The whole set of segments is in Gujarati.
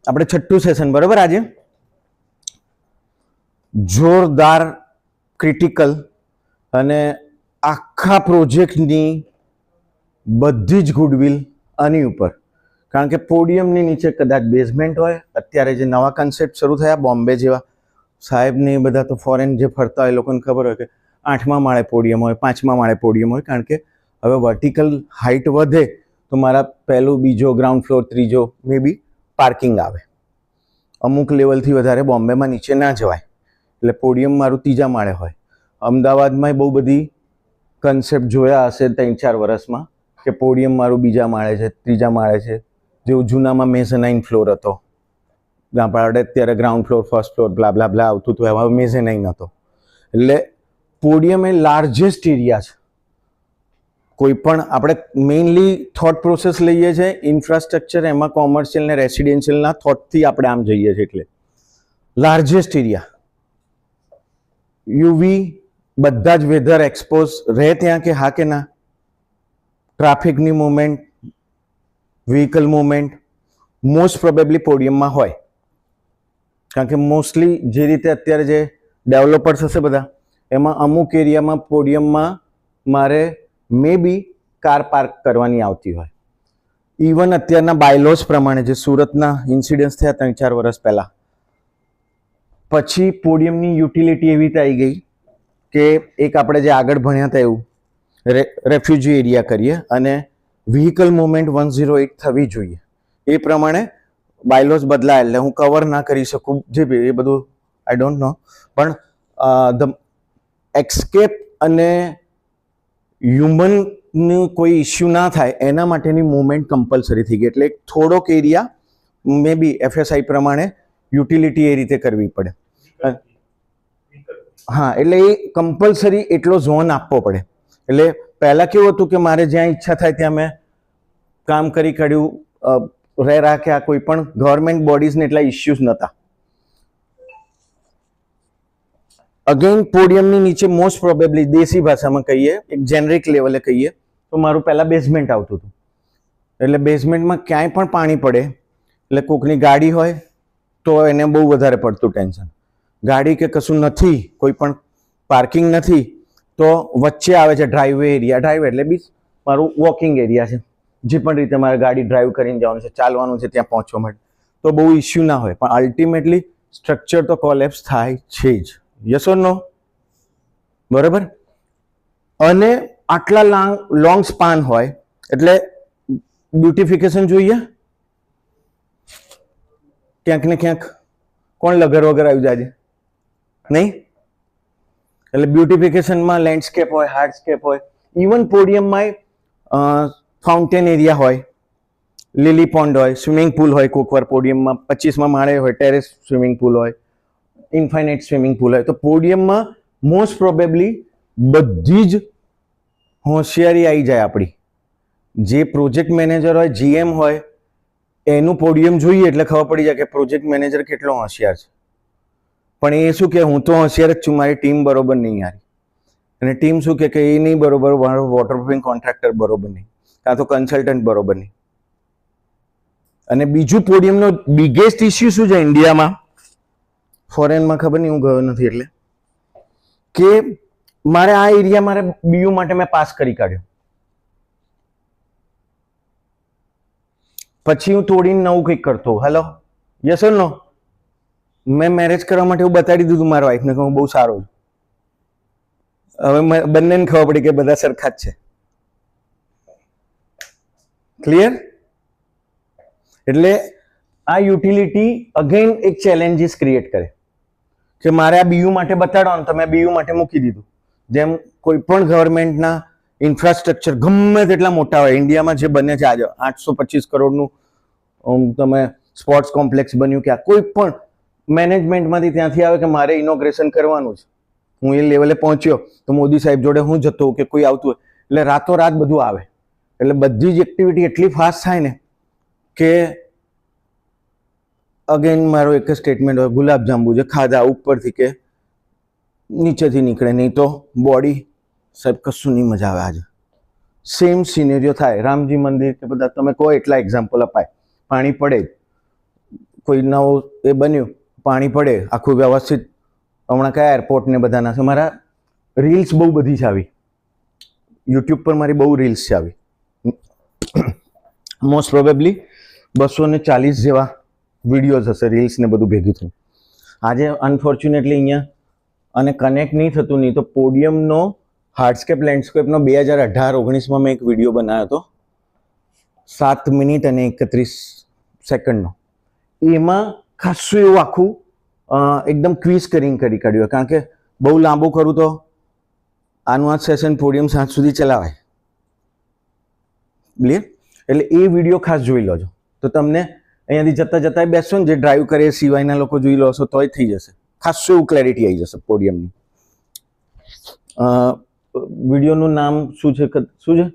આપણે છઠ્ઠું સેશન બરોબર આજે જોરદાર ક્રિટિકલ અને આખા પ્રોજેક્ટની બધી જ ગુડવિલ આની ઉપર, કારણ કે પોડિયમની નીચે કદાચ બેઝમેન્ટ હોય. અત્યારે જે નવા કન્સેપ્ટ શરૂ થયા બોમ્બે જેવા, સાહેબને એ બધા તો ફોરેન જે ફરતા હોય એ લોકોને ખબર હોય કે 8મા માળે પોડિયમ હોય, 5મા માળે પોડિયમ હોય, કારણ કે હવે વર્ટિકલ હાઇટ વધે તો મારા પહેલું બીજો ગ્રાઉન્ડ ફ્લોર ત્રીજો મે બી પાર્કિંગ આવે. અમુક લેવલથી વધારે બોમ્બેમાં નીચે ના જવાય, એટલે પોડિયમ મારું ત્રીજા માળે હોય. અમદાવાદમાં બહુ બધી કન્સેપ્ટ જોયા હશે 3-4 વર્ષમાં કે પોડિયમ મારું બીજા માળે છે, ત્રીજા માળે છે. જેવું જૂનામાં મેઝેનાઇન ફ્લોર હતો, આપણે અત્યારે ગ્રાઉન્ડ ફ્લોર, ફર્સ્ટ ફ્લોર, બ્લા બ્લા બ્લા આવતું હતું, એમાં મેઝેનાઇન હતો. એટલે પોડિયમ એ લાર્જેસ્ટ એરિયા છે. કોઈ પણ આપણે મેઇનલી થોટ પ્રોસેસ લઈએ છીએ ઇન્ફ્રાસ્ટ્રક્ચર, એમાં કોમર્શિયલ ને રેસિડેન્શિયલના થોટથી આપણે આમ જઈએ છીએ. એટલે લાર્જેસ્ટ એરિયા, યુવી બધા જ વેધર એક્સપોઝ રહે ત્યાં કે હા કે ના. ટ્રાફિકની movement, vehicle movement most probably પોડિયમમાં હોય, કારણ કે મોસ્ટલી જે રીતે અત્યારે જે ડેવલપર્સ હશે બધા, એમાં અમુક એરિયામાં પોડિયમમાં મારે મે બી કાર પાર્ક કરવાની આવતી હોય. ઇવન અત્યારના બાયલોસ પ્રમાણે જે સુરતના ઇન્સિડન્ટ્સ થયા 3-4 વર્ષ પહેલાં, પછી પોડિયમની યુટિલિટી એવી રીતે આવી ગઈ કે એક આપણે જે આગળ ભણ્યા હતા એવું રેફ્યુજી એરિયા કરીએ અને વ્હીકલ મુવમેન્ટ 108 થવી જોઈએ. એ પ્રમાણે બાયલોસ બદલાય. એટલે હું કવર ના કરી શકું જે એ બધું આઈ ડોન્ટ નો, પણ ધ એસ્કેપ અને હ્યુમનનું કોઈ ઇસ્યુ ના થાય એના માટેની મુવમેન્ટ કમ્પલસરી થઈ ગઈ. એટલે થોડોક એરિયા મે બી એફએસઆઈ પ્રમાણે યુટિલિટી એ રીતે કરવી પડે. હા, એટલે એ કમ્પલસરી એટલો ઝોન આપવો પડે. એટલે પહેલાં કેવું હતું કે મારે જ્યાં ઈચ્છા થાય ત્યાં મેં કામ કરી કાઢ્યું, રહે રાખ્યા. કોઈ પણ ગવર્મેન્ટ બોડીઝને એટલા ઇસ્યુઝ નહોતા. અગેન પોડિયમની નીચે મોસ્ટ પ્રોબેબલી દેશી ભાષામાં કહીએ, એક જેનરિક લેવલે કહીએ તો મારું પહેલાં બેઝમેન્ટ આવતું હતું. એટલે બેઝમેન્ટમાં ક્યાંય પણ પાણી પડે એટલે કોકની ગાડી હોય તો એને બહુ વધારે પડતું ટેન્શન. ગાડી કે કશું નથી, કોઈ પણ પાર્કિંગ નથી, તો વચ્ચે આવે છે ડ્રાઈવે એરિયા. ડ્રાઈવે એટલે બી મારું વોકિંગ એરિયા છે. જે પણ રીતે મારે ગાડી ડ્રાઈવ કરીને જવાનું છે, ચાલવાનું છે ત્યાં પહોંચવા માટે, તો બહુ ઇસ્યુ ના હોય. પણ અલ્ટિમેટલી સ્ટ્રક્ચર તો કોલેપ્સ થાય છે જ. યસ ઓર નો? બરાબર. અને આટલા લોંગ સ્પાન હોય એટલે બ્યુટિફિકેશન જોઈએ ક્યાંક ને ક્યાંક. કોણ લગર વગર આવી જાય નહીં? એટલે બ્યુટિફિકેશનમાં લેન્ડસ્કેપ હોય, હાર્ડસ્કેપ હોય. ઇવન પોડિયમમાં ફાઉન્ટેન એરિયા હોય, લીલી પોન્ડ હોય, સ્વિમિંગ પુલ હોય. કોકવાર પોડિયમમાં 25મા માળે હોય ટેરેસ સ્વિમિંગ પુલ હોય, ઇન્ફાઇનાઇટ સ્વિમિંગ પુલ હોય. તો પોડિયમમાં મોસ્ટ પ્રોબેબલી બધી જ હોશિયારી આવી જાય આપણી. જે પ્રોજેક્ટ મેનેજર હોય, જીએમ હોય, એનું પોડિયમ જોઈએ એટલે ખબર પડી જાય કે પ્રોજેક્ટ મેનેજર કેટલો હોશિયાર છે. પણ એ શું કે હું તો હોશિયાર જ છું, મારી ટીમ બરોબર નહીં યાર. અને ટીમ શું કે એ નહીં બરોબર, વોટરપ્રૂફિંગ કોન્ટ્રાક્ટર બરોબર નહીં, કાં તો કન્સલ્ટન્ટ બરોબર નહીં. અને બીજું પોડિયમનો બિગેસ્ટ ઇસ્યુ શું છે ઇન્ડિયામાં, ફોરેનમાં ખબર નહીં, હું ગયો નથી, એટલે કે મારે આ એરિયા મારે બીયુ માટે મેં પાસ કરી કાઢ્યો, પછી હું તોડીને નવું કંઈક કરતો. હેલો, યસ ઓર નો? મેં મેરેજ કરવા માટે હું બતાડી દીધું મારા વાઈફને કે હું બહુ સારો છું. હવે બંનેને ખબર પડી કે બધા સરખા જ છે. ક્લિયર? એટલે આ યુટિલિટી અગેન એક ચેલેન્જીસ ક્રિએટ કરે કે મારે આ બીયુ માટે બતાડવાનું, તમે બીયુ માટે મૂકી દીધું. જેમ કોઈ પણ ગવર્મેન્ટના ઇન્ફ્રાસ્ટ્રક્ચર ગમે તેટલા મોટા હોય, ઇન્ડિયામાં જે બને છે આજે 825 કરોડનું તમે સ્પોર્ટ્સ કોમ્પ્લેક્સ બન્યું, કે કોઈ પણ મેનેજમેન્ટમાંથી ત્યાંથી આવે કે મારે ઇનોગ્રેશન કરવાનું છે, હું એ લેવલે પહોંચ્યો તો મોદી સાહેબ જોડે હું જતો કે કોઈ આવતું હોય એટલે રાતોરાત બધું આવે. એટલે બધી જ એક્ટિવિટી એટલી ફાસ્ટ થાય ને કે અગેન મારો એક જ સ્ટેટમેન્ટ હોય, ગુલાબજાંબુ જે ખાધા ઉપરથી કે નીચેથી નીકળે, નહીં તો બોડી સાહેબ કશું નહીં મજા આવે. આજે સેમ સિનેરિયો થાય. રામજી મંદિર કે બધા તમે કહો એટલા એક્ઝામ્પલ અપાય, પાણી પડે જ. કોઈ નવું એ બન્યું, પાણી પડે આખું વ્યવસ્થિત. હમણાં કયા એરપોર્ટ ને બધાના છે, મારા રીલ્સ બહુ બધી છે આવી, યુટ્યુબ પર મારી બહુ રીલ્સ છે આવી, મોસ્ટ પ્રોબેબલી 240 જેવા વિડીયોઝ હશે, રીલ્સ ને બધું ભેગું થયું. આજે અનફોર્ચ્યુનેટલી અહીંયા અને કનેક્ટ નહીં થતું, નહીં તો પોડિયમનો હાર્ડસ્કેપ લેન્ડસ્કેપનો 2018-19માં મેં એક વિડીયો બનાવ્યો હતો 7 મિનિટ અને 31 સેકન્ડનો. એમાં ખાસું એવું આખું એકદમ ક્વિઝ કરી કાઢ્યું, કારણ કે બહુ લાંબુ કરું તો આનું આ સેશન પોડિયમ 7 સુધી ચલાવાય. ક્લિયર? એટલે એ વિડીયો ખાસ જોઈ લોજો, તો તમને અહીંયાથી જતા જતા બેસો ને, જે ડ્રાઈવ કરે સિવાયના લોકો જોઈ લો છો તોય થઈ જશે, ખાસું એવું ક્લેરિટી આવી જશે પોડિયમની. વિડીયોનું નામ શું છે?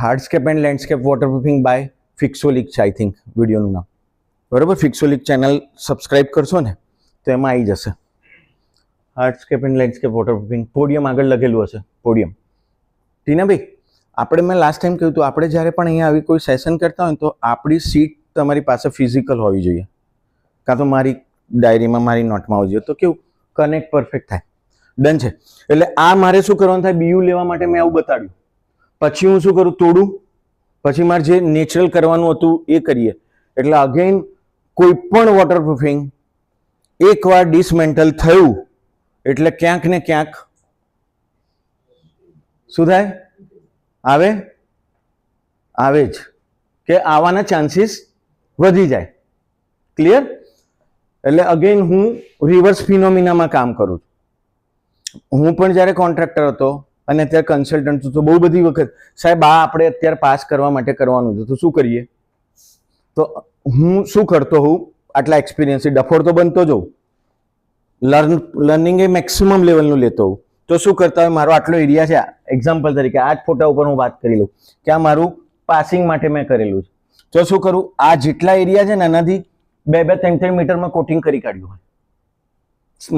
હાર્ડસ્કેપ એન્ડ લેન્ડસ્કેપ વોટરપ્રૂફિંગ બાય ફિક્સોલિક છે આઈ થિંક વિડીયોનું નામ. બરાબર, ફિક્સોલિક ચેનલ સબસ્ક્રાઇબ કરશો ને તો એમાં આવી જશે. હાર્ડસ્કેપ એન્ડ લેન્ડસ્કેપ વોટરપ્રૂફિંગ, પોડિયમ આગળ લખેલું હશે, પોડિયમ. ટીનાભાઈ, આપણે મેં લાસ્ટ ટાઈમ કહ્યું હતું, આપણે જ્યારે પણ અહીંયા આવી કોઈ સેશન કરતા હોય તો આપણી સીટ તમારી પાસે ફિઝિકલ હોવી જોઈએ, કાં તો મારી ડાયરીમાં મારી નોટમાં હોવી જોઈએ, તો કેવું કનેક્ટ પરફેક્ટ થાય. ડન છે. એટલે આ મારે શું કરવાનું થાય, બીયુ લેવા માટે મેં આવું બતાડ્યું, પછી હું શું કરું, તોડું, પછી મારે જે નેચરલ કરવાનું હતું એ કરીએ. એટલે અગેન કોઈ પણ વોટરપ્રૂફિંગ એકવાર ડિસમેન્ટલ થયું એટલે ક્યાંક ને ક્યાંક શું થાય, આવે જ, કે આવવાના ચાન્સીસ વધી જાય. ક્લિયર? એટલે અગેન હું રિવર્સ ફિનોમિનામાં કામ કરું છું. હું પણ જ્યારે કોન્ટ્રાક્ટર હતો અને અત્યારે કન્સલ્ટન્ટ છું, તો બહુ બધી વખત સાહેબ આ આપણે અત્યારે પાસ કરવા માટે કરવાનું છે, તો શું કરીએ? તો હું શું કરતો હોઉં, આટલા એક્સપિરિયન્સથી ડફોર તો બનતો જ હોઉં, લર્નિંગ એ મેક્સિમમ લેવલનું લેતો હોઉં. તો શું કરતા હોય, મારો આટલો એરિયા છે, એક્ઝામ્પલ તરીકે આ જ ફોટા ઉપર હું વાત કરી લઉં કે આ મારું પાસિંગ માટે મેં કરેલું છે. તો શું કરું, આ જેટલા એરિયા છે ને એનાથી 2-3 મીટરમાં કોટિંગ કરી કાઢ્યું હોય,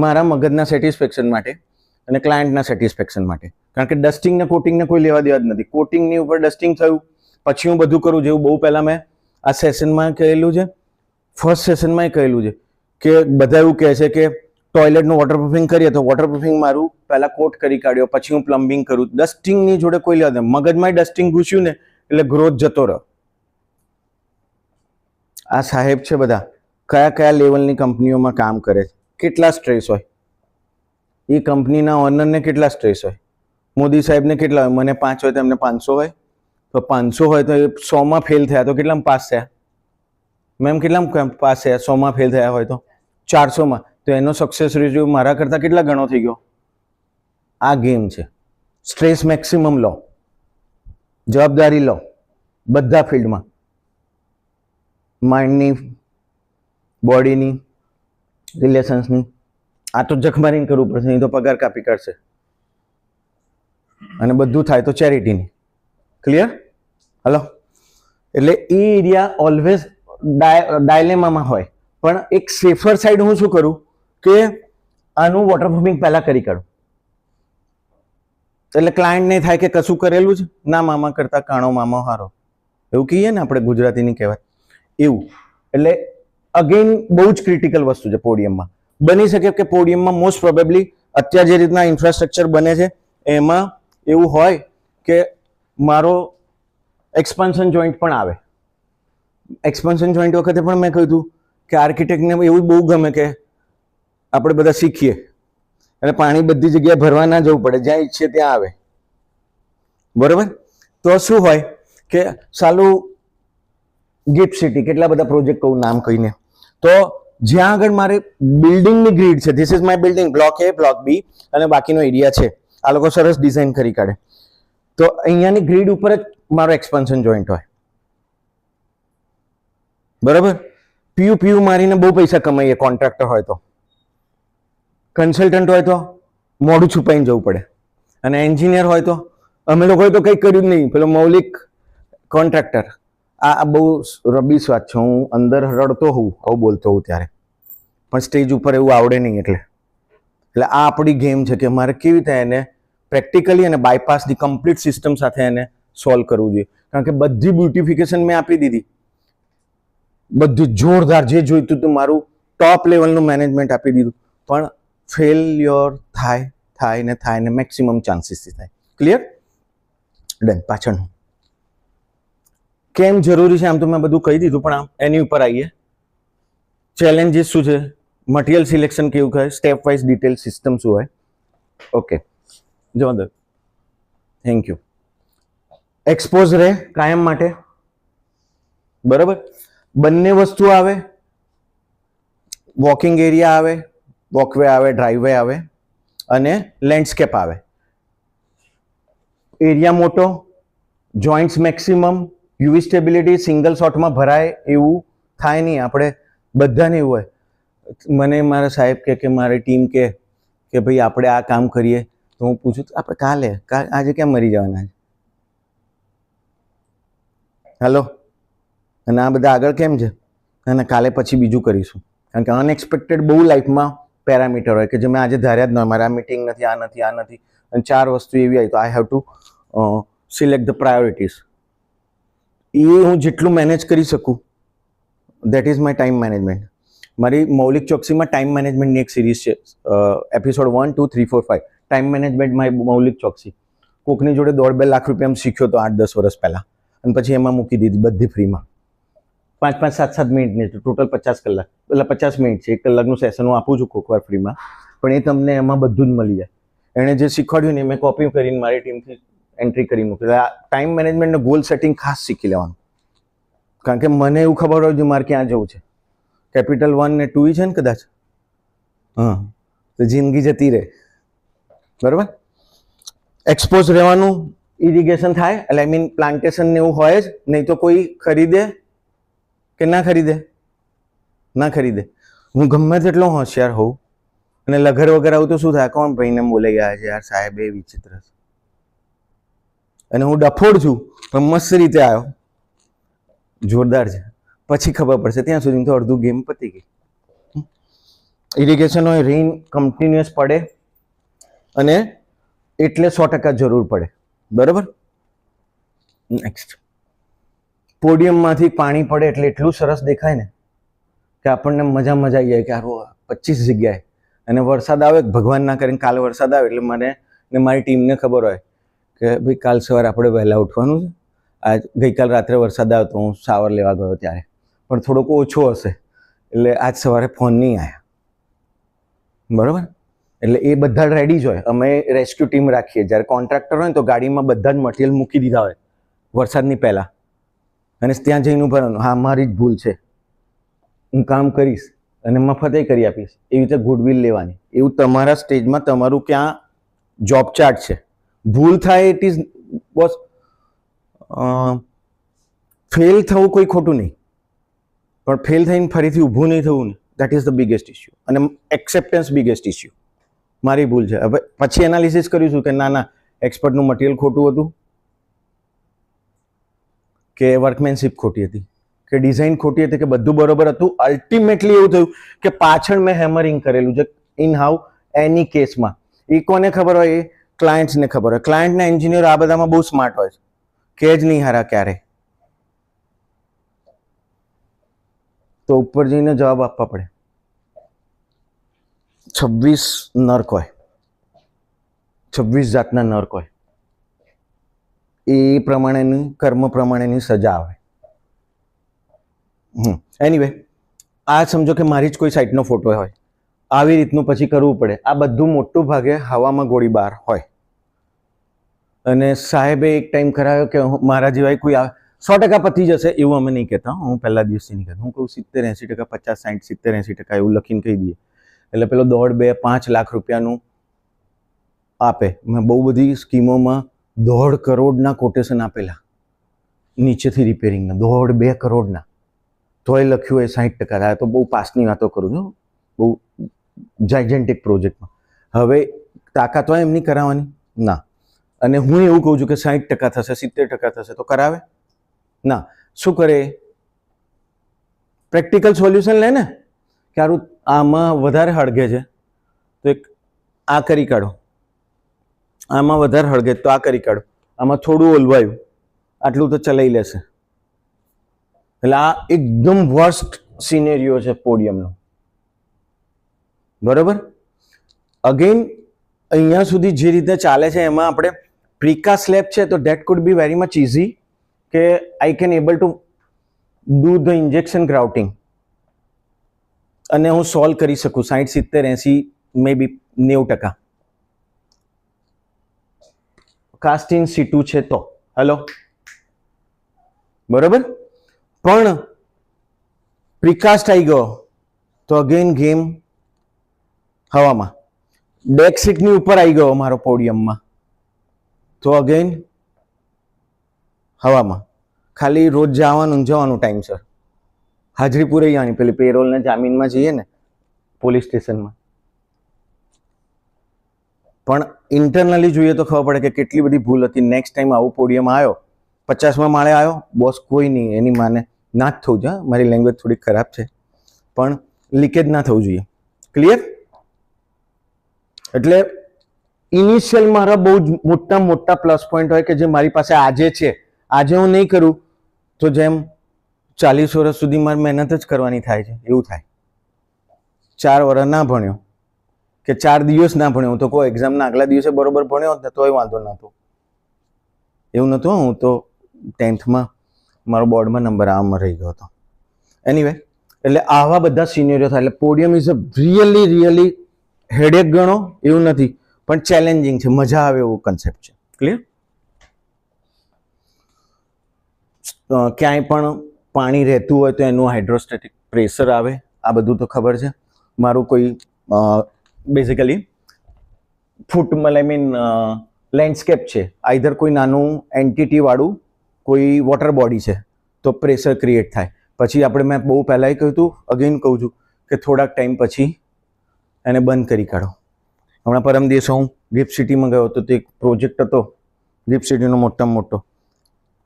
મારા મગજના સેટિસ્ફેક્શન માટે અને ક્લાયન્ટના સેટિસ્ફેક્શન માટે. કારણ કે ડસ્ટિંગ ને કોટિંગને કોઈ લેવા દેવા જ નથી. કોટિંગની ઉપર ડસ્ટિંગ થયું પછી હું બધું કરું, જેવું બહુ પહેલાં મેં આ સેશનમાં કહેલું છે, ફર્સ્ટ સેશનમાં એ કહેલું છે કે બધા એવું કહે છે કે ટોયલેટનું વોટરપ્રૂફિંગ કરીએ તો વોટરપ્રૂફિંગ મારું પહેલાં કોટ કરી કાઢ્યો, પછી હું પ્લમ્બિંગ કરું. ડસ્ટિંગની જોડે કોઈ લેવા દે, મગજમાં ડસ્ટિંગ ઘૂસ્યું ને એટલે ગ્રોથ જતો રહ્યો. આ સાહેબ છે બધા કયા કયા લેવલની કંપનીઓમાં કામ કરે છે, કેટલા સ્ટ્રેસ હોય, એ કંપનીના ઓનરને કેટલા સ્ટ્રેસ હોય, મોદી સાહેબને કેટલા હોય, મને 5 હોય તો એમને 500 હોય, તો 500 હોય તો એ 100માં ફેલ થયા તો કેટલામાં પાસ થયા? મેમ કેટલામાં પાસ થયા? 100માં ફેલ થયા હોય તો 400માં, તો એનો સક્સેસ રેશિયો મારા કરતાં કેટલા ગણો થઈ ગયો? આ ગેમ છે. સ્ટ્રેસ મેક્સિમમ લો, જવાબદારી લો બધા ફિલ્ડમાં, માઇન્ડની, બોડીની, રિલેશન્સની. આ તો જખમારીને કરવું પડશે, નહીં તો પગાર કાપી કાઢશે, અને બધું થાય તો ચેરિટીની. ક્લિયર? હલો? એટલે એ એરિયા ઓલવેઝ ડાયલેમામાં હોય, પણ એક સેફર સાઈડ હું શું કરું કે આનું વોટરપ્રૂફિંગ પહેલાં કરી કાઢું, એટલે ક્લાયન્ટ નહીં થાય કે કશું કરેલું છે, ના મામા કરતા કાણો મામા હારો, એવું કહીએ ને આપણે ગુજરાતીની કહેવાય એવું. એટલે અગેઇન બહુ જ ક્રિટિકલ વસ્તુ છે પોડિયમમાં. બની શકે કે પોડિયમમાં મોસ્ટ પ્રોબેબલી અત્યારે જે રીતના ઇન્ફ્રાસ્ટ્રક્ચર બને છે એમાં એવું હોય કે મારો એક્સપાન્શન જોઈન્ટ પણ આવે. એક્સપાન્શન જોઈન્ટ વખતે પણ મેં કહ્યું હતું કે આર્કિટેક્ટને એવું બહુ ગમે કે આપણે બધા શીખીએ અને પાણી બધી જગ્યાએ ભરવા ના જવું પડે, જ્યાં ઈચ્છે ત્યાં આવે. બરાબર? તો શું હોય કે સાલું ગિફ્ટ સિટી, કેટલા બધા પ્રોજેક્ટ કહું નામ કહીને, તો જ્યાં આગળ મારે બિલ્ડિંગની ગ્રીડ છે, this is my building, block A, block B અને બાકીનો એરિયા છે, આ લોકો સરસ ડિઝાઇન કરી કાઢે, તો અહીંયાની ગ્રીડ ઉપર જ મારો એક્સપાન્શન જોઈન્ટ હોય. બરાબર? પીયુ મારીને બહુ પૈસા કમાઈએ કોન્ટ્રાક્ટર હોય તો, કન્સલ્ટન્ટ હોય તો મોઢું છુપાઈને જવું પડે, અને એન્જિનિયર હોય તો અમે લોકોએ તો કંઈ કર્યું જ નહીં. પેલો મૌલિક કોન્ટ્રાક્ટર, આ બહુ રબીસ વાત છે, હું અંદર રડતો હોઉં આવું બોલતો હોઉં ત્યારે, પણ સ્ટેજ ઉપર એવું આવડે નહીં. એટલે આ આપણી ગેમ છે કે મારે કેવી રીતે એને પ્રેક્ટિકલી અને બાયપાસની કમ્પ્લીટ સિસ્ટમ સાથે એને સોલ્વ કરવું જોઈએ. કારણ કે બધી બ્યુટિફિકેશન મેં આપી દીધી, બધું જોરદાર જે જોઈતું હતું મારું ટોપ લેવલનું મેનેજમેન્ટ આપી દીધું, પણ ફેલ્યોર થાય ને મેક્સિમમ ચાન્સીસથી થાય. ક્લિયર? ડન. પાછળનું કેમ જરૂરી છે આમ તો મેં બધું કહી દીધું, પણ આમ એની ઉપર આવીએ. ચેલેન્જીસ શું છે, મટીરિયલ સિલેક્શન કેવું કહે, સ્ટેપ વાઇઝ ડિટેલ સિસ્ટમ શું હોય. ઓકે, જવા દો. Thank you. એક્સપોઝ રહે કાયમ માટે, બરાબર. બંને વસ્તુ આવે, વોકિંગ એરિયા આવે, વોકવે આવે, ડ્રાઈવે આવે અને લેન્ડસ્કેપ આવે. એરિયા મોટો, joints maximum, UV stability, single શોટમાં ભરાય એવું થાય નહીં. આપણે બધાને એવું હોય. મને મારા સાહેબ કે મારી ટીમ કે ભાઈ આપણે આ કામ કરીએ, તો હું પૂછું આપણે કાલે આજે કેમ મરી જવાના છે? હેલો. અને આ બધા આગળ કેમ છે? અને કાલે પછી બીજું કરીશું. કારણ કે અનએક્સપેક્ટેડ બહુ લાઈફમાં પેરામીટર હોય કે જે મેં આજે ધાર્યા જ ન હોય. મારે આ મિટિંગ નથી, આ નથી, આ નથી, અને 4 વસ્તુ એવી આવી, તો I have to select the priorities. એ હું જેટલું મેનેજ કરી શકું, that is my time management. મારી મૌલિક ચોકસીમાં ટાઈમ મેનેજમેન્ટની એક સિરીઝ છે, episode 1, 2, 3, 4, 5. Time management my Maulik Choksi. કોકની જોડે 1.5-2 લાખ રૂપિયા શીખ્યો તો 8-10 વર્ષ પહેલાં, અને પછી એમાં મૂકી દીધી બધી ફ્રીમાં. 5-5, 7-7 મિનિટની ટોટલ 50 કલાક, એટલે 50 મિનિટ છે. 1 કલાકનું સેશન હું આપું છું કોઈક વાર ફ્રીમાં, પણ એ તમને એમાં બધું જ મળી જાય. એણે જે શીખવાડ્યું ને મેં કોપી કરીને મારી ટીમથી એન્ટ્રી કરી મૂકી. ટાઈમ મેનેજમેન્ટનો ગોલ સેટિંગ ખાસ શીખી લેવાનું, કારણ કે મને એવું ખબર હોય કે મારે ક્યાં જવું છે. કેપિટલ 1 ને 2 છે ને કદાચ, હા, તો જિંદગી જતી રહે. બરાબર. એક્સપોઝ રહેવાનું, ઇરિગેશન થાય, એટલે આઈ મીન પ્લાન્ટેશન ને એવું હોય જ નહીં, તો કોઈ ખરીદે કે ના ખરીદે? ના ખરીદે. હું ગમે તેટલો હોશિયાર હોઉં અને લઘર વગર આવું તો શું થાય? કોણ ભાઈને બોલાઈ ગયા છે યાર, સાહેબ એ વિચિત્ર છે. અને હું ડફોડ છું પણ મસ્ત રીતે આવ્યો, જોરદાર છે. પછી ખબર પડશે, ત્યાં સુધી તો અડધું ગેમ પતી ગઈ. ઇરિગેશન હોય, રેઇન કન્ટિન્યુઅસ પડે અને એટલે 100% જરૂર પડે. બરાબર. નેક્સ્ટ, પોડિયમમાંથી પાણી પડે એટલે એટલું સરસ દેખાય ને કે આપણને મજા આવી જાય કે આરો 25 જગ્યાએ. અને વરસાદ આવે, ભગવાન ના કરીને કાલે વરસાદ આવે એટલે મને ને મારી ટીમને ખબર હોય કે ભાઈ કાલ સવારે આપણે વહેલા ઉઠવાનું છે. ગઈકાલ રાત્રે વરસાદ આવ્યો તો હું શાવર લેવા ગયો ત્યારે, પણ થોડોક ઓછો હશે એટલે આજ સવારે ફોન નહીં આવ્યા. બરાબર. એટલે એ બધા રેડી જ હોય. અમે રેસ્ક્યુ ટીમ રાખીએ. જ્યારે કોન્ટ્રાક્ટર હોય ને તો ગાડીમાં બધા જ મટીરિયલ મૂકી દીધા હોય વરસાદની પહેલાં, અને ત્યાં જઈને ભરવાનું. હા, મારી જ ભૂલ છે, હું કામ કરીશ અને મફતે કરી આપીશ, એવી રીતે ગુડવિલ લેવાની. એવું તમારા સ્ટેજમાં તમારું ક્યાં જોબ ચાર્ટ છે. ભૂલ થાય, ઇટ ઇઝ બોસ, ફેલ થવું કોઈ ખોટું નહીં, પણ ફેલ થઈને ફરીથી ઊભું નહીં થવું ને, that is the biggest issue. અને એક્સેપ્ટન્સ બિગેસ્ટ ઇસ્યુ. મારી ભૂલ છે. હવે પછી એનાલિસિસ કરીશું કે ના એક્સપર્ટનું મટીરિયલ ખોટું હતું, કે વર્કમેનશીપ ખોટી હતી, કે ડિઝાઇન ખોટી હતી, કે બધું બરોબર હતું. અલ્ટિમેટલી એવું થયું કે પાછળ મેં હેમરિંગ કરેલું છે ઇન હાઉ એની કેસમાં. એ કોને ખબર હોય? એ ક્લાયન્ટ્સને ખબર હોય. ક્લાયન્ટના એન્જિનિયર આ બધામાં બહુ સ્માર્ટ હોય છે, કે જ નહીં હારા ક્યારે. તો ઉપર જઈને જવાબ આપવા પડે. 26 નર્ક હોય, 26 જાતના નર્ક હોય. એ પ્રમાણેની કર્મ પ્રમાણેની સજા આવે. એનીવે, આ સમજો કે મારી જ કોઈ સાઇટનો ફોટો હોય, આવી રીતનું પછી કરવું પડે. આ બધું મોટું ભાગે હવામાં ગોળીબાર હોય. અને સાહેબે એક ટાઈમ કરાયો કે મારા જેવા કોઈ આવે 100% પતી જશે એવું અમે નહીં કહેતા. હું પહેલા દિવસથી નહીં કહેતા. હું કહું 70-80%, 50-60, 70-80% એવું લખીને કહી દઈએ. એટલે પેલો 1.5-2-5 લાખ રૂપિયાનું આપે. મેં બહુ બધી સ્કીમોમાં 1.5 કરોડના કોટેશન આપેલા નીચેથી રિપેરિંગના, 1.5-2 કરોડના. તોય લખ્યું હોય 60%. થાય તો બહુ પાસની વાતો કરું છું, બહુ જાયજેન્ટિક પ્રોજેક્ટમાં. હવે તાકાત હોય એમની કરાવવાની ના. અને હું એવું કહું છું કે 60% થશે, 70% થશે, તો કરાવે ના. શું કરે? પ્રેક્ટિકલ સોલ્યુશન લે ને. કે આમાં વધારે હળગે છે તો એક આ કરી કાઢો, આમાં વધારે હળગે તો આ કરી કાઢો, આમાં થોડું ઓલવાયું, આટલું તો ચલાવી લેશે. એટલે આ એકદમ વર્સ્ટ સિનેરિયો છે પોડિયમનો. બરોબર. અગેન અહીંયા સુધી જે રીતે ચાલે છે એમાં આપણે પ્રિકાસ્ટ લેબ છે તો that could be very much easy કે I can able to do the injection grouting અને હું સોલ્વ કરી શકું 60, 70, 80 may be 90%. Cast in situ છે તો હેલો બરોબર. પણ પ્રિકાસ્ટ આવી ગયો તો અગેન ગેમ હવામાં. ડેક સીટની ઉપર આવી ગયો મારો પોડિયમમાં તો અગેન હવામાં. ખાલી રોજ જવાનું ટાઈમસર, હાજરી પૂરી જવાની. પેલી પેરોલ ને જામીનમાં જઈએ ને પોલીસ સ્ટેશનમાં, પણ ઇન્ટરનલી જોઈએ તો ખબર પડે કે કેટલી બધી ભૂલ હતી. નેક્સ્ટ ટાઈમ આવું પોડિયમ આવ્યો, 50માં માળે આવ્યો, બોસ કોઈ નહીં, એની માને ના જ થવું જોઈએ. મારી લેંગ્વેજ થોડી ખરાબ છે, પણ લીકેજ ના થવું જોઈએ. ક્લિયર? એટલે ઇનિશિયલ મારા બહુ જ મોટા પ્લસ પોઈન્ટ હોય કે જે મારી પાસે આજે છે. આજે હું નહીં કરું તો જેમ 40 વર્ષ સુધી મારે મહેનત જ કરવાની થાય છે એવું થાય. 4 વર્ષ ના ભણ્યો કે 4 દિવસ ના ભણ્યો, તો કોઈ એક્ઝામના આગલા દિવસે બરોબર ભણ્યો હોત ને તોય વાંધો નહોતો. એવું નહોતું. હું તો 10thમાં મારો બોર્ડમાં નંબર આવવામાં રહી ગયો હતો. એનીવે, એટલે આવા બધા સિનેરિયો થાય. એટલે podium is a really headache ગણો એવું નથી, પણ ચેલેન્જિંગ છે, મજા આવે એવું કન્સેપ્ટ છે. ક્લિયર? ક્યાંય પણ પાણી રહેતું હોય તો એનું હાઇડ્રોસ્ટેટિક પ્રેશર આવે, આ બધું તો ખબર છે. મારું કોઈ બેઝિકલી આઈ મીન લેન્ડસ્કેપ છે, આઈધર કોઈ નાનું એન્ટિટી વાળું કોઈ વોટર બોડી છે તો પ્રેશર ક્રિએટ થાય. પછી આપણે મેં બહુ પહેલાંય કહ્યું હતું, અગેન કહું છું કે થોડાક ટાઈમ પછી એને બંધ કરી કાઢો. હમણાં પરમ દિવસે હું ગિફ્ટ સિટીમાં ગયો હતો, તે એક પ્રોજેક્ટ હતો ગિફ્ટ સિટીનો મોટામાં મોટો,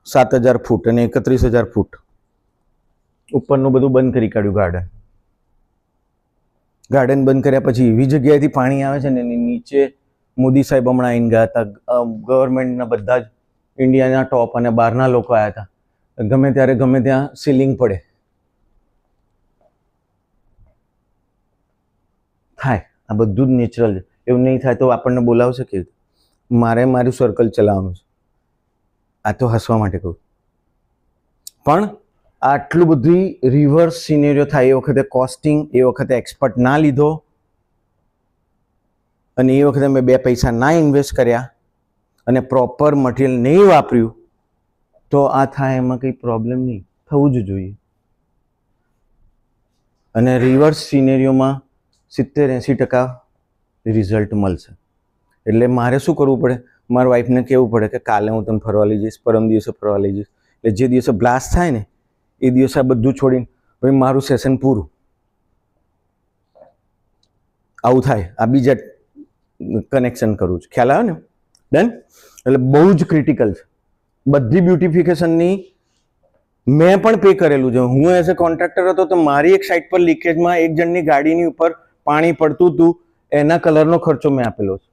7,000 ફૂટ અને 31,000 ફૂટ ઉપરનું બધું બંધ કરી કાઢ્યું. ગાર્ડન બંધ કર્યા પછી એવી જગ્યાએથી પાણી આવે છે ને એની નીચે મોદી સાહેબ હમણાં આવીને ગયા હતા. ગવર્મેન્ટના બધા જ ઇન્ડિયાના ટોપ અને બહારના લોકો આવ્યા હતા. ગમે ત્યારે ગમે ત્યાં સીલિંગ પડે થાય. આ બધું જ નેચરલ છે. એવું નહીં થાય તો આપણને બોલાવશે કે મારે મારું સર્કલ ચલાવવાનું છે. આ તો હસવા માટે કહું. પણ આટલું બધી રિવર્સ સિનેરિયો થાય એ વખતે કોસ્ટિંગ, એ વખતે એક્સપર્ટ ના લીધો અને એ વખતે મેં 2 પૈસા ના ઇન્વેસ્ટ કર્યા અને પ્રોપર મટીરિયલ નહીં વાપર્યું તો આ થાય. એમાં કંઈ પ્રોબ્લેમ નહીં, થવું જ જોઈએ. અને રિવર્સ સિનેરિયોમાં 70-80% રિઝલ્ટ મળશે. એટલે મારે શું કરવું પડે? મારા વાઈફને કહેવું પડે કે કાલે હું તને ફરવા લઈ જઈશ, પરમ દિવસે ફરવા લઈ જઈશ. એટલે જે દિવસે બ્લાસ્ટ થાય ને એ દિવસે આ બધું છોડીને ભાઈ મારું સેશન પૂરું. આવું થાય. આ બીજા કનેક્શન કરું છું. ખ્યાલ આવે ને? ડન? એટલે બહુ જ ક્રિટિકલ છે. બધી બ્યુટિફિકેશનની મેં પણ પે કરેલું છે. હું એઝ અ કોન્ટ્રાક્ટર હતો તો મારી એક સાઈડ પર લીકેજમાં એક જણની ગાડીની ઉપર પાણી પડતું હતું, એના કલરનો ખર્ચો મેં આપેલો છે.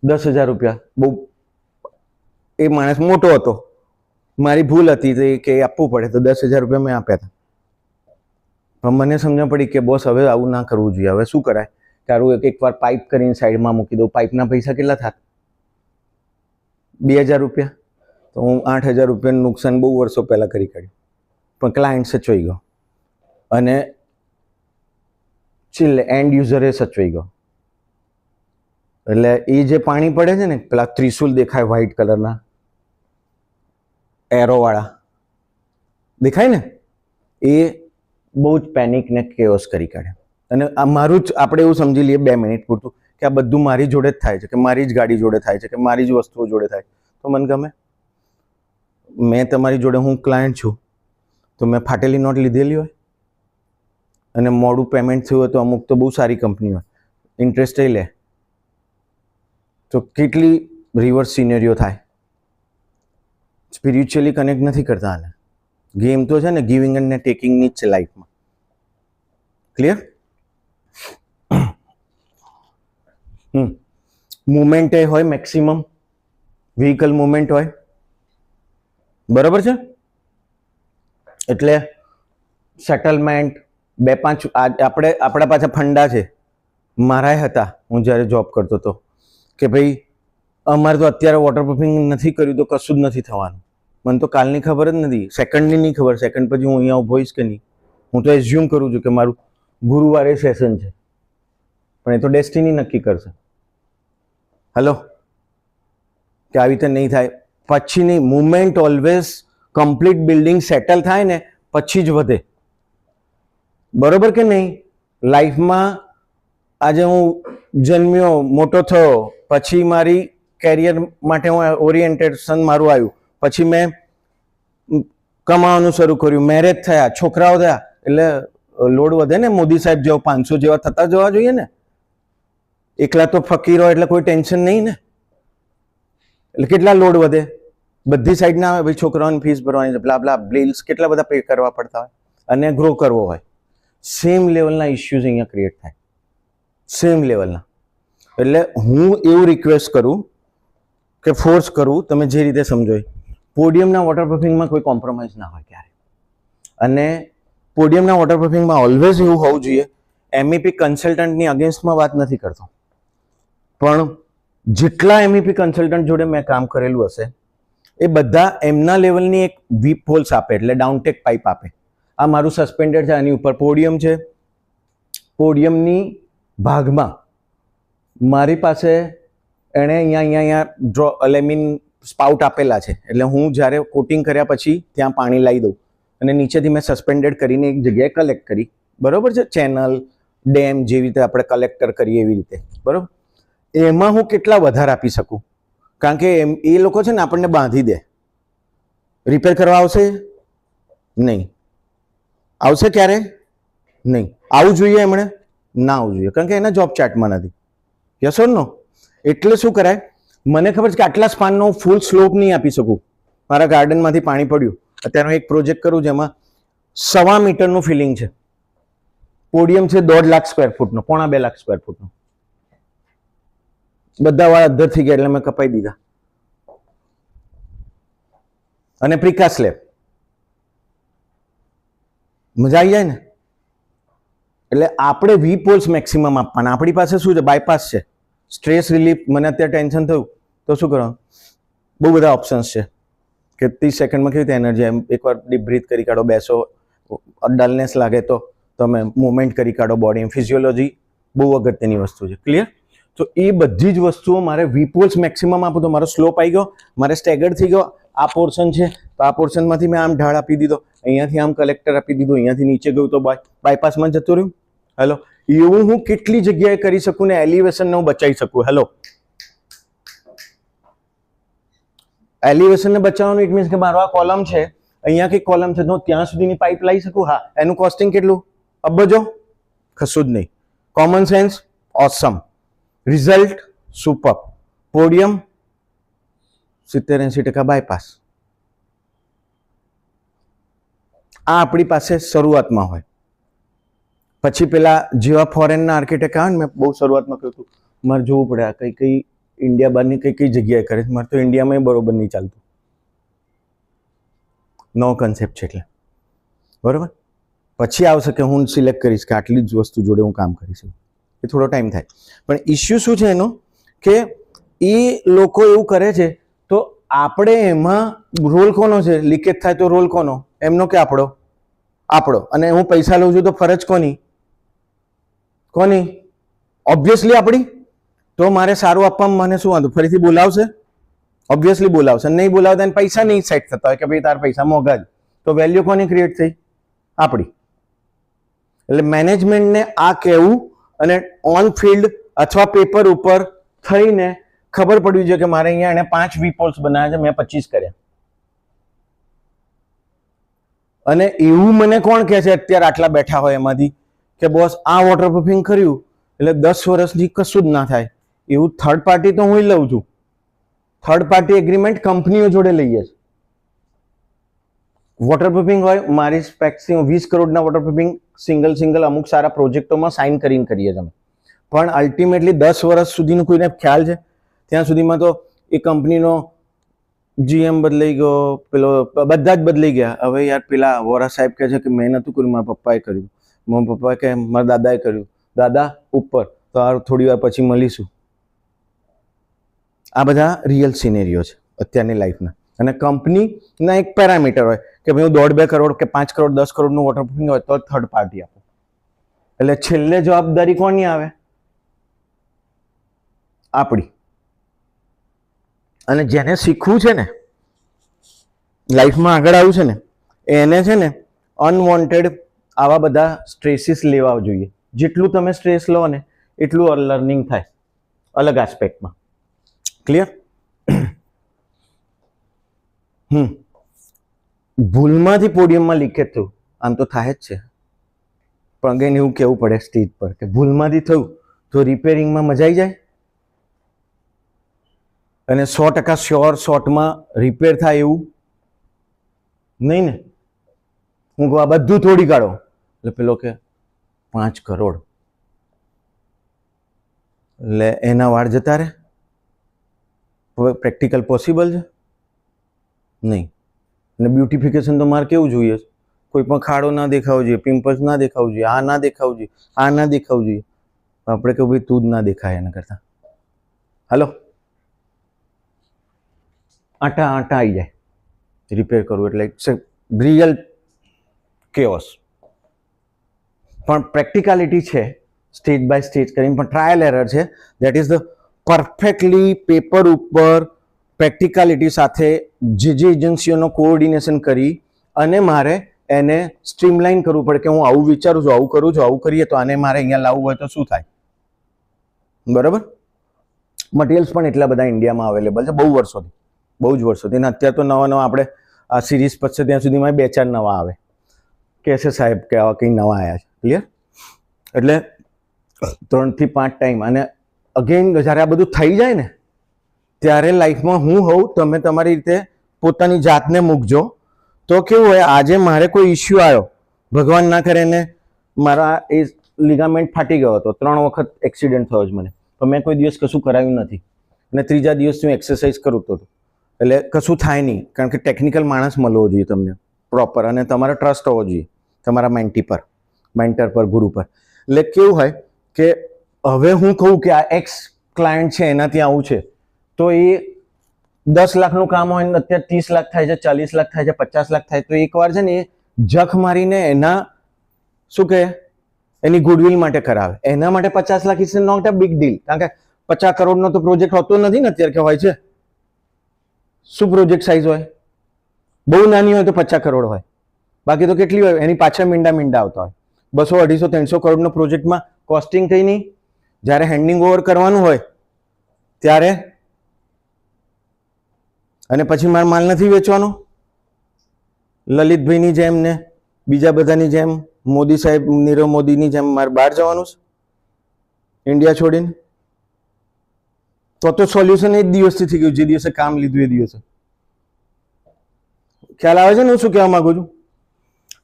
10,000 રૂપિયા. બહુ એ માણસ મોટો હતો, મારી ભૂલ હતી તો કે આપવું પડે તો 10,000 રૂપિયા મેં આપ્યા હતા. પણ મને સમજણ પડી કે બોસ હવે આવું ના કરવું જોઈએ. હવે શું કરાય? તારું એકવાર પાઇપ કરીને સાઈડમાં મૂકી દઉં. પાઇપના પૈસા કેટલા થાત? 2,000 રૂપિયા. તો હું 8,000 રૂપિયાનું નુકસાન બહુ વર્ષો પહેલાં કરી કાઢ્યું. પણ ક્લાયન્ટ સચવાઈ ગયો અને છેલ્લે એન્ડ યુઝરે સચવાઈ ગયો. એટલે એ જે પાણી પડે છે ને, પેલા ત્રિશુલ દેખાય વ્હાઈટ કલરના એરોવાળા દેખાય ને, એ બહુ જ પેનિક ને કેઓસ કરી કાઢે. અને આ મારું જ આપણે એવું સમજી લઈએ 2 મિનિટ પૂરતું કે આ બધું મારી જોડે જ થાય છે, કે મારી જ ગાડી જોડે થાય છે, કે મારી જ વસ્તુઓ જોડે થાય તો મને ગમે. મેં તમારી જોડે, હું ક્લાયન્ટ છું તો મેં ફાટેલી નોટ લીધેલી હોય અને મોડું પેમેન્ટ થયું હોય તો અમુક તો બહુ સારી કંપની હોય, ઇન્ટરેસ્ટ લે તો કેટલી રિવર્સ સિનેરિયો થાય. સ્પિરિચ્યુઅલી કનેક્ટ નથી કરતા આને. ગેમ તો છે ને ગિવિંગ અને ટેકિંગની જ છે લાઈફમાં. ક્લિયર? મુવમેન્ટ એ હોય મેક્સિમમ, વ્હીકલ મુવમેન્ટ હોય, બરાબર છે. એટલે સેટલમેન્ટ 2-5 આપણા પાછા ફંડા છે. મારાય હતા હું જ્યારે જોબ કરતો હતો કે ભાઈ અમારે તો અત્યારે વોટરપ્રૂફિંગ નથી કર્યું તો કશું જ નથી થવાનું. મને તો કાલની ખબર જ નથી, સેકન્ડની નહીં ખબર. સેકન્ડ પછી હું અહીંયા ઊભો હોઈશ કે નહીં. હું તો એઝ્યુમ કરું છું કે મારું ગુરુવારે સેશન છે, પણ એ તો ડેસ્ટિની નક્કી કરશે. હેલો, કે આવી રીતે નહીં થાય. પછીની movement always complete building settle થાય ને પછી જ વધે. બરોબર કે નહીં? લાઈફમાં આજે હું જન્મ્યો, મોટો થયો, પછી મારી કેરિયર માટે હું ઓરિએન્ટેશન મારું આવ્યું, પછી મેં કમાવાનું શરૂ કર્યું, મેરેજ થયા, છોકરાઓ થયા, એટલે લોડ વધે ને. મોદી સાહેબ જેવો 500 જેવા થતા જવા જોઈએ ને. એકલા તો ફકીરો એટલે કોઈ ટેન્શન નહીં ને. એટલે કેટલા લોડ વધે બધી સાઈડના. આવે ભાઈ, છોકરાઓની ફીસ ભરવાની છે, બ્લા બ્લા બિલ્સ કેટલા બધા પે કરવા પડતા હોય, અને ગ્રો કરવો હોય. સેમ લેવલના ઇશ્યુઝ અહીંયા ક્રિએટ થાય, સેમ લેવલના. એટલે હું એવું રિક્વેસ્ટ કરું કે ફોર્સ કરું, તમે જે રીતે સમજો. પોડિયમના વોટરપ્રૂફિંગમાં કોઈ કોમ્પ્રોમાઇઝ ના હોય ક્યારે. અને પોડિયમના વોટરપ્રૂફિંગમાં ઓલવેઝ એવું હોવું જોઈએ. MEP કન્સલ્ટન્ટની અગેન્સ્ટમાં વાત નથી કરતો, પણ જેટલા MEP કન્સલ્ટન્ટ જોડે મેં કામ કરેલું હશે એ બધા એમના લેવલની એક વીપ હોલ્સ આપે, એટલે ડાઉનટેક પાઇપ આપે. આ મારું સસ્પેન્ડેડ છે, આની ઉપર પોડિયમ છે. પોડિયમની ભાગમાં મારી પાસે એણે અહીંયા ડ્રો લેમિન સ્પાઉટ આપેલા છે. એટલે હું જ્યારે કોટિંગ કર્યા પછી ત્યાં પાણી લાવી દઉં અને નીચેથી મેં સસ્પેન્ડેડ કરીને એક જગ્યાએ કલેક્ટ કરી. બરોબર છે? ચેનલ, ડેમ જેવી રીતે આપણે કલેક્ટર કરીએ એવી રીતે. બરોબર? એમાં હું કેટલા વધારે આપી શકું? કારણ કે એ લોકો છે ને આપણને બાંધી દે. રિપેર કરવા આવશે નહીં. આવશે ક્યારે? નહીં. આવું જોઈએ એમણે? ના આવવું જોઈએ, કારણ કે એના જોબ ચાર્ટમાં નથી. યસ ઓર નો? એટલે શું કરાય, મને ખબર છે કે આટલા સ્પાનનો ફૂલ સ્લોપ નહીં આપી શકું. મારા ગાર્ડનમાંથી પાણી પડ્યું. અત્યારે હું એક પ્રોજેક્ટ કરું જેમાં 1.25 મીટરનું ફિલિંગ છે. પોડિયમ છે 1.5 લાખ સ્ક્વેર ફૂટનો, 1.25 લાખ સ્ક્વેર ફૂટનો. બધા વાળા અધર થઈ ગયા એટલે મેં કપાઈ દીધા. અને પ્રિકા સ્લેબ. મજા આવી જાય ને. એટલે આપણે વી પોલ્સ મેક્સિમમ આપવાના. આપણી પાસે શું છે? બાયપાસ છે, સ્ટ્રેસ રિલીફ. મને અત્યારે ટેન્શન થયું તો શું કરવાનું? બહુ બધા ઓપ્શન્સ છે કે 30 સેકન્ડમાં કેવી રીતે એનર્જી. એકવાર ડીપ બ્રીથ કરી કાઢો, બેસો. ડલનેસ લાગે તો તમે મુવમેન્ટ કરી કાઢો બોડી. ફિઝિયોલોજી બહુ અગત્યની વસ્તુ છે. ક્લિયર? તો એ બધી જ વસ્તુઓ મારે વી પોલ્સ મેક્સિમમ આપું તો મારો સ્લોપ આવી ગયો, મારે સ્ટેગર્ડ થઈ ગયો. આ પોર્શન છે તો આ પોર્શનમાંથી મેં આમ ઢાળ આપી દીધો, અહીંયાથી આમ કલેક્ટર આપી દીધું, અહીંયાથી નીચે ગયું તો બાયપાસમાં જતું રહ્યું. હેલો, એવું હું કેટલી જગ્યાએ કરી શકું ને એલિવેશનને હું બચાવી શકું. હેલો, એલિવેશનને બચાવવાનું ઇટ મીન્સ કે મારો આ કોલમ છે, અહીંયા કઈ કોલમ છે તો ત્યાં સુધીની પાઇપ લાવી શકું. હા, એનું કોસ્ટિંગ કેટલું? અબજો? કશું જ નહીં. Common sense awesome. Result super. Podium 70-80% bypass. આ આપણી પાસે શરૂઆતમાં હોય. પછી પેલા જેવા ફોરેનના આર્કિટેક્ટ આવે ને, મેં બહુ શરૂઆતમાં કહ્યું હતું મારે જોવું પડે આ કઈ કઈ ઇન્ડિયા બહારની કઈ કઈ જગ્યાએ કરે છે. મારે તો ઇન્ડિયામાં બરોબર નહીં ચાલતું. નવો કન્સેપ્ટ છે એટલે. બરોબર? પછી આવશે કે હું સિલેક્ટ કરીશ કે આટલી જ વસ્તુ જોડે હું કામ કરીશ. એ થોડો ટાઈમ થાય. પણ ઇશ્યુ શું છે એનો કે એ લોકો એવું કરે છે તો આપણે એમાં રોલ કોનો છે? લીકેજ થાય તો રોલ કોનો? એમનો કે આપણો? આપણો. અને હું પૈસા લઉં છું તો ફરજ કોની? કોની? ઓબ્વિયસલી આપણી. તો મારે સારું આપવામાં મને શું વાંધો? ફરીથી બોલાવશે? ઓબ્વિયસલી બોલાવશે. નહીં બોલાવતા એને પૈસા નહીં સેટ થતા હોય કે ભાઈ તારા પૈસા મોંઘા જ. તો વેલ્યુ કોની ક્રિએટ થઈ? આપણી. એટલે મેનેજમેન્ટને આ કહેવું અને ઓન ફિલ્ડ અથવા પેપર ઉપર થઈને ખબર પડવી જોઈએ કે મારે અહીંયા એને 5 વીપોલ્સ બનાવ્યા છે, મેં 25 કર્યા. અને એવું મને કોણ કહે છે અત્યારે આટલા બેઠા હોય એમાંથી કે બોસ આ વોટરપ્રૂફિંગ કર્યું એટલે 10 વર્ષથી કશું જ ના થાય? એવું થર્ડ પાર્ટી તો હું લઉં છું. થર્ડ પાર્ટી એગ્રીમેન્ટ કંપનીઓ જોડે લઈએ છે. વોટરપ્રૂફિંગ હોય મારી સ્પેક્સથી 20 કરોડના વોટરપ્રૂફિંગ સિંગલ અમુક સારા પ્રોજેક્ટોમાં સાઇન કરીને કરીએ છીએ. પણ અલ્ટિમેટલી 10 વર્ષ સુધીનું કોઈને ખ્યાલ છે ત્યાં સુધીમાં તો એ કંપનીનો જીએમ બદલાઈ ગયો, પેલો બધા જ બદલાઈ ગયા. હવે યાર પેલા વોરા સાહેબ કહે છે કે મેં નહોતું કર્યું, મારા પપ્પાએ કર્યું. મારા પપ્પા કે મારા દાદાએ કર્યું. દાદા ઉપર, તો આ થોડી વાર પછી મળીશું. આ બધા રિયલ સિનેરીઓ છે અત્યારની લાઈફના. અને કંપનીના એક પેરામીટર હોય કે ભાઈ હું 1.5-2 કરોડ કે 5 કરોડ 10 કરોડનું વોટરપ્રૂફિંગ હોય તો થર્ડ પાર્ટી આપો. એટલે છેલ્લે જવાબદારી કોની આવે? આપણી. અને જેને શીખવું છે ને, લાઈફમાં આગળ આવવું છે ને, એને છે ને અનવોન્ટેડ આવા બધા સ્ટ્રેસીસ લેવા જોઈએ. જેટલું તમે સ્ટ્રેસ લો ને એટલું લર્નિંગ થાય અલગ આસ્પેક્ટમાં. ક્લિયર? ભૂલમાંથી પોડિયમમાં લીકેજ થયું, આમ તો થાય જ છે, પણ અગેન એવું કહેવું પડે સ્ટેજ પર કે ભૂલમાંથી થયું તો રિપેરિંગમાં મજા આવી જાય. અને 100% શ્યોર શોર્ટમાં રિપેર થાય એવું નહીં ને. હું કહું આ બધું તોડી કાઢો, એટલે પેલો કે 5 કરોડ, એટલે એના વાળ જતા રહે. પ્રેક્ટિકલ પોસિબલ છે નહીં. અને બ્યુટિફિકેશન તો મારે કેવું જોઈએ? કોઈ પણ ખાડો ના દેખાવો જોઈએ, પિમ્પલ્સ ના દેખાવું જોઈએ, આ ના દેખાવું જોઈએ, આ ના દેખાવું જોઈએ. આપણે કહું ભાઈ તું જ ના દેખાય એના કરતા. હાલો, આટા આવી જાય રિપેર કરવું એટલે ઇટ્સ રિયલ કેઓસ. પણ પ્રેક્ટિકાલિટી છે સ્ટેજ બાય સ્ટેજ કરીને, પણ ટ્રાયલ એરર છે. That is the perfectly paper ઉપર પ્રેક્ટિકાલિટી સાથે જે એજન્સીઓનો કોઓર્ડિનેશન કરી અને મારે એને સ્ટ્રીમલાઇન કરવું પડે કે હું આવું વિચારું છું, આવું કરું છું, આવું કરીએ તો આને મારે અહીંયા લાવવું હોય તો શું થાય. બરાબર? મટીરિયલ્સ પણ એટલા બધા ઇન્ડિયામાં અવેલેબલ છે બહુ વર્ષોથી, બહુ જ વર્ષોથી. અને અત્યારે તો નવા આપણે આ સિરીઝ પછી ત્યાં સુધીમાં 2-4 નવા આવે કે છે સાહેબ કે આવા કંઈ નવા આવ્યા છે. ક્લિયર? એટલે 3 થી 5 ટાઈમ. અને અગેન જ્યારે આ બધું થઈ જાય ને ત્યારે લાઈફમાં હું હોઉં, તમે તમારી રીતે પોતાની જાતને મૂકજો. તો કેવું હોય, આજે મારે કોઈ ઇસ્યુ આવ્યો, ભગવાન ના કરે ને મારા એ લિગામેન્ટ ફાટી ગયો હતો, 3 વખત એક્સિડન્ટ થયો છે મને, તો મેં કોઈ દિવસ કશું કરાવ્યું નથી. અને 3જા દિવસ હું એક્સરસાઇઝ કરું તો એટલે કશું થાય નહીં. કારણ કે ટેકનિકલ માણસ મળવો જોઈએ તમને પ્રોપર, અને તમારો ટ્રસ્ટ હોવો જોઈએ તમારા મેન્ટર પર, ગુરુ પર. એટલે કેવું હોય કે હવે હું કહું કે આ એક્સ ક્લાયન્ટ છે એના ત્યાં આવું છે, તો એ 10 લાખનું કામ હોય ને અત્યારે 30 લાખ થાય છે, 40 લાખ થાય છે, 50 લાખ થાય, તો એકવાર છે ને એ જખ મારીને એના શું કહે એની ગુડવિલ માટે કરાવે. એના માટે 50 lakh is not a big deal. કારણ કે 50 કરોડનો તો પ્રોજેક્ટ હોતો નથી ને અત્યારે, કે હોય છે? શું પ્રોજેક્ટ સાઇઝ હોય? બહુ નાની હોય તો 50 કરોડ હોય, બાકી તો કેટલી હોય? એની પાછળ મીંડા આવતા હોય. 200, 250, 300 કરોડનો પ્રોજેક્ટમાં કોસ્ટિંગ કઈ નહીં. જ્યારે હેન્ડિંગ ઓવર કરવાનું હોય ત્યારે, અને પછી મારો માલ નથી વેચવાનો, લલિતભાઈની જેમ ને બીજા બધાની જેમ, મોદી સાહેબ, નીરવ મોદીની જેમ મારે બહાર જવાનું છે ઇન્ડિયા છોડીને, તો સોલ્યુશન એ જ દિવસથી થઈ ગયું જે દિવસે કામ લીધું એ દિવસે. ખ્યાલ આવે છે ને હું શું કહેવા માંગુ છું?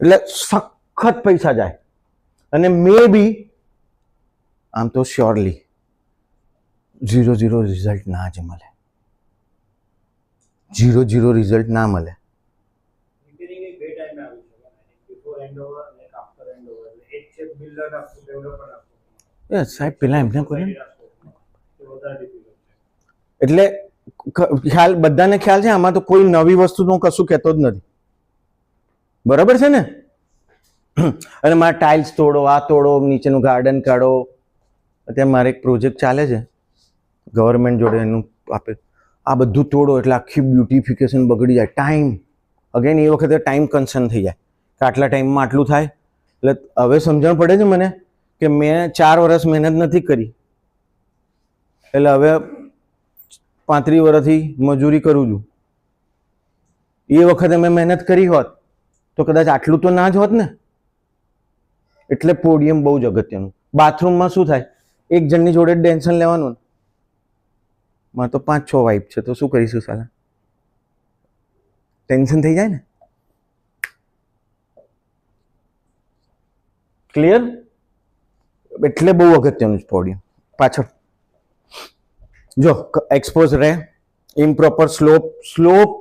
એટલે સખત પૈસા જાય. અને મે બી આમ તો શ્યોરલી 0 રિઝલ્ટ ના જ મળે. 0 રિઝલ્ટ ના મળે. સાહેબ પેલા એમને કોઈ એટલે ખ્યાલ બધાને ખ્યાલ છે. આમાં તો કોઈ નવી વસ્તુ હું કશું કહેતો જ નથી. બરાબર છે ને? અને મારે ટાઇલ્સ તોડો, આ તોડો, નીચેનું ગાર્ડન કાઢો. અત્યારે મારે એક પ્રોજેક્ટ ચાલે છે ગવર્મેન્ટ જોડે, એનું આપે આ બધું તોડો એટલે આખી બ્યુટિફિકેશન બગડી જાય. ટાઈમ અગેન એ વખતે ટાઈમ કન્સર્ન થઈ જાય કે આટલા ટાઈમમાં આટલું થાય. એટલે હવે સમજણ પડે છે મને કે મેં 4 વર્ષ મહેનત નથી કરી, એટલે હવે 35 વર્ષથી મજૂરી કરું છું. એ વખતે મેં મહેનત કરી હોત તો કદાચ આટલું તો ના જ હોત ને. એટલે પોડિયમ બહુ જ અગત્યનું. બાથરૂમમાં શું થાય, એક જણની જોડે ટેન્શન લેવાનું. મારે તો 5-6 વાઇફ છે, તો શું કરીશું સાલા? ટેન્શન થઈ જાય ને. ક્લિયર? એટલે બહુ અગત્યનું છે પોડિયમ. પાછળ જો એક્સપોઝ રહે, ઇમ્પ્રોપર સ્લોપ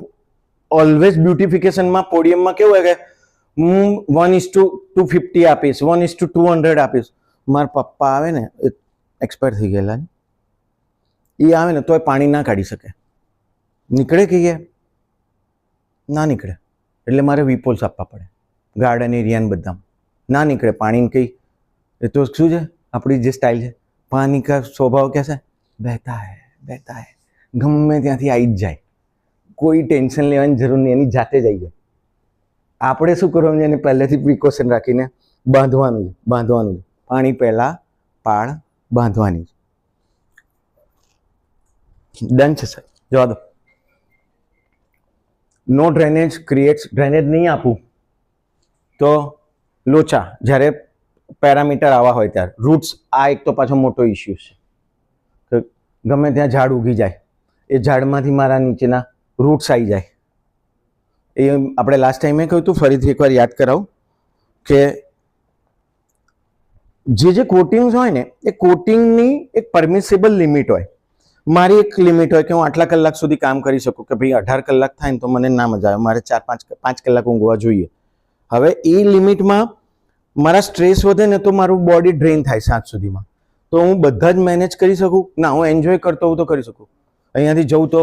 ઓલવેઝ બ્યુટિફિકેશનમાં પોડિયમમાં કેવું હોય કે હું 1:250 આપીશ, 1:200 આપીશ. મારા પપ્પા આવે ને, એક્સપાયર થઈ ગયેલા, એ આવે ને તોય પાણી ના કાઢી શકે. નીકળે કે ના નીકળે, એટલે મારે વિપોલ્સ આપવા પડે ગાર્ડન એરિયા બધા. ના નીકળે પાણી કઈ, એ તો શું છે આપણી જે સ્ટાઇલ છે, પાણી કા સ્વભાવ कैसा બહેતા હે, ગમે ત્યાંથી આવી જ જાય, કોઈ ટેન્શન લેવાની જરૂર નહીં, એની જાતે જ આવી જાય. આપણે શું કરવાનું છે, એને પહેલેથી પ્રિકોશન રાખીને બાંધવાનું છે. પાણી પહેલા પાળ બાંધવાની છે. ડન છે સર, જવા દો. નો ડ્રેનેજ ક્રિએટ્સ, ડ્રેનેજ નહીં આપું તો લોચા, જ્યારે પેરામીટર આવા હોય ત્યારે રૂટ્સ, આ એક તો પાછો મોટો ઇસ્યુ છે. ગમે ત્યાં ઝાડ ઉગી જાય, એ ઝાડમાંથી મારા નીચેના રૂટ્સ આવી જાય. એ આપણે લાસ્ટ ટાઈમે કહ્યું હતું, ફરીથી એકવાર યાદ કરાવું કે જે કોટિંગ્સ હોય ને, એ કોટિંગની એક પરમિસિબલ લિમિટ હોય. મારી એક લિમિટ હોય કે હું આટલા કલાક સુધી કામ કરી શકું, કે ભાઈ 18 કલાક થાય ને તો મને ના મજા આવે, મારે 4-5 કલાક ઊંઘવા જોઈએ. હવે એ લિમિટમાં મારા સ્ટ્રેસ વધે ને તો મારું બોડી ડ્રેન થાય 7 સુધીમાં, તો હું બધા જ મેનેજ કરી શકું ના? હું એન્જોય કરતો હોઉં તો કરી શકું. અહીંયાથી જવું તો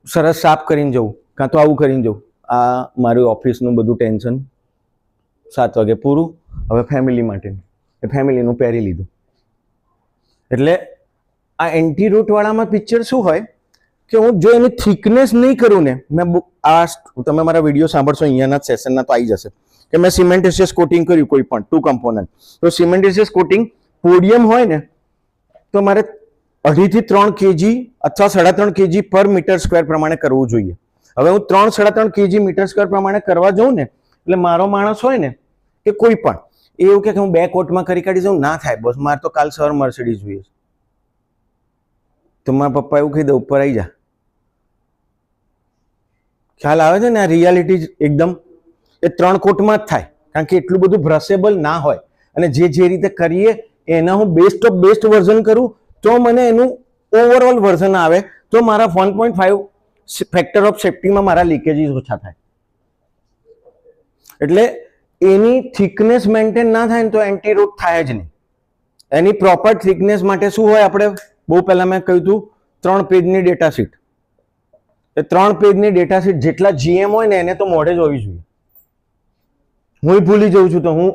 સરસ સાફ કરીને જવું, કાં તો આવું કરીને જવું. આ મારું ઓફિસનું બધું ટેન્શન 7 વાગે પૂરું. હવે ફેમિલી માટેનું, એ ફેમિલીનું પહેરી લીધું. એટલે આ એન્ટી રૂટ વાળામાં પિક્ચર શું હોય કે હું જો એની થિકનેસ નહીં કરું ને, મેં તમે મારા વિડીયો સાંભળશો અહીંયાના સેશનના તો આવી જશે કે મેં સિમેન્ટેશિયસ કોટિંગ કર્યું કોઈ પણ 2 કમ્પોનન્ટ. તો સિમેન્ટેશિયસ કોટિંગ પોડિયમ હોય ને તો મારે 2.5 થી 3 kg અથવા 3.5 kg પર મીટર સ્ક્વેર પ્રમાણે કરવું જોઈએ. હવે હું 3-3.5 kg મીટર સ્ક્વેર પ્રમાણે કરવા જાઉં ને, એટલે મારો માણસ હોય ને કે કોઈ પણ એવું કે હું 2 કોટમાં કરી કાઢી જાઉં, ના થાય બોસ, મારે તો કાલ સવાર મર્સિડીઝ જોઈએ. તો મારા પપ્પા એવું કહી દે, ઉપર આવી જા. ખ્યાલ આવે છે ને? આ રિયાલિટી એકદમ એ 3 કોટમાં જ થાય, કારણ કે એટલું બધું બ્રશેબલ ના હોય. અને જે રીતે કરીએ એના હું બેસ્ટ ઓફ બેસ્ટ વર્ઝન કરું તો મને એનું ઓવરઓલ વર્ઝન આવે, તો મારા 1.5 ફેક્ટર ઓફ સેફ્ટીમાં મારા લીકેજીસ ઓછા થાય. એટલે એની થિકનેસ મેન્ટેન ના થાય ને તો એન્ટી રૂટ થાય જ નહીં. એની પ્રોપર થિકનેસ માટે શું હોય, આપણે બહુ પહેલા મેં કહ્યું હતું 3 પેજની ડેટા શીટ. એ 3 પેજની ડેટા શીટ જેટલા જીએમ હોય ને એને તો મોઢે જ હોવી જોઈએ. હું ભૂલી જઉં છું તો હું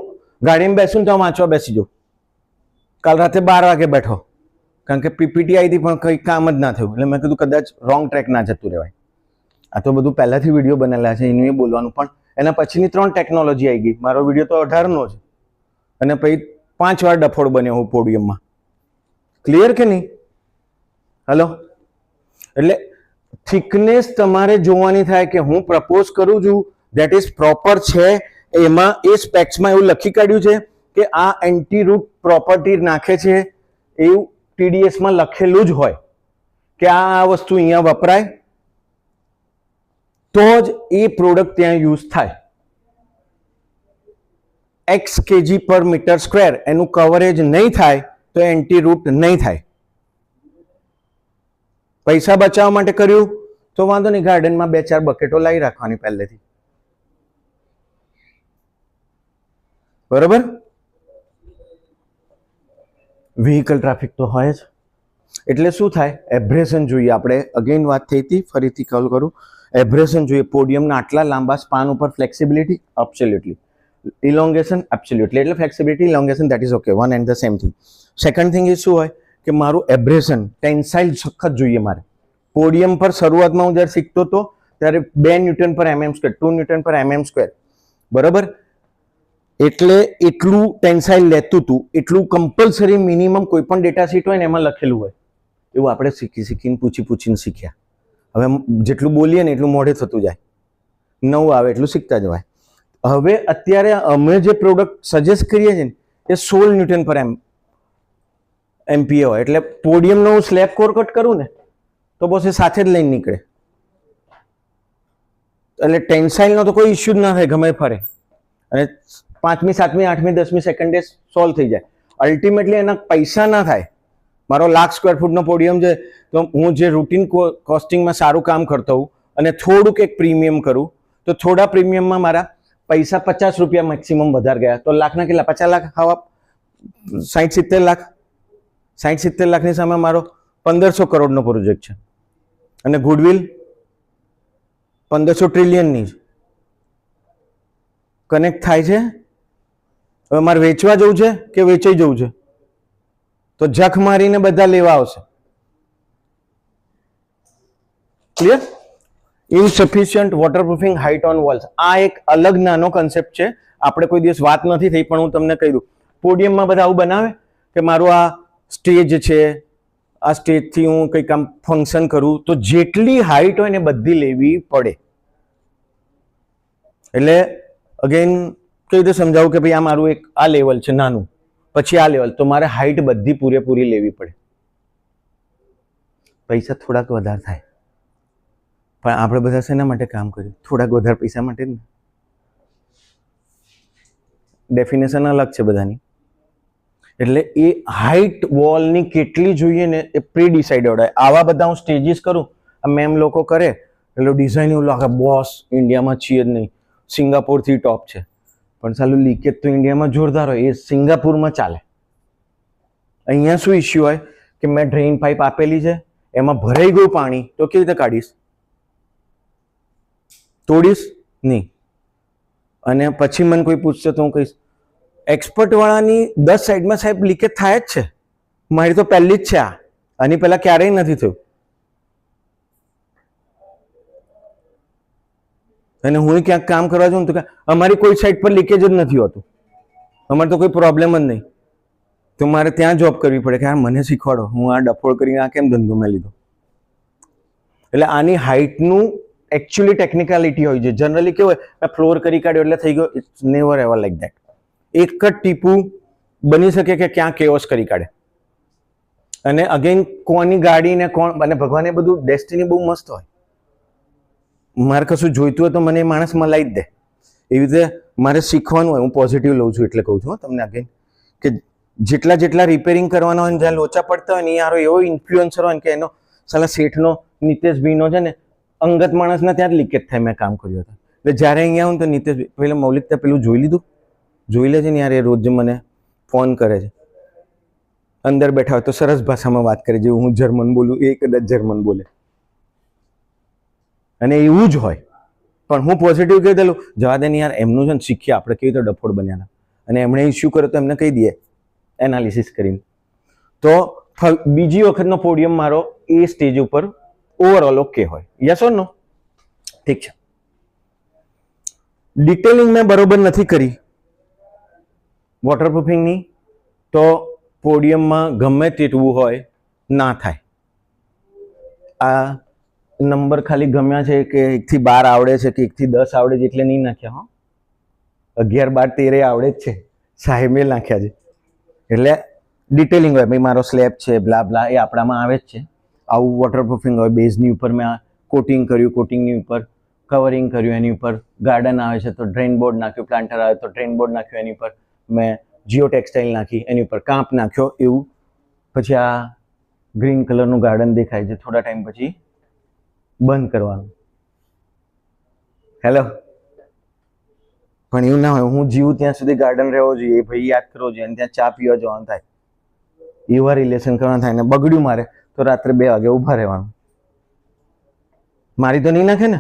ગાડીમાં બેસું તો વાંચવા બેસી જાઉં. કાલ રાતે 12 વાગે બેઠો, કારણ કે પીપીટી આવી હતી પણ કંઈ કામ જ ના થયું, એટલે મેં કીધું કદાચ રોંગ ટ્રેક ના જતું રહેવાય. આ તો બધું પહેલાથી વિડીયો બનેલા છે, એનું એ બોલવાનું. પણ એના પછીની 3 ટેકનોલોજી આવી ગઈ. મારો વિડીયો તો 18નો છે અને પછી 5 વાર ડફોડ બન્યો હું પોડિયમમાં. ક્લિયર કે નહીં? હલો? એટલે થિકનેસ તમારે જોવાની થાય કે હું પ્રપોઝ કરું છું ધેટ ઇઝ પ્રોપર છે. એમાં એ સ્પેક્સમાં એવું લખી કાઢ્યું છે કે આ એન્ટી રૂટ પ્રોપર્ટી નાખે છે, એવું ટીડીએસમાં લખેલું જ હોય કે આ વસ્તુ અહીંયા વપરાય તો જ એ પ્રોડક્ટ ત્યાં યુઝ થાય. x kg પર મીટર સ્ક્વેર એનું કવરેજ નહીં થાય તો એન્ટી રૂટ નહીં થાય. પૈસા બચાવવા માટે કર્યું તો વાંધો નહીં, ગાર્ડનમાં 2-4 બકેટો લાવી રાખવાની પહેલેથી. બરોબર? વ્હીકલ ટ્રાફિક તો હોય જ. એટલે શું થાય, એબ્રેશન જોઈએ. આપણે અગેન વાત થઈ હતી, ફરીથી કોલ કરું. એબ્રેશન જોઈએ. પોડિયમના આટલા લાંબા સ્પાન ઉપર ફ્લેક્સિબિલિટી એબ્સોલ્યુટલી, ઇલોંગેશન એબ્સોલ્યુટલી. એટલે flexibility, elongation that is okay, one and the same thing. Second thing એ શું હોય કે મારું એબ્રેશન ટેન્સાઇલ સખત જોઈએ મારે. પોડિયમ પર શરૂઆતમાં હું જ્યારે શીખતો હતો ત્યારે 2 ન્યૂટન પર mm સ્ક્વેર, 2 ન્યૂટન પર mm સ્ક્વેર, બરાબર? એટલે એટલું ટેન્સાઇલ લેતું હતું. એટલું કમ્પલસરી મિનિમમ કોઈ પણ ડેટા શીટ હોય ને એમાં લખેલું હોય. એવું આપણે શીખીને પૂછીને શીખ્યા. હવે જેટલું બોલીએ ને એટલું મોઢે થતું જાય, નવું આવે એટલું શીખતા જવાય. હવે અત્યારે અમે જે પ્રોડક્ટ સજેસ્ટ કરીએ છીએ એ 16 ન્યૂટન પર MPa હોય. એટલે પોડિયમનો હું સ્લેબ કોર કટ કરું ને તો બસ એ સાથે જ લઈને નીકળે. એટલે ટેન્સાઇલનો તો કોઈ ઇસ્યુ જ ના થાય, ગમે ફરે. અને 5મી 7મી 8મી 10મી સેકન્ડે સોલ્વ થઈ જાય. અલ્ટિમેટલી એના પૈસા ના થાય, મારો 1,00,000 સ્ક્વેર ફૂટનો પોડિયમ છે, તો હું જે રૂટીન કોસ્ટિંગમાં સારું કામ કરતો હોઉં અને થોડુંક એક પ્રીમિયમ કરું, તો થોડા પ્રીમિયમમાં મારા પૈસા 50 રૂપિયા મેક્સિમમ વધારે ગયા, તો લાખના કેટલા 50 લાખ હવા 60-70 લાખ. 60-70 લાખની સામે મારો 1500 કરોડનો પ્રોજેક્ટ છે અને ગુડવિલ 1500 ટ્રિલિયનની કનેક્ટ થાય છે. હવે મારે વેચવા જવું છે કે વેચાઈ જવું છે, તો જખ મારીને બધા લેવા આવશે. Clear? Insufficient waterproofing height on walls, આ એક અલગ નાનો કન્સેપ્ટ છે, આપણે કોઈ દિવસ વાત નથી થઈ, પણ હું તમને કહી દઉં. પોડિયમમાં બધા આવું બનાવે કે મારું આ સ્ટેજ છે, આ સ્ટેજથી હું કંઈક આમ ફંક્શન કરું, તો જેટલી હાઇટ હોય ને બધી લેવી પડે. એટલે અગેન કઈ રીતે સમજાવું કે ભાઈ આ મારું એક આ લેવલ છે નાનું, પછી આ લેવલ, તો મારે હાઇટ બધી પૂરેપૂરી લેવી પડે. પૈસા થોડાક વધારે થાય, પણ આપણે બધા શેના માટે કામ કર્યું? થોડાક વધારે પૈસા માટે જ ને. ડેફિનેશન અલગ છે બધાની. એટલે એ હાઇટ વોલની કેટલી જોઈએ ને એ પ્રી ડિસાઇડેડ હોય. આવા બધા હું સ્ટેજીસ કરું, આ મેમ લોકો કરે એટલે ડિઝાઇન એવું લાગે બોસ ઇન્ડિયામાં છીએ જ નહીં, સિંગાપોરથી ટોપ છે, પણ સાલું લીકેજ તો ઇન્ડિયામાં જોરદાર હોય, એ સિંગાપુરમાં ચાલે. અહીંયા શું ઇસ્યુ હોય કે મેં ડ્રેઇન પાઇપ આપેલી છે, એમાં ભરાઈ ગયું પાણી, તો કેવી રીતે કાઢીશ? તોડીશ નહીં. અને પછી મને કોઈ પૂછશે તો હું કહીશ એક્સપર્ટ વાળાની 10 સાઈડમાં સાહેબ લીકેજ થાય જ છે, મારી તો પહેલી જ છે, આની પહેલા ક્યારેય નથી થયું. અને હું ક્યાંક કામ કરવા જાઉં તો અમારી કોઈ સાઈડ પર લીકેજ જ નથી હોતું, અમારે તો કોઈ પ્રોબ્લેમ જ નહીં, તો મારે ત્યાં જોબ કરવી પડે કે યાર મને શીખવાડો, હું આ ડફોડ કરીને આ કેમ ધંધો મેં લીધો. એટલે આની હાઇટનું એકચ્યુઅલી ટેકનિકાલિટી હોય છે. જનરલી કેવું હોય ફ્લોર કરી કાઢ્યો એટલે થઈ ગયો, it's never ever like that. એક જ ટીપું બની શકે કે ક્યાં કેઓસ કરી કાઢે. અને અગેન કોની ગાડી ને કોણ, અને ભગવાને બધું ડેસ્ટિની બહુ મસ્ત હોય. મારે કશું જોઈતું હોય તો મને એ માણસ મલાઈ જ દે. એવી રીતે મારે શીખવાનું હોય, હું પોઝિટિવ લઉં છું એટલે કહું છું તમને અગેન કે જેટલા રિપેરિંગ કરવાના હોય, જ્યાં લોચા પડતા હોય ને એ યારો એવો ઇન્ફ્લુઅન્સર હોય કે એનો સાલા શેઠનો નિતેશભાઈનો છે ને અંગત માણસના ત્યાં જ લીકેજ થાય. મેં કામ કર્યું હતું એટલે જ્યારે અહીંયા હું તો નિતેશભાઈ પેલા મૌલિક પેલું જોઈ લીધું, જોઈ લેજે ને યાર, એ રોજ મને ફોન કરે છે, અંદર બેઠા હોય તો સરસ ભાષામાં વાત કરે, જેવું હું જર્મન બોલું એ કદાચ જર્મન બોલે, અને એવું જ હોય. પણ હું પોઝિટિવ કહી દેલું, જવા દે ને યાર, એમનું છે ને શીખીએ આપણે કેવી રીતે ડફોડ બન્યા, અને એમણે ઇસ્યુ કર્યો તો એમને કહી દઈએ એનાલિસિસ કરીને. તો બીજી વખતનો પોડિયમ મારો એ સ્ટેજ ઉપર ઓવરઓલ ઓકે હોય. યસ ઓર નો? ઠીક છે. ડિટેલિંગ મેં બરોબર નથી કરી વોટરપ્રૂફિંગની, તો પોડિયમમાં ગમે તેટલું હોય ના થાય. આ નંબર ખાલી ગમ્યા છે કે 1 થી 12 આવડે છે કે 1 થી 10 આવડે છે એટલે નહીં નાખ્યા. 11, 12, 13 આવડે જ છે, સાહેબે નાખ્યા છે. એટલે ડિટેલિંગ હોય, ભાઈ મારો સ્લેબ છે બ્લા બ્લા, એ આપણામાં આવે જ છે. આવું વોટરપ્રૂફિંગ હોય, બેઝની ઉપર મેં કોટિંગ કર્યું, કોટિંગની ઉપર કવરિંગ કર્યું, એની ઉપર ગાર્ડન આવે છે તો ડ્રેઇન બોર્ડ નાખ્યું, પ્લાન્ટર આવે તો ડ્રેઇન બોર્ડ નાખ્યું, એની ઉપર મેં જીઓ ટેક્સટાઇલ નાખી, એની ઉપર કાંપ નાખ્યો, એવું. પછી આ ગ્રીન કલરનું ગાર્ડન દેખાય છે, થોડા ટાઈમ પછી બંધ કરવાનું. હેલો, પણ એવું ના હોય, હું જીવું ત્યાં સુધી ગાર્ડન રહેવો જોઈએ, ભાઈ યાદ કરવો જોઈએ, અને ત્યાં ચા પીવા જવાનું થાય, એવા રિલેશન કરવાનું થાય. ને બગડ્યું મારે તો રાત્રે 2 વાગે ઊભા રહેવાનું. મારી તો નહીં નાખે ને,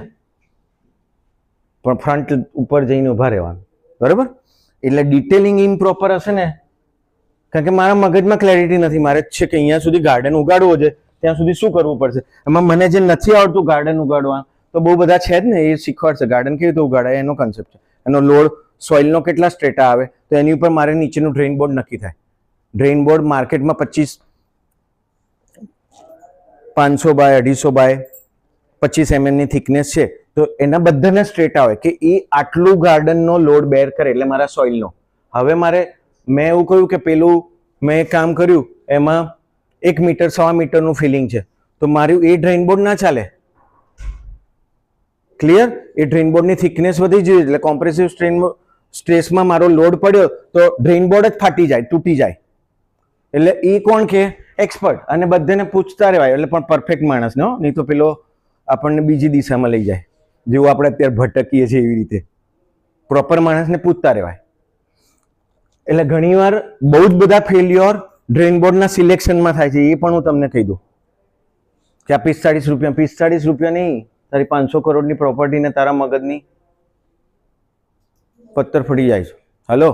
પણ ફ્રન્ટ ઉપર જઈને ઊભા રહેવાનું, બરાબર? એટલે ડિટેલિંગ ઇમ્પ્રોપર હશે ને, કારણ કે મારા મગજમાં ક્લેરિટી નથી. મારે જ છે કે અહીંયા સુધી ગાર્ડન ઉગાડવો છે, ત્યાં સુધી શું કરવું પડશે. એમાં મને જે નથી આવડતું ગાર્ડન ઉગાડવા, તો બહુ બધા છે જ ને, એ શીખવાડશે ગાર્ડન કેવી રીતે ઉગાડાય, એનો કન્સેપ્ટ છે. એનો લોડ સોઇલનો કેટલા સ્ટ્રેટા આવે, તો એની ઉપર મારે નીચેનું ડ્રેઇન બોર્ડ નક્કી થાય. ડ્રેઇન બોર્ડ માર્કેટમાં 500 બાય 250 બાય 25 mm ની થિકનેસ છે, તો એના બધાના સ્ટ્રેટા હોય કે એ આટલું ગાર્ડનનો લોડ બેર કરે, એટલે મારા સોઇલનો. હવે મેં એવું કહ્યું કે પેલું મેં કામ કર્યું એમાં 1 મીટર 1.25 મીટરનું ફિલિંગ છે, તો મારું એ ડ્રેઇન બોર્ડ ના ચાલે. ક્લિયર? એ ડ્રેઇન બોર્ડની થિકનેસ વધી જોઈએ, એટલે કોમ્પ્રેસિવ સ્ટ્રેસમાં મારો લોડ પડ્યો તો ડ્રેઇન બોર્ડ જ ફાટી જાય, તૂટી જાય. એટલે એ કોણ કે એક્સપર્ટ, અને બધાને પૂછતા રહેવાય, એટલે પણ પરફેક્ટ માણસ ને, નહીં તો પેલો આપણને બીજી દિશામાં લઈ જાય, જેવું આપણે અત્યારે ભટકીએ છીએ એવી રીતે. પ્રોપર માણસને પૂછતા રહેવાય. એટલે ઘણીવાર બહુ જ બધા ફેલ્યોર ડ્રેઇન બોર્ડના સિલેક્શનમાં થાય છે. એ પણ હું તમને કહી દઉં કે આ 45 રૂપિયા નહીં, તારી 500 કરોડની પ્રોપર્ટીને તારા મગજની પથ્થર ફટી જાય છે. હલો,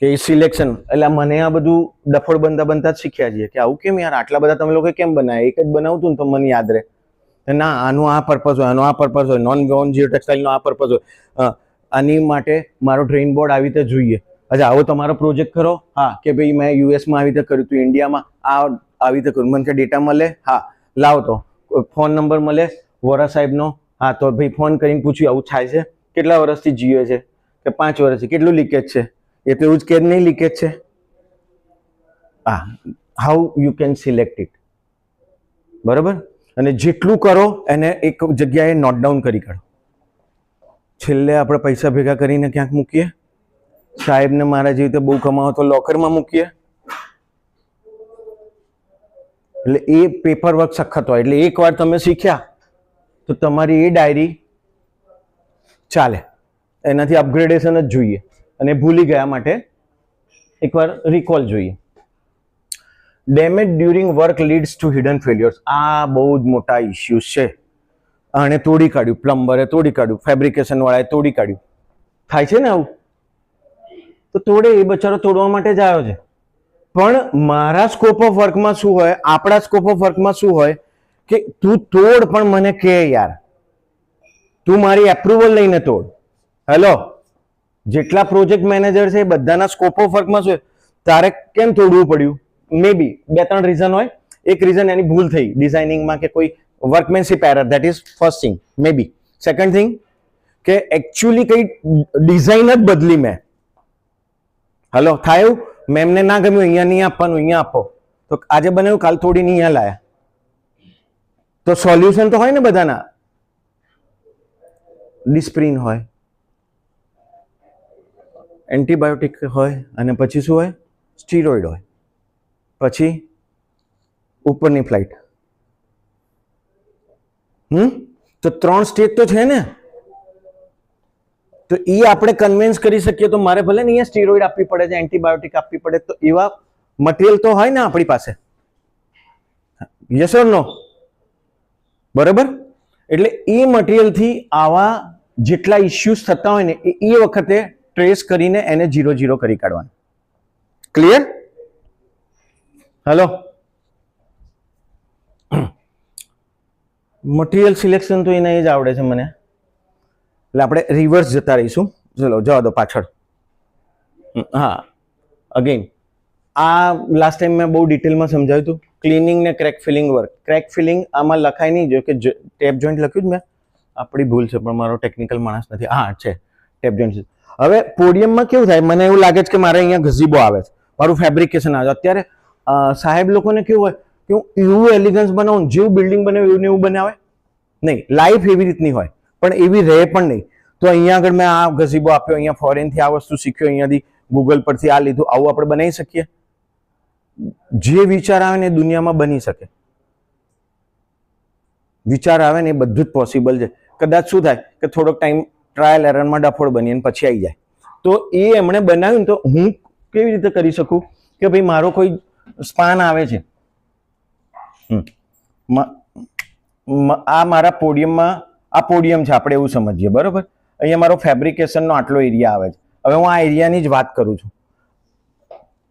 કે એ સિલેક્શન, એટલે મને આ બધું ડફોડ બનતા જ શીખ્યા છીએ કે આવું કેમ યાર, આટલા બધા તમે લોકો કેમ બનાવે? એક જ બનાવતું ને તો મને યાદ રહે. ના, આનું આ પર્પઝ હોય, આનો આ પર્પઝ હોય, નોન જીરો ટેક્સટાઇલનો આ પર્પઝ હોય, આની માટે મારો ડ્રેઇન બોર્ડ આવી રીતે જોઈએ. અચ્છા, આવો તમારો પ્રોજેક્ટ કરો? હા. કે ભાઈ મેં યુએસમાં આવી રીતે કર્યું હતું, ઇન્ડિયામાં આવી રીતે કર્યું, મને કે ડેટા મળે? હા, લાવો. તો ફોન નંબર મળે વોરા સાહેબનો? હા. તો ભાઈ ફોન કરીને પૂછ્યું આવું થાય છે, કેટલા વર્ષથી જીવે છે? કે 5 વર્ષથી. કેટલું લીકેજ છે? એ તો એવું જ કે નહીં લીકેજ છે. હા, how you can select it. બરાબર. અને જેટલું કરો એને એક જગ્યાએ નોટ ડાઉન કરી કાઢો. છેલ્લે આપણે પૈસા ભેગા કરીને ક્યાંક મૂકીએ. સાહેબને મારા જેવી રીતે બહુ કમાવો તો લોકરમાં મૂકીએ. એટલે એ પેપર વર્ક સખત હોય. એટલે એકવાર તમે શીખ્યા તો તમારી એ ડાયરી ચાલે. એનાથી અપગ્રેડેશન જ જોઈએ. અને ભૂલી ગયા માટે એકવાર રિકોલ જોઈએ. Damage during work leads to hidden failures. આ બહુ જ મોટા ઇસ્યુઝ છે. આને તોડી કાઢ્યું, પ્લમ્બરે તોડી કાઢ્યું, ફેબ્રિકેશન વાળાએ તોડી કાઢ્યું. થાય છે ને આવું? તો તોડે, એ બચારો તોડવા માટે જ આવ્યો છે. પણ મારા સ્કોપ ઓફ વર્કમાં શું હોય, આપણા સ્કોપ ઓફ વર્કમાં શું હોય કે તું તોડ, પણ મને કે યાર, તું મારી એપ્રુવલ લઈને તોડ. હેલો, જેટલા પ્રોજેક્ટ મેનેજર છે એ બધાના સ્કોપ ઓફ વર્કમાં શું, તારે કેમ તોડવું પડ્યું? મે બી 2-3 રીઝન હોય. એક રીઝન એની ભૂલ થઈ ડિઝાઇનિંગમાં કે કોઈ workmanship error, that is first thing, may be. Second thing કે એકચ્યુઅલી કઈ ડિઝાઇન જ બદલી મેં. હલો, થાય મેમને ના ગમ્યું, અહીંયા નહીં આપવાનું, અહીંયા આપો, તો આજે બનાવ્યું, કાલ તોડીને અહીંયા લાયા. તો સોલ્યુશન તો હોય ને બધાના. ડિસ્પ્રિન હોય, એન્ટીબાયોટિક હોય, અને પછી શું હોય? સ્ટીરોઇડ હોય, પછી ઉપરની ફ્લાઇટ. તો 3 સ્ટેજ તો છે ને. તો એ આપણે કન્વિન્સ કરી શકીએ તો મારે ભલે ને અહીંયા સ્ટીરોઇડ આપવી પડે છે, એન્ટીબાયોટિક આપવી પડે, તો એવા મટીરિયલ તો હોય ને આપણી પાસે. યસ ઓર નો? બરાબર. એટલે એ મટીરિયલથી આવા જેટલા ઇશ્યુઝ થતા હોય ને એ વખતે ટ્રેસ કરીને એને 0-0 કરી કાઢવાનું. ક્લિયર? હેલો, મટીરિયલ સિલેક્શન તો એને જ આવડે છે મને. એટલે આપણે રિવર્સ જતા રહીશું. ચલો, જવા દો પાછળ. હા, અગેન આ લાસ્ટ ટાઈમ મેં બહુ ડિટેલમાં સમજાવ્યું હતું. ક્લિનિંગ ને crack filling work. Crack filling આમાં લખાય નહીં, જો કે ટેપ જોઈન્ટ લખ્યું જ મેં. આપણી ભૂલ છે, પણ મારો ટેકનિકલ માણસ નથી. હા, છે ટેપ જોઈન્ટ. હવે પોડિયમમાં કેવું થાય, મને એવું લાગે છે કે મારે અહીંયા ગઝીબો આવે છે, મારું ફેબ્રિકેશન આવે છે. અત્યારે સાહેબ લોકોને કેવું હોય કે હું એવું એલિગન્સ બનાવું, જેવું બિલ્ડિંગ બનાવ્યું એવું ને એવું બનાવે નહીં. લાઈફ એવી રીતની હોય, પણ એવી રહે પણ નહીં. તો અહીંયા આગળ મેં આ ગઝીબો આપ્યો, અહીંયા ફોરેનથી આ વસ્તુ શીખ્યો, અહીંયાથી ગૂગલ પરથી આ લીધું, આવું આપણે બનાવી શકીએ. જે વિચાર આવે ને એ દુનિયામાં બની શકે. વિચાર આવે ને એ બધું જ પોસિબલ છે. કદાચ શું થાય કે થોડોક ટાઈમ ટ્રાયલ એરરમાં ડફોડ બની અને પછી આવી જાય. તો એ એમણે બનાવ્યું, તો હું કેવી રીતે કરી શકું કે ભાઈ મારો કોઈ સ્પાન આવે છે, આ મારા પોડિયમમાં, આ પોડિયમ છે, આપણે એવું સમજીએ, બરોબર. અહીંયા મારો ફેબ્રિકેશનનો આટલો એરિયા આવે છે. હવે હું આ એરિયાની જ વાત કરું છું.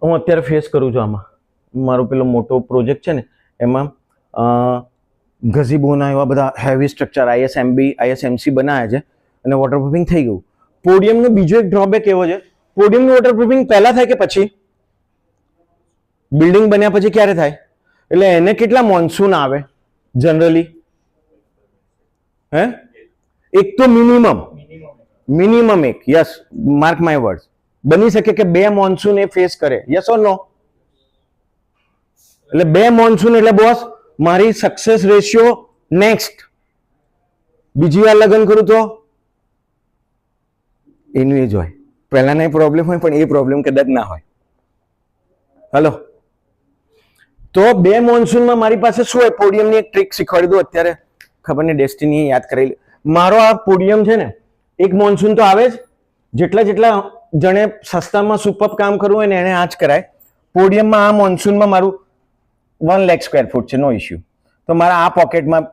હું અત્યારે ફેસ કરું છું આમાં. મારો પેલો મોટો પ્રોજેક્ટ છે ને, એમાં ગઝીબોના એવા બધા હેવી સ્ટ્રક્ચર ISMC બનાવ્યા છે, અને વોટરપ્રૂફિંગ થઈ ગયું. પોડિયમનો બીજો એક ડ્રોબેક એવો છે, પોડિયમનું વોટરપ્રૂફિંગ પહેલા થાય કે પછી? બિલ્ડિંગ બન્યા પછી ક્યારે થાય? એટલે એને કેટલા મોન્સૂન આવે જનરલી? એક તો મિનિમમ એક. Yes, mark my words. બની શકે કે 2 મોન્સૂન એ ફેસ કરે. યસ ઓર નો? એટલે 2 મોન્સૂન એટલે બોસ મારી સક્સેસ રેશિયો નેક્સ્ટ. બીજી વાર લગ્ન કરું તો એનું એ જ હોય. પહેલાના પ્રોબ્લેમ હોય, પણ એ પ્રોબ્લેમ કદાચ ના હોય. હલો, તો બે મોન્સૂનમાં મારી પાસે શું હોય, પોડિયમની એક ટ્રીક શીખવાડી દઉં અત્યારે, ખબર નહીં ડેસ્ટિની યાદ કરેલી. મારો આ પોડિયમ છે ને, એક મોન્સૂન તો આવે જ, જેટલા જણે સસ્તામાં સુપર કામ કરવું હોય ને એને આ જ કરાય. પોડિયમમાં આ મોન્સૂનમાં મારું 1 લાખ સ્ક્વેર ફૂટ છે, નો ઇશ્યુ. તો મારા આ પોકેટમાં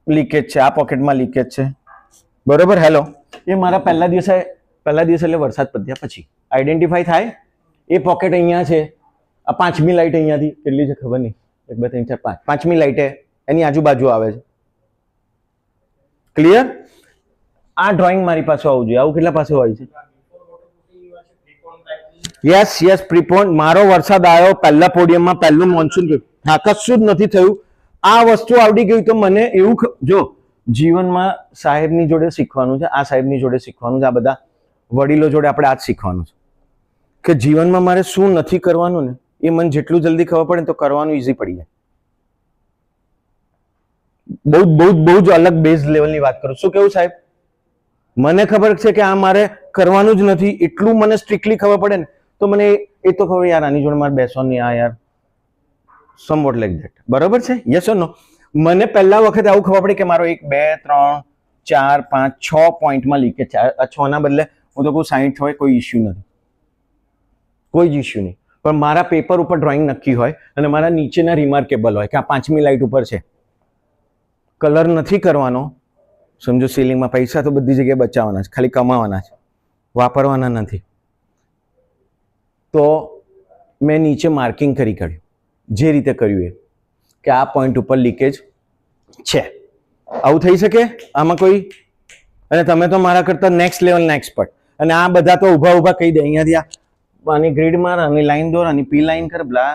લીકેજ છે, આ પોકેટમાં લીકેજ છે, બરોબર. હેલો, એ મારા પહેલા દિવસે એટલે વરસાદ પત્યા પછી આઈડેન્ટિફાઈ થાય. એ પોકેટ અહીંયા છે, આ 5મી લાઈટ અહીંયાથી કેટલી છે ખબર નહીં, 1 2 3 4 5, 5મી લાઈટ એની આજુબાજુ આવે છે. ક્લિયર? આ ડ્રોઈંગ મારી પાસે આવવું જોઈએ. આવું કેટલા પાસે હોય છે? યસ પ્રીપોન. મારો વરસાદ આવ્યો પહેલા પોડિયમમાં, પહેલું મોન્સૂન ગયું, હા કશું જ નથી થયું. આ વસ્તુ આવડી ગઈ તો મને એવું, જો જીવનમાં સાહેબની જોડે શીખવાનું છે, આ સાહેબની જોડે શીખવાનું છે, આ બધા વડીલો જોડે આપણે આ જ શીખવાનું છે કે જીવનમાં મારે શું નથી કરવાનું ને એ મને જેટલું જલ્દી ખબર પડે તો કરવાનું ઈઝી પડી જાય. બહુ જ અલગ બેઝ લેવલની વાત કરું. શું કેવું સાહેબ? મને ખબર છે કે આ મારે કરવાનું જ નથી, એટલું મને સ્ટ્રિક્ટલી ખબર પડે ને તો મને એ તો ખબર, યાર આની જોડે મારે બેસવાનું નહીં, આ યાર સમવોટ લાઈક ધેટ. બરોબર છે? યસ ઓર નો? મને પહેલા વખતે આવું ખબર પડી કે મારો 1 2 3 4 5 6 પોઈન્ટમાં લીકેજ છે. આ 6 ના બદલે હું તો કહું 60 હોય, કોઈ ઇશ્યુ નથી, કોઈ જ ઇશ્યુ નહીં. પણ મારા પેપર ઉપર ડ્રોઈંગ નક્કી હોય અને મારા નીચેના રિમાર્કેબલ હોય કે આ 5મી લાઈટ ઉપર છે. કલર નથી કરવાનો, સમજો. સીલિંગમાં પૈસા તો બધી જગ્યાએ બચાવવાના છે, ખાલી કમાવાના છે, વાપરવાના નથી. તો મેં નીચે માર્કિંગ કરી કાઢ્યું, જે રીતે કર્યું એ, કે આ પોઈન્ટ ઉપર લીકેજ છે. આવું થઈ શકે આમાં કોઈ? અને તમે તો મારા કરતા નેક્સ્ટ લેવલના એક્સપર્ટ. અને આ બધા તો ઊભા કહી દે અહીંયાથી આની ગ્રીડ માર, આની લાઈન દોર, આની પી લાઈન કર, બ્લા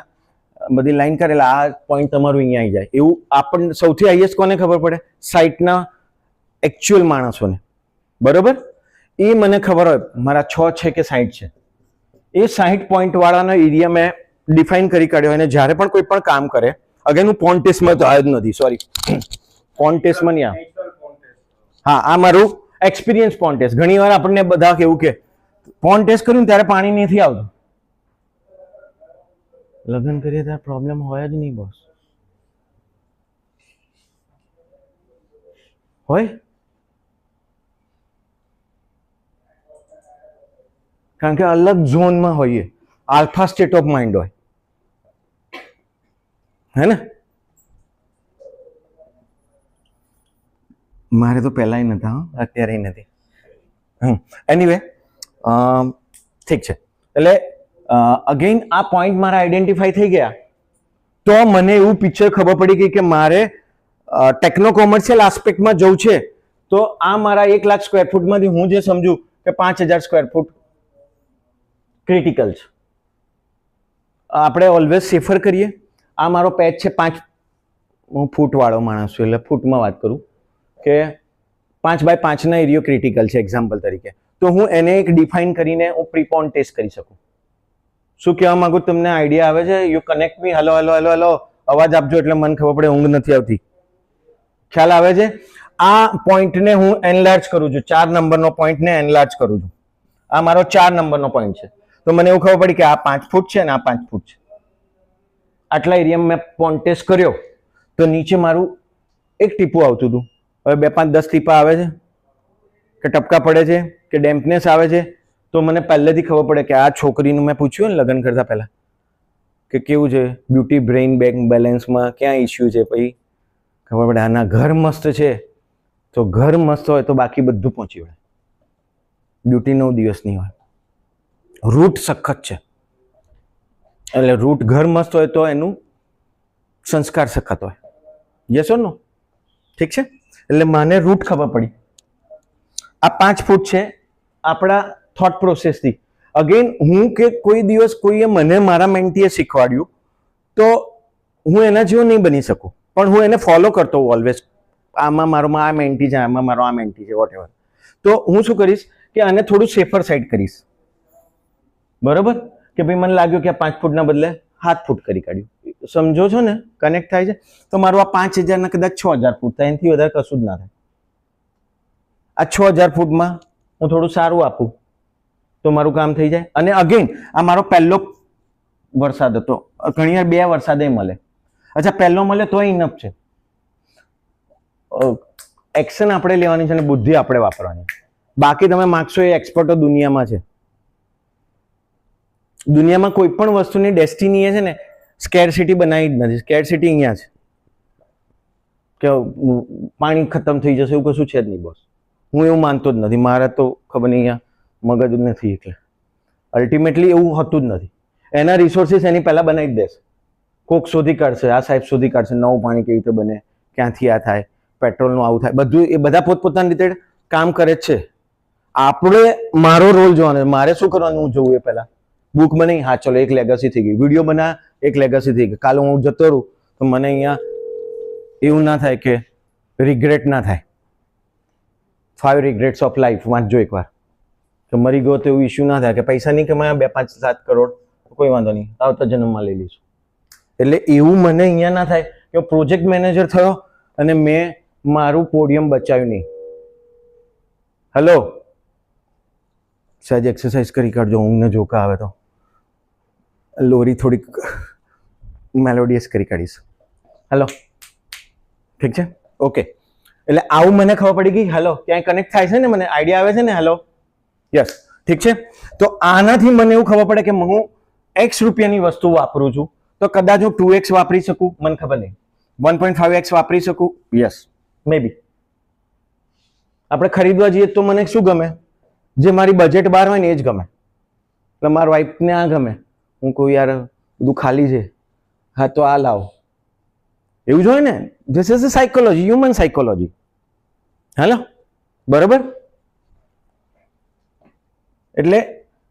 બધી લાઈન કરે, એટલે આ પોઈન્ટ તમારું અહીંયા આવી જાય. એવું આપણને સૌથી હાઈએસ્ટ કોને ખબર પડે? સાઇટના એકચ્યુઅલ માણસોને. બરોબર? એ મને ખબર હોય મારા 6 છે કે 60 છે. એ 60 પોઈન્ટ વાળાનો એરિયા મેં ડિફાઇન કરી કાઢ્યો. અને જ્યારે પણ કોઈ પણ કામ કરે, અગેન હું પોન ટેસ્ટમાં તો આવ્યો જ નથી, સોરી, પોન ટેસ્ટમાં નહીં આવ્યો. હા, આ મારું એક્સપિરિયન્સ પોન ટેસ્ટ. ઘણી વાર આપણને બધા કેવું કે પોન ટેસ્ટ કર્યું ત્યારે પાણી નથી આવતું. લગ્ન કરીએ ત્યારે પ્રોબ્લેમ હોય જ નહીં બોસ. હોય? કારણ કે અલગ ઝોનમાં હોઈએ, આલ્ફા સ્ટેટ ઓફ માઇન્ડ હોય, હે ને? મારે તો પહેલા નતા, અત્યારે નથી. એનીવે, ઠીક છે. એટલે અગેન આ પોઈન્ટ મારા આઈડેન્ટિફાઈ થઈ ગયા તો મને એવું પિક્ચર ખબર પડી ગઈ કે મારે ટેકનો કોમર્શિયલ આસ્પેક્ટમાં જવું છે. તો આ મારા 1 લાખ સ્ક્વેર ફૂટમાંથી હું જે સમજુ કે 5000 સ્ક્વેર ફૂટ ક્રિટિકલ છે. આપણે ઓલવેઝ સેફર કરીએ. આ મારો પેચ છે 5, હું ફૂટ વાળો માણસ છું એટલે ફૂટમાં વાત કરું કે 5 બાય 5 ના એરિયો ક્રિટિકલ છે એક્ઝામ્પલ તરીકે. તો હું એને એક ડિફાઇન કરીને હું પ્રીપોન ટેસ્ટ કરી શકું. શું કહેવા માંગુ? તમને આઈડિયા આવે છે? You connect me. Hello hello hello hello, અવાજ આપજો એટલે મને ખબર પડે ઊંઘ નથી આવતી. ખ્યાલ આવે છે? આ પોઈન્ટને હું એનલાર્જ કરું છું, 4 નંબરનો પોઈન્ટને એનલાર્જ કરું છું. આ મારો 4 નંબરનો પોઈન્ટ છે. તો મને એવું ખબર પડી કે આ 5 ફૂટ છે અને આ 5 ફૂટ છે. આટલા એરિયામાં મેં પોન ટેસ્ટ કર્યો તો નીચે મારું એક ટીપું આવતું હતું, હવે 2 5 10 ટીપા આવે છે કે ટપકા પડે છે કે ડેમ્પનેસ આવે છે. તો મને પહેલેથી ખબર પડે કે આ છોકરીનું મેં પૂછ્યું ને લગ્ન કરતા પહેલા કે કેવું છે બ્યુટી બ્રેઇન બેંક બેલેન્સમાં ક્યાં ઇશ્યુ છે, પછી ખબર પડે આના ઘર મસ્ત છે. તો ઘર મસ્ત હોય તો બાકી બધું પહોંચી વળે. બ્યુટી 9 દિવસની હોય, રૂટ સખત છે એટલે રૂટ ઘર મસ્ત હોય તો એનું સંસ્કાર સખત હોય. યસ ઓર નો? ઠીક છે. એટલે મને રૂટ ખબર પડી. આ 5 ફૂટ છે આપણા થોટ પ્રોસેસથી. અગેન હું કે કોઈ દિવસ કોઈએ મને મારા મેન્ટીએ શીખવાડ્યું તો હું એના જેવો નહીં બની શકું, પણ હું એને ફોલો કરતો હોઉં ઓલવેઝ. આમાં મારો આ મેન્ટી છે, આમાં મારો આ મેન્ટી છે, વોટ એવર. તો હું શું કરીશ કે આને થોડું સેફર સાઈડ કરીશ. બરોબર? કે ભાઈ મને લાગ્યું કે આ 5 ફૂટના બદલે 7 ફૂટ કરી કાઢ્યું. સમજો છો ને? કનેક્ટ થાય છે? તો મારું આ 5000 ના કદાચ 6000 ફૂટ થાય, એનાથી વધારે કશું જ ના થાય. આ 6000 ફૂટમાં હું થોડું સારું આપું તો મારું કામ થઈ જાય. અને અગેન આ મારો પહેલો વરસાદ હતો, ઘણી વાર 2 વરસાદે મળે. અચ્છા, પહેલો મળે તો ઇનફ છે. એક્શન આપણે લેવાની છે અને બુદ્ધિ આપણે વાપરવાની. બાકી તમે માગશો એ એક્સપર્ટો દુનિયામાં છે. દુનિયામાં કોઈ પણ વસ્તુની ડેસ્ટિની છે ને સ્કેરસિટી બનાવી જ નથી. સ્કેરસિટી અહીંયા છે કે પાણી ખતમ થઈ જશે, એવું કશું છે જ નહીં બોસ. હું એવું માનતો જ નથી. મારા તો ખબર નહીં, અહીંયા મગજ નથી. એટલે અલ્ટિમેટલી એવું હોતું જ નથી. એના રિસોર્સિસ એની પહેલા બનાવી જ દેશે. કોક શોધી કાઢશે, આ સાહેબ શોધી કાઢશે નવું પાણી કેવી રીતે બને, ક્યાંથી આ થાય, પેટ્રોલનું આવું થાય, બધું એ બધા પોતપોતાની રીતે કામ કરે જ છે. આપણે મારો રોલ જોવાનો. મારે શું કરવાનું હું જોઉં એ પહેલા બુક બનાવી, હા ચલો એક લેગસી થઈ ગઈ, વિડીયો બના એક લેગસી થઈ ગઈ. કાલે હું જતો રહું તો મને અહીંયા એવું ના થાય કે રિગ્રેટ ના થાય. 5 regrets of life વાંચજો એકવાર, કે મરી ગયો તો એવું ઇસ્યુ ના થાય, કે પૈસા નહીં કમાયા 2, 5, 7 કરોડ કોઈ વાંધો નહીં, આવતા જન્મમાં લઈ લઈશું. એટલે એવું મને અહીંયા ના થાય કે પ્રોજેક્ટ મેનેજર થયો અને મેં મારું પોડિયમ બચાવ્યું નહીં. હેલો, સહેજ એક્સરસાઇઝ કરી કાઢજો, ઊંઘને જોકા આવે તો લોરી થોડીક મેલોડિયસ કરી કાઢીશ. હેલો, ઠીક છે, ઓકે. એટલે આવું મને ખબર પડી ગઈ. હેલો, ક્યાંય કનેક્ટ થાય છે ને, મને આઈડિયા આવે છે ને. હેલો, યસ, ઠીક છે. તો આનાથી મને એવું ખબર પડે કે હું X રૂપિયાની વસ્તુ વાપરું છું તો કદાચ હું 2x વાપરી શકું, મને ખબર નહીં, 1.5x વાપરી શકું, યસ મે બી. આપણે ખરીદવા જઈએ તો મને શું ગમે, જે મારી બજેટ બહાર હોય ને એ જ ગમે. એટલે મારા વાઈફને આ ગમે, હું કહું યાર બધું ખાલી છે, હા તો આ લાવો, એવું જ હોય ને. This is a psychology, human psychology. હાલો, બરાબર. એટલે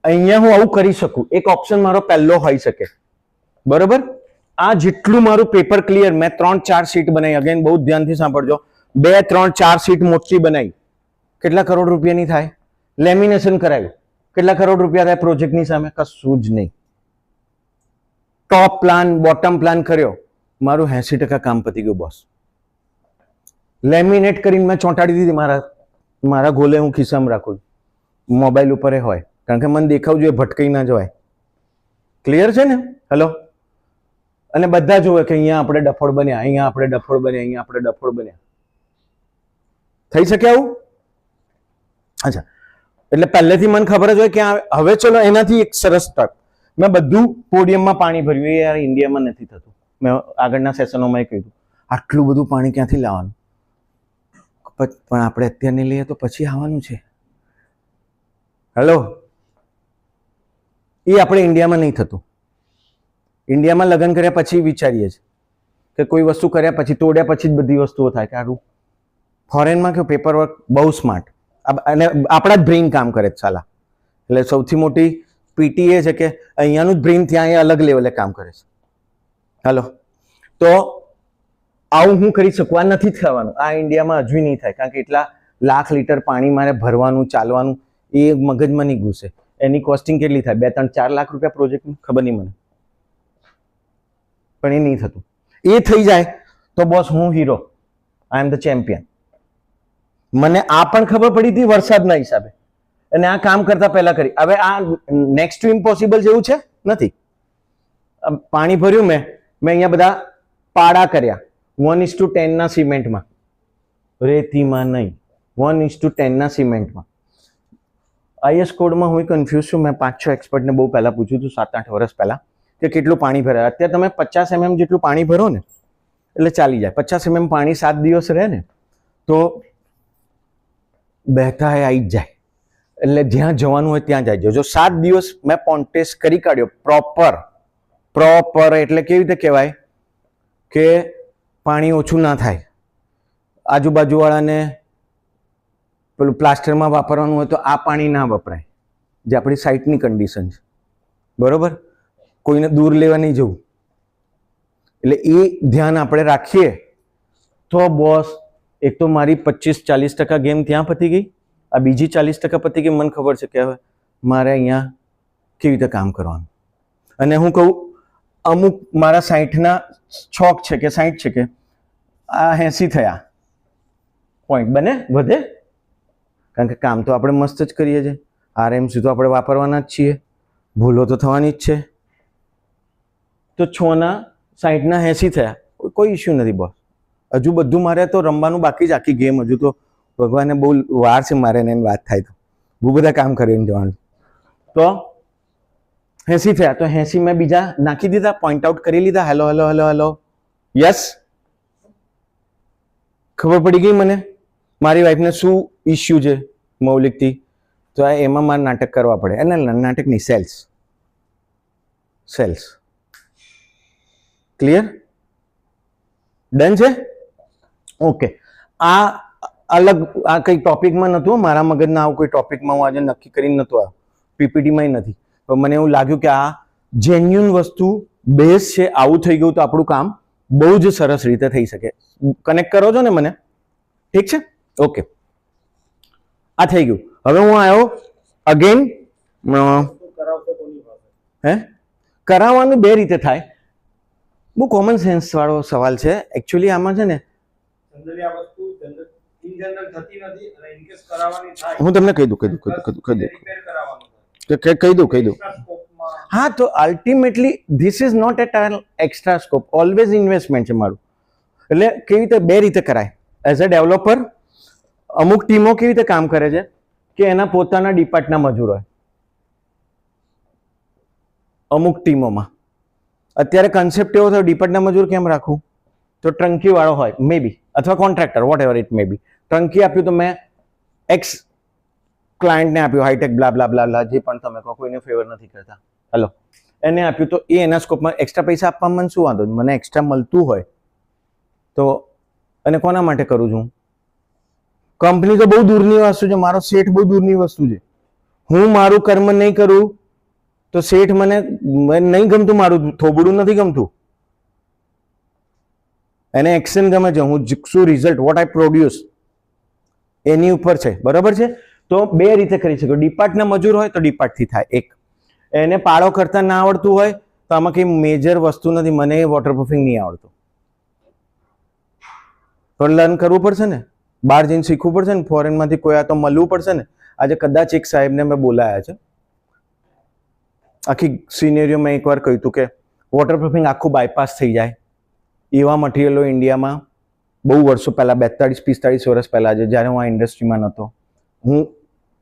અહીંયા હું આવું કરી શકું, એક ઓપ્શન મારો પહેલો હોઈ શકે, બરાબર. આ જેટલું મારું પેપર ક્લિયર, મેં 3-4 શીટ બનાવી. અગેન બહુ ધ્યાનથી સાંભળજો, 2, 3, 4 શીટ મોટી બનાવી. કેટલા કરોડ રૂપિયાની થાય? લેમિનેશન કરાવ્યું, કેટલા કરોડ રૂપિયા થાય પ્રોજેક્ટની સામે? કશું જ નહીં. ટોપ પ્લાન, બોટમ પ્લાન કર્યો, મારું 80% કામ પતી ગયું બોસ. લેમિનેટ કરીને મેં ચોંટાડી દીધી. મારા ગોલે હું ખિસ્સામાં રાખું, મોબાઈલ ઉપર એ હોય, કારણ કે મને દેખાવું જોઈએ, ભટકાઈ ના જવાય. ક્લિયર છે ને? હેલો. અને બધા જોવે કે અહીંયા આપણે ડફોડ બન્યા, અહીંયા આપણે ડફોડ બન્યા, અહીંયા આપણે ડફોડ બન્યા. થઈ શકે આવું? અચ્છા, એટલે પહેલેથી મને ખબર જ હોય કે હવે ચલો એનાથી એક સરસ તક. મેં બધું પોડિયમમાં પાણી ભર્યું, એ યાર ઇન્ડિયામાં નથી થતું. મેં આગળના સેશનોમાં એ કહ્યું, આટલું બધું પાણી ક્યાંથી લાવવાનું? પણ આપણે અત્યારે નહીં લઈએ તો પછી આવવાનું છે. હેલો, એ આપણે ઇન્ડિયામાં નહીં થતું. ઇન્ડિયામાં લગ્ન કર્યા પછી વિચારીએ છીએ કે કોઈ વસ્તુ કર્યા પછી, તોડ્યા પછી જ બધી વસ્તુઓ થાય. કે આરું ફોરેનમાં કેવું પેપર વર્ક બહુ સ્માર્ટ, અને આપણા જ બ્રેઇન કામ કરે છે સાલા. એટલે સૌથી મોટી પીટી એ છે કે અહીંયાનું જ બ્રેઇન ત્યાં એ અલગ લેવલે કામ કરે છે. હાલો, તો આવું હું કરી શકું? આ નથી થવાનું, આ ઇન્ડિયામાં હજુ નહીં થાય, કારણ કે એટલા લાખ લીટર પાણી મારે ભરવાનું, ચાલવાનું, એ મગજમાં નહીં ઘૂસે. એની કોસ્ટિંગ કેટલી થાય? 2, 3, 4 લાખ રૂપિયા પ્રોજેક્ટની, ખબર નહીં મને, પણ એ નહીં થતું. એ થઈ જાય તો બોસ હું hero, I am the champion. મને આ પણ ખબર પડી હતી વરસાદના હિસાબે, અને આ કામ કરતા પહેલા કરી. હવે આ નેક્સ્ટ ટુ ઇમ્પોસિબલ જેવું છે નથી. પાણી ભર્યું મેં અહીંયા બધા પાડા કર્યા 1:10 ના સિમેન્ટમાં, રેતીમાં નહીં, 1:10 ના સિમેન્ટમાં. આઈએસ કોડમાં હું કન્ફ્યુઝ છું. મેં 5-6 એક્સપર્ટને બહુ પહેલા પૂછ્યું હતું, 7-8 વર્ષ પહેલા, કે કેટલું પાણી ભરાય. અત્યારે તમે 50 mm જેટલું પાણી ભરો ને એટલે ચાલી જાય. 50 mm પાણી 7 દિવસ રહે ને તો બહેતા હે આવી જ જાય. એટલે જ્યાં જવાનું હોય ત્યાં જાય. જો 7 દિવસ મેં પોન્ટેસ કરી કાઢ્યો પ્રોપર, એટલે કેવી રીતે કહેવાય કે પાણી ઓછું ના થાય. આજુબાજુવાળાને પેલું પ્લાસ્ટરમાં વાપરવાનું હોય તો આ પાણી ના વપરાય, જે આપણી સાઇટની કન્ડિશન છે, બરોબર. કોઈને દૂર લેવા નહીં જવું. એટલે એ ધ્યાન આપણે રાખીએ તો બોસ, એક તો મારી 25-40% ગેમ ત્યાં પતી ગઈ, આ બીજી 40% પતી ગઈ. મને ખબર છે કે હવે મારે અહીંયા કેવી રીતે કામ કરવાનું. અને હું કહું, અમુક મારા 60ના છોક છે કે 60 છે કે આ 80 થયા પોઈન્ટ બને વધે, કારણ કે કામ તો આપણે મસ્ત જ કરીએ છીએ. આરએમસી તો આપણે વાપરવાના જ છીએ, ભૂલો તો થવાની જ છે. તો 6/60 થયા, કોઈ ઇશ્યુ નથી બોસ. હજુ બધું મારે તો રમવાનું બાકી જ, આખી ગેમ હજુ તો ભગવાને બહુ વાર છે મારે એને વાત થાય તો બહુ બધા કામ કરીને જવાનું. તો 80 થયા, તો 80 મેં બીજા નાખી દીધા, પોઈન્ટ આઉટ કરી લીધા. Hello hello hello hello, yes, ખબર પડી ગઈ મને મારી વાઈફને શું ઇશ્યુ છે મૌલિકથી. તો એમાં મારે નાટક કરવા પડે. અને નાટક નહીં, સેલ્સ. ક્લિયર? ડન છે? ઓકે. આ અલગ, આ કઈ ટોપિકમાં નહોતું, મારા મગજના આવું કોઈ ટોપિકમાં હું આજે નક્કી કરીને નહોતો આવ્યો, પીપીટીમાં નથી. પણ મને એવું લાગ્યું કે આ જેન્યુન વસ્તુ બેઝ છે. આવું થઈ ગયું તો આપણું કામ બહુ જ સરસ રીતે થઈ શકે. કનેક્ટ કરો છો ને મને? ઠીક છે, ઓકે. આ થઈ ગયું. હવે હું આવ્યો અગેન, કરાવવાનું બે રીતે થાય. બહુ કોમન સેન્સ વાળો સવાલ છે એકચ્યુઅલી. આમાં છે ને હું તમને કહી દઉં. હા, તો ultimately this is not at extra scope, always investment છે મારું. એટલે કેવી રીતે બે રીતે કરાય એઝ અ ડેવલપર. અમુક ટીમો કેવી રીતે કામ કરે છે કે એના પોતાના ડિપાર્ટના મજૂર હોય. અમુક ટીમોમાં અત્યારે કન્સેપ્ટ એવો થયો, ડિપાર્ટના મજૂર કેમ રાખવું? તો ટ્રંકી વાળો હોય મે બી, અથવા contractor, whatever it may be. ટ્રંકી આપ્યું તો મેં એક્સ ક્લાયન્ટને આપ્યું, હાઈટેક બ્લા બ્લા બ્લા બ્લા, જે પણ તમે કહો, કોઈને ફેવર નથી કરતા. હલો, એને આપ્યું તો એ એના સ્કોપમાં એક્સ્ટ્રા પૈસા આપવામાં મને શું વાંધો? મને એક્સ્ટ્રા મળતું હોય તો. અને કોના માટે કરું છું? કંપની તો બહુ દૂરની વસ્તુ છે, મારો સેઠ બહુ દૂરની વસ્તુ છે. હું મારું કર્મ નહીં કરું તો શેઠ મને નહીં ગમતું, મારું થોબડું નથી ગમતું, એને એક્શન ગમે છે. હું શું રિઝલ્ટ, વોટ આઈ પ્રોડ્યુસ, એની ઉપર છે. બરાબર છે? તો બે રીતે કરી શકો. ડિપાર્ટના મજૂર હોય તો ડિપાર્ટથી થાય. એક, એને પાળો કરતા ના આવડતું હોય તો આમાં કઈ મેજર વસ્તુ નથી. મને વોટરપ્રૂફિંગ નહીં આવડતું, પણ લર્ન કરવું પડશે ને, બહાર જઈને શીખવું પડશે ને, ફોરેનમાંથી કોઈ આ તો મળવું પડશે ને. આજે કદાચ એક સાહેબને મેં બોલાયા છે, આખી સિનેરિયો મેં એકવાર કહ્યું હતું કે વોટરપ્રૂફિંગ આખું બાયપાસ થઈ જાય એવા મટીરિયલો ઇન્ડિયામાં બહુ વર્ષો પહેલાં, 42-45 વર્ષ પહેલાં છે, જ્યારે હું આ ઇન્ડસ્ટ્રીમાં નહોતો, હું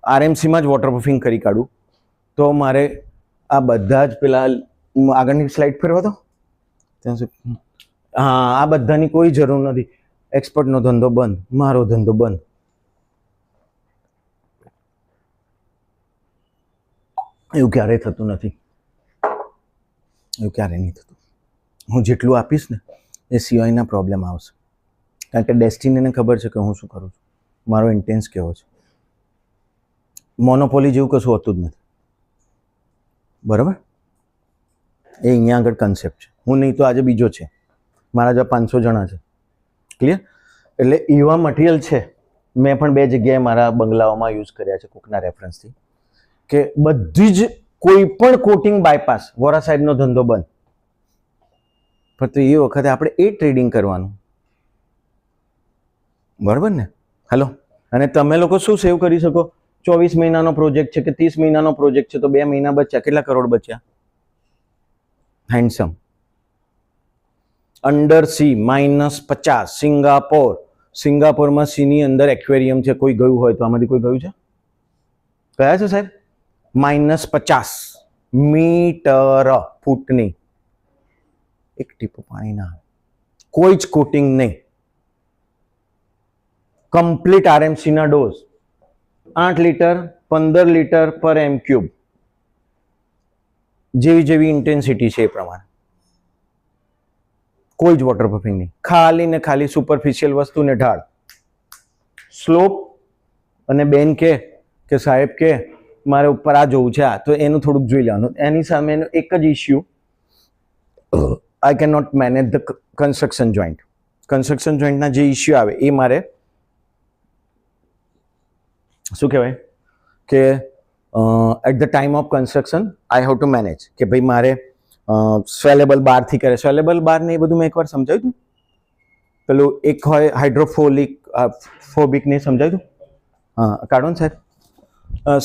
આરએમસીમાં જ વોટરપ્રૂફિંગ કરી કાઢું. તો મારે આ બધા જ પેલા આગળની સ્લાઇડ ફેરવા દો. હા, આ બધાની કોઈ જરૂર નથી. એક્સપર્ટનો ધંધો બંધ, મારો ધંધો બંધ. એવું ક્યારેય થતું નથી, એવું ક્યારેય નહીં થતું. હું જેટલું આપીશ ને એ સિવાયના પ્રોબ્લેમ આવશે, કારણ કે ડેસ્ટિનીને ખબર છે કે હું શું કરું છું, મારો ઇન્ટેન્સ કેવો છે. મોનોપોલી જેવું કશું હોતું જ નથી. બરાબર? એ અહીંયા આગળ કન્સેપ્ટ છે. હું નહીં તો આજે બીજો છે, મારા જો 500 જણા છે. ક્લિયર? એટલે એવા મટીરિયલ છે. મેં પણ 2 જગ્યાએ મારા બંગલાઓમાં યુઝ કર્યા છે કોકના રેફરન્સથી, કે બધી જ કોઈ પણ કોટિંગ બાયપાસ, વોરા સાહેબનો ધંધો બંધ. પણ તો એ વખતે આપણે એ ટ્રેડિંગ કરવાનું. બરાબર ને? હલો, અને તમે લોકો શું સેવ કરી શકો? 24 મહિનાનો પ્રોજેક્ટ છે કે 30 મહિનાનો પ્રોજેક્ટ છે, તો 2 મહિના બચ્યા, કેટલા કરોડ બચ્યા? હેન્ડસમ. Under C -50. સિંગાપોરમાં સીની અંદર એક્વેરિયમ છે. કોઈ ગયું હોય તો આમાંથી કોઈ ગયું છે? કયા છે સાહેબ? -50 મીટર, ફૂટની. એક ટીપું પાણી ના આવે, કોઈ જ કોટિંગ નહીં. કમ્પ્લીટ આરએમસી ના ડોઝ 8 લીટર 15 લીટર પર m3, જેવી ઇન્ટેન્સિટી છે એ પ્રમાણે. કોઈ જ વોટરપ્રૂફિંગ નહીં, ખાલી ને ખાલી સુપરફિશિયલ વસ્તુને ઢાળ. સ્લોપ અને બેન કે સાહેબ કે મારે ઉપર આ જોવું છે, આ તો એનું થોડુંક જોઈ લેવાનું. એની સામે એક જ issue, I can not manage the construction joint. Construction જોઈન્ટના જે ઇશ્યુ આવે એ મારે શું કહેવાય કે at the time of construction I have to manage. કે ભાઈ મારે સ્વેલેબલ બારથી કરે, સ્વેલેબલ બાર ને એ બધું મેં એકવાર સમજાવ્યું હતું. પેલું એક હોય હાઇડ્રોફોબિક ને સમજાવ્યું હતું? હા, કાઢો ને સાહેબ.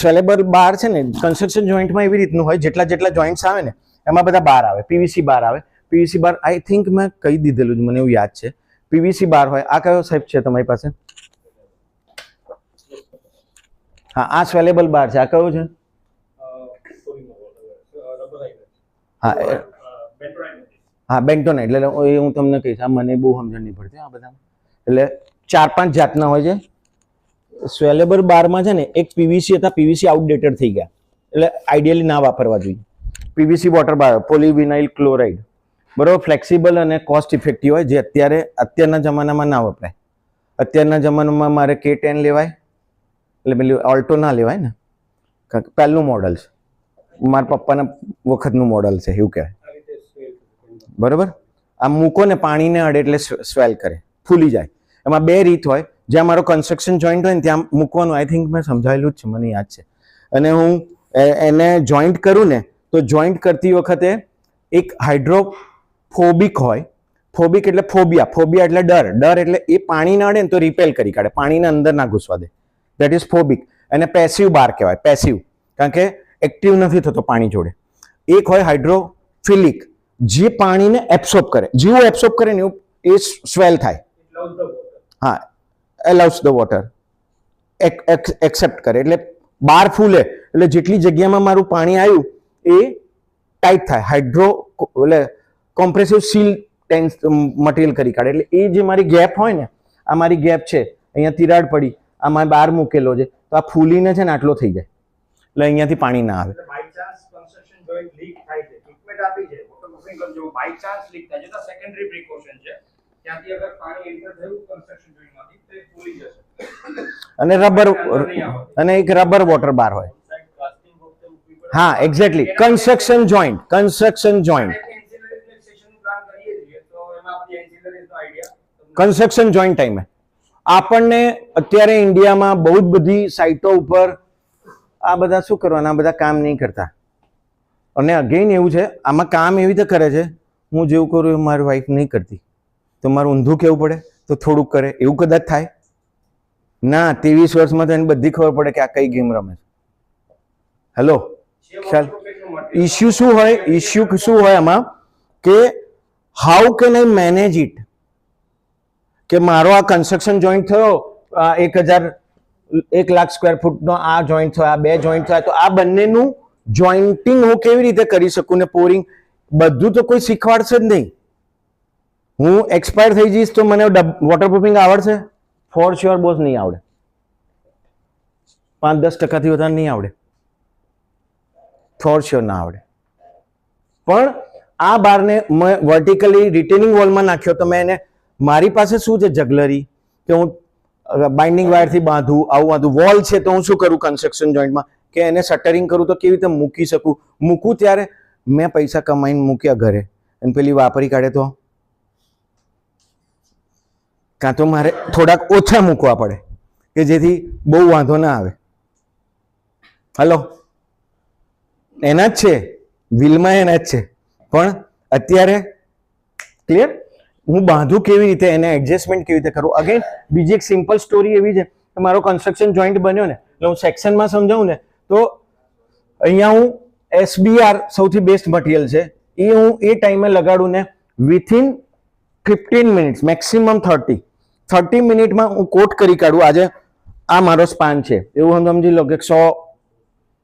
સ્વેલેબલ બાર છે ને કન્સ્ટ્રક્શન જોઈન્ટમાં એવી રીતનું હોય, જેટલા જોઈન્ટ્સ આવે ને એમાં બધા બાર આવે, પીવીસી બાર આવે. પીવીસી બાર આઈ થિંક મેં કહી દીધેલું જ, મને એવું યાદ છે. પીવીસી બાર હોય. આ કયો સાહેબ છે તમારી પાસે? હા, આ સ્વેલેબલ બાર છે. આ કયો છે? હા હા, બેન્ટોનાઇટ. એટલે એ હું તમને કહીશ, આ મને બહુ સમજણ નહીં પડતી આ બધા. એટલે 4-5 જાતના હોય છે. સ્વેલેબલ બારમાં છે ને એક પીવીસી હતા, પીવીસી આઉટડેટેડ થઈ ગયા, એટલે આઈડિયલી ના વાપરવા જોઈએ. પીવીસી વોટર બાર, પોલીવિનાઇલ ક્લોરાઇડ, બરોબર, ફ્લેક્સિબલ અને કોસ્ટ ઇફેક્ટિવ હોય, જે અત્યારના જમાનામાં ના વપરાય. અત્યારના જમાનામાં મારે K10 લેવાય, એટલે પેલું ઓલ્ટો ના લેવાય ને, કારણ કે પહેલું મોડલ છે, મારા પપ્પાના વખતનું મોડલ છે એવું કહેવાય. બરોબર. આમ મૂકો ને પાણીને અડે એટલે સ્વેલ કરે, ફૂલી જાય. એમાં 2 રીત હોય. જ્યાં મારો કન્સ્ટ્રક્શન જોઈન્ટ હોય ને ત્યાં મૂકવાનું. આઈ થિંક મેં સમજાવેલું જ છે, મને યાદ છે. અને હું એને જોઈન્ટ કરું ને તો જોઈન્ટ કરતી વખતે એક હાઇડ્રોફોબિક હોય. ફોબિક એટલે ફોબિયા, ફોબિયા એટલે ડર, ડર એટલે એ પાણી ના અડે ને તો રિપેલ કરી કાઢે, પાણીને અંદર ના ઘૂસવા દે. That is phobic. અને પેસિવ બાર કહેવાય, પેસિવ, કારણ કે એક્ટિવ નથી થતો પાણી જોડે. એક હોય હાઇડ્રોફિલિક, જે પાણીને એબ્સોર્બ કરે, જેવું એબ્સોર્બ કરે ને એવું એ સ્વેલ થાય. હા, એલાઉસ ધ વોટર, એક્સેપ્ટ કરે, એટલે બાર ફૂલે એટલે જેટલી જગ્યામાં મારું પાણી આવ્યું એ ટાઈટ થાય. હાઇડ્રો એટલે કોમ્પ્રેસિવ સીલ ટેન્સ મટીરિયલ કરી કાઢે. એટલે એ જે મારી ગેપ હોય ને, આ મારી ગેપ છે, અહીંયા તિરાડ પડી, આ મેં બહાર મૂકેલો છે, તો આ ફૂલીને છે ને આટલો થઈ જાય, એટલે અહીંયાથી પાણી ના આવે. અને એક રબર વોટર બાર હોય. હા, exactly, construction joint, construction joint ટાઈમે આપણને અત્યારે ઇન્ડિયામાં બહુ જ બધી સાઇટો ઉપર આ બધા શું કરવાના, બધા કામ નહીં કરતા. અને અગેન એવું છે, આમાં કામ એવી રીતે કરે છે, હું જેવું કરું એવું મારી વાઈફ નહીં કરતી, તો મારું ઊંધું કેવું પડે, તો થોડુંક કરે, એવું કદાચ થાય ના. 23 વર્ષમાં તો એને બધી ખબર પડે કે આ કઈ ગેમ રમે છે. હેલો, ખ્યાલ. ઇશ્યુ શું હોય, ઇશ્યુ શું હોય આમાં કે how can I manage it, કે મારો આ કન્સ્ટ્રક્શન જોઈન્ટ થયો, 1 લાખ સ્ક્વેર ફૂટનો આ જોઈન્ટ થયો, આ 2 જોઈન્ટ થયા, તો આ બંનેનું જોઈન્ટિંગ હું કેવી રીતે કરી શકું ને પોરિંગ, બધું તો કોઈ શીખવાડશે જ નહીં. હું એક્સપાયર થઈ જઈશ તો મને વોટરપ્રૂફિંગ આવડશે? ફોર શ્યોર બોસ નહીં આવડે. 5-10% વધારે નહીં આવડે, ફોર શ્યોર ના આવડે. પણ આ બારને મેં વર્ટિકલી રિટેનિંગ વોલમાં નાખ્યો, તો મેં એને, મારી પાસે શું છે જગલરી, કે હું બાઇન્ડિંગ વાયરથી બાંધું, આવું બાંધું. વોલ છે તો હું શું કરું કન્સ્ટ્રક્શન જોઈન્ટમાં, કે એને શટરિંગ કરું તો કેવી રીતે મૂકી શકું. મૂકું ત્યારે મેં પૈસા કમાઈને મૂક્યા ઘરે, અને પેલી વાપરી કાઢે તો કાં તો મારે થોડાક ઓછા મૂકવા પડે, કે જેથી બહુ વાંધો ના આવે. હલો, એના જ છે, વિલમાં એના જ છે. પણ અત્યારે ક્લિયર, હું બાંધું કેવી રીતે, એને એડજસ્ટમેન્ટ કેવી રીતે કરું. અગેન બીજી એક સિમ્પલ સ્ટોરી એવી છે કે મારો કન્સ્ટ્રક્શન જોઈન્ટ બન્યો ને, એટલે હું સેક્શનમાં સમજાવું ને, તો અહીંયા હું SBR સૌથી બેસ્ટ મટીરિયલ છે, એ હું એ ટાઈમે લગાડું ને વિથિન 15 મિનિટ્સ, મેક્સિમમ 30 મિનિટમાં હું કોટ કરી કાઢું. આજે આ મારો સ્પાન છે, એવું સમજી લો કે 100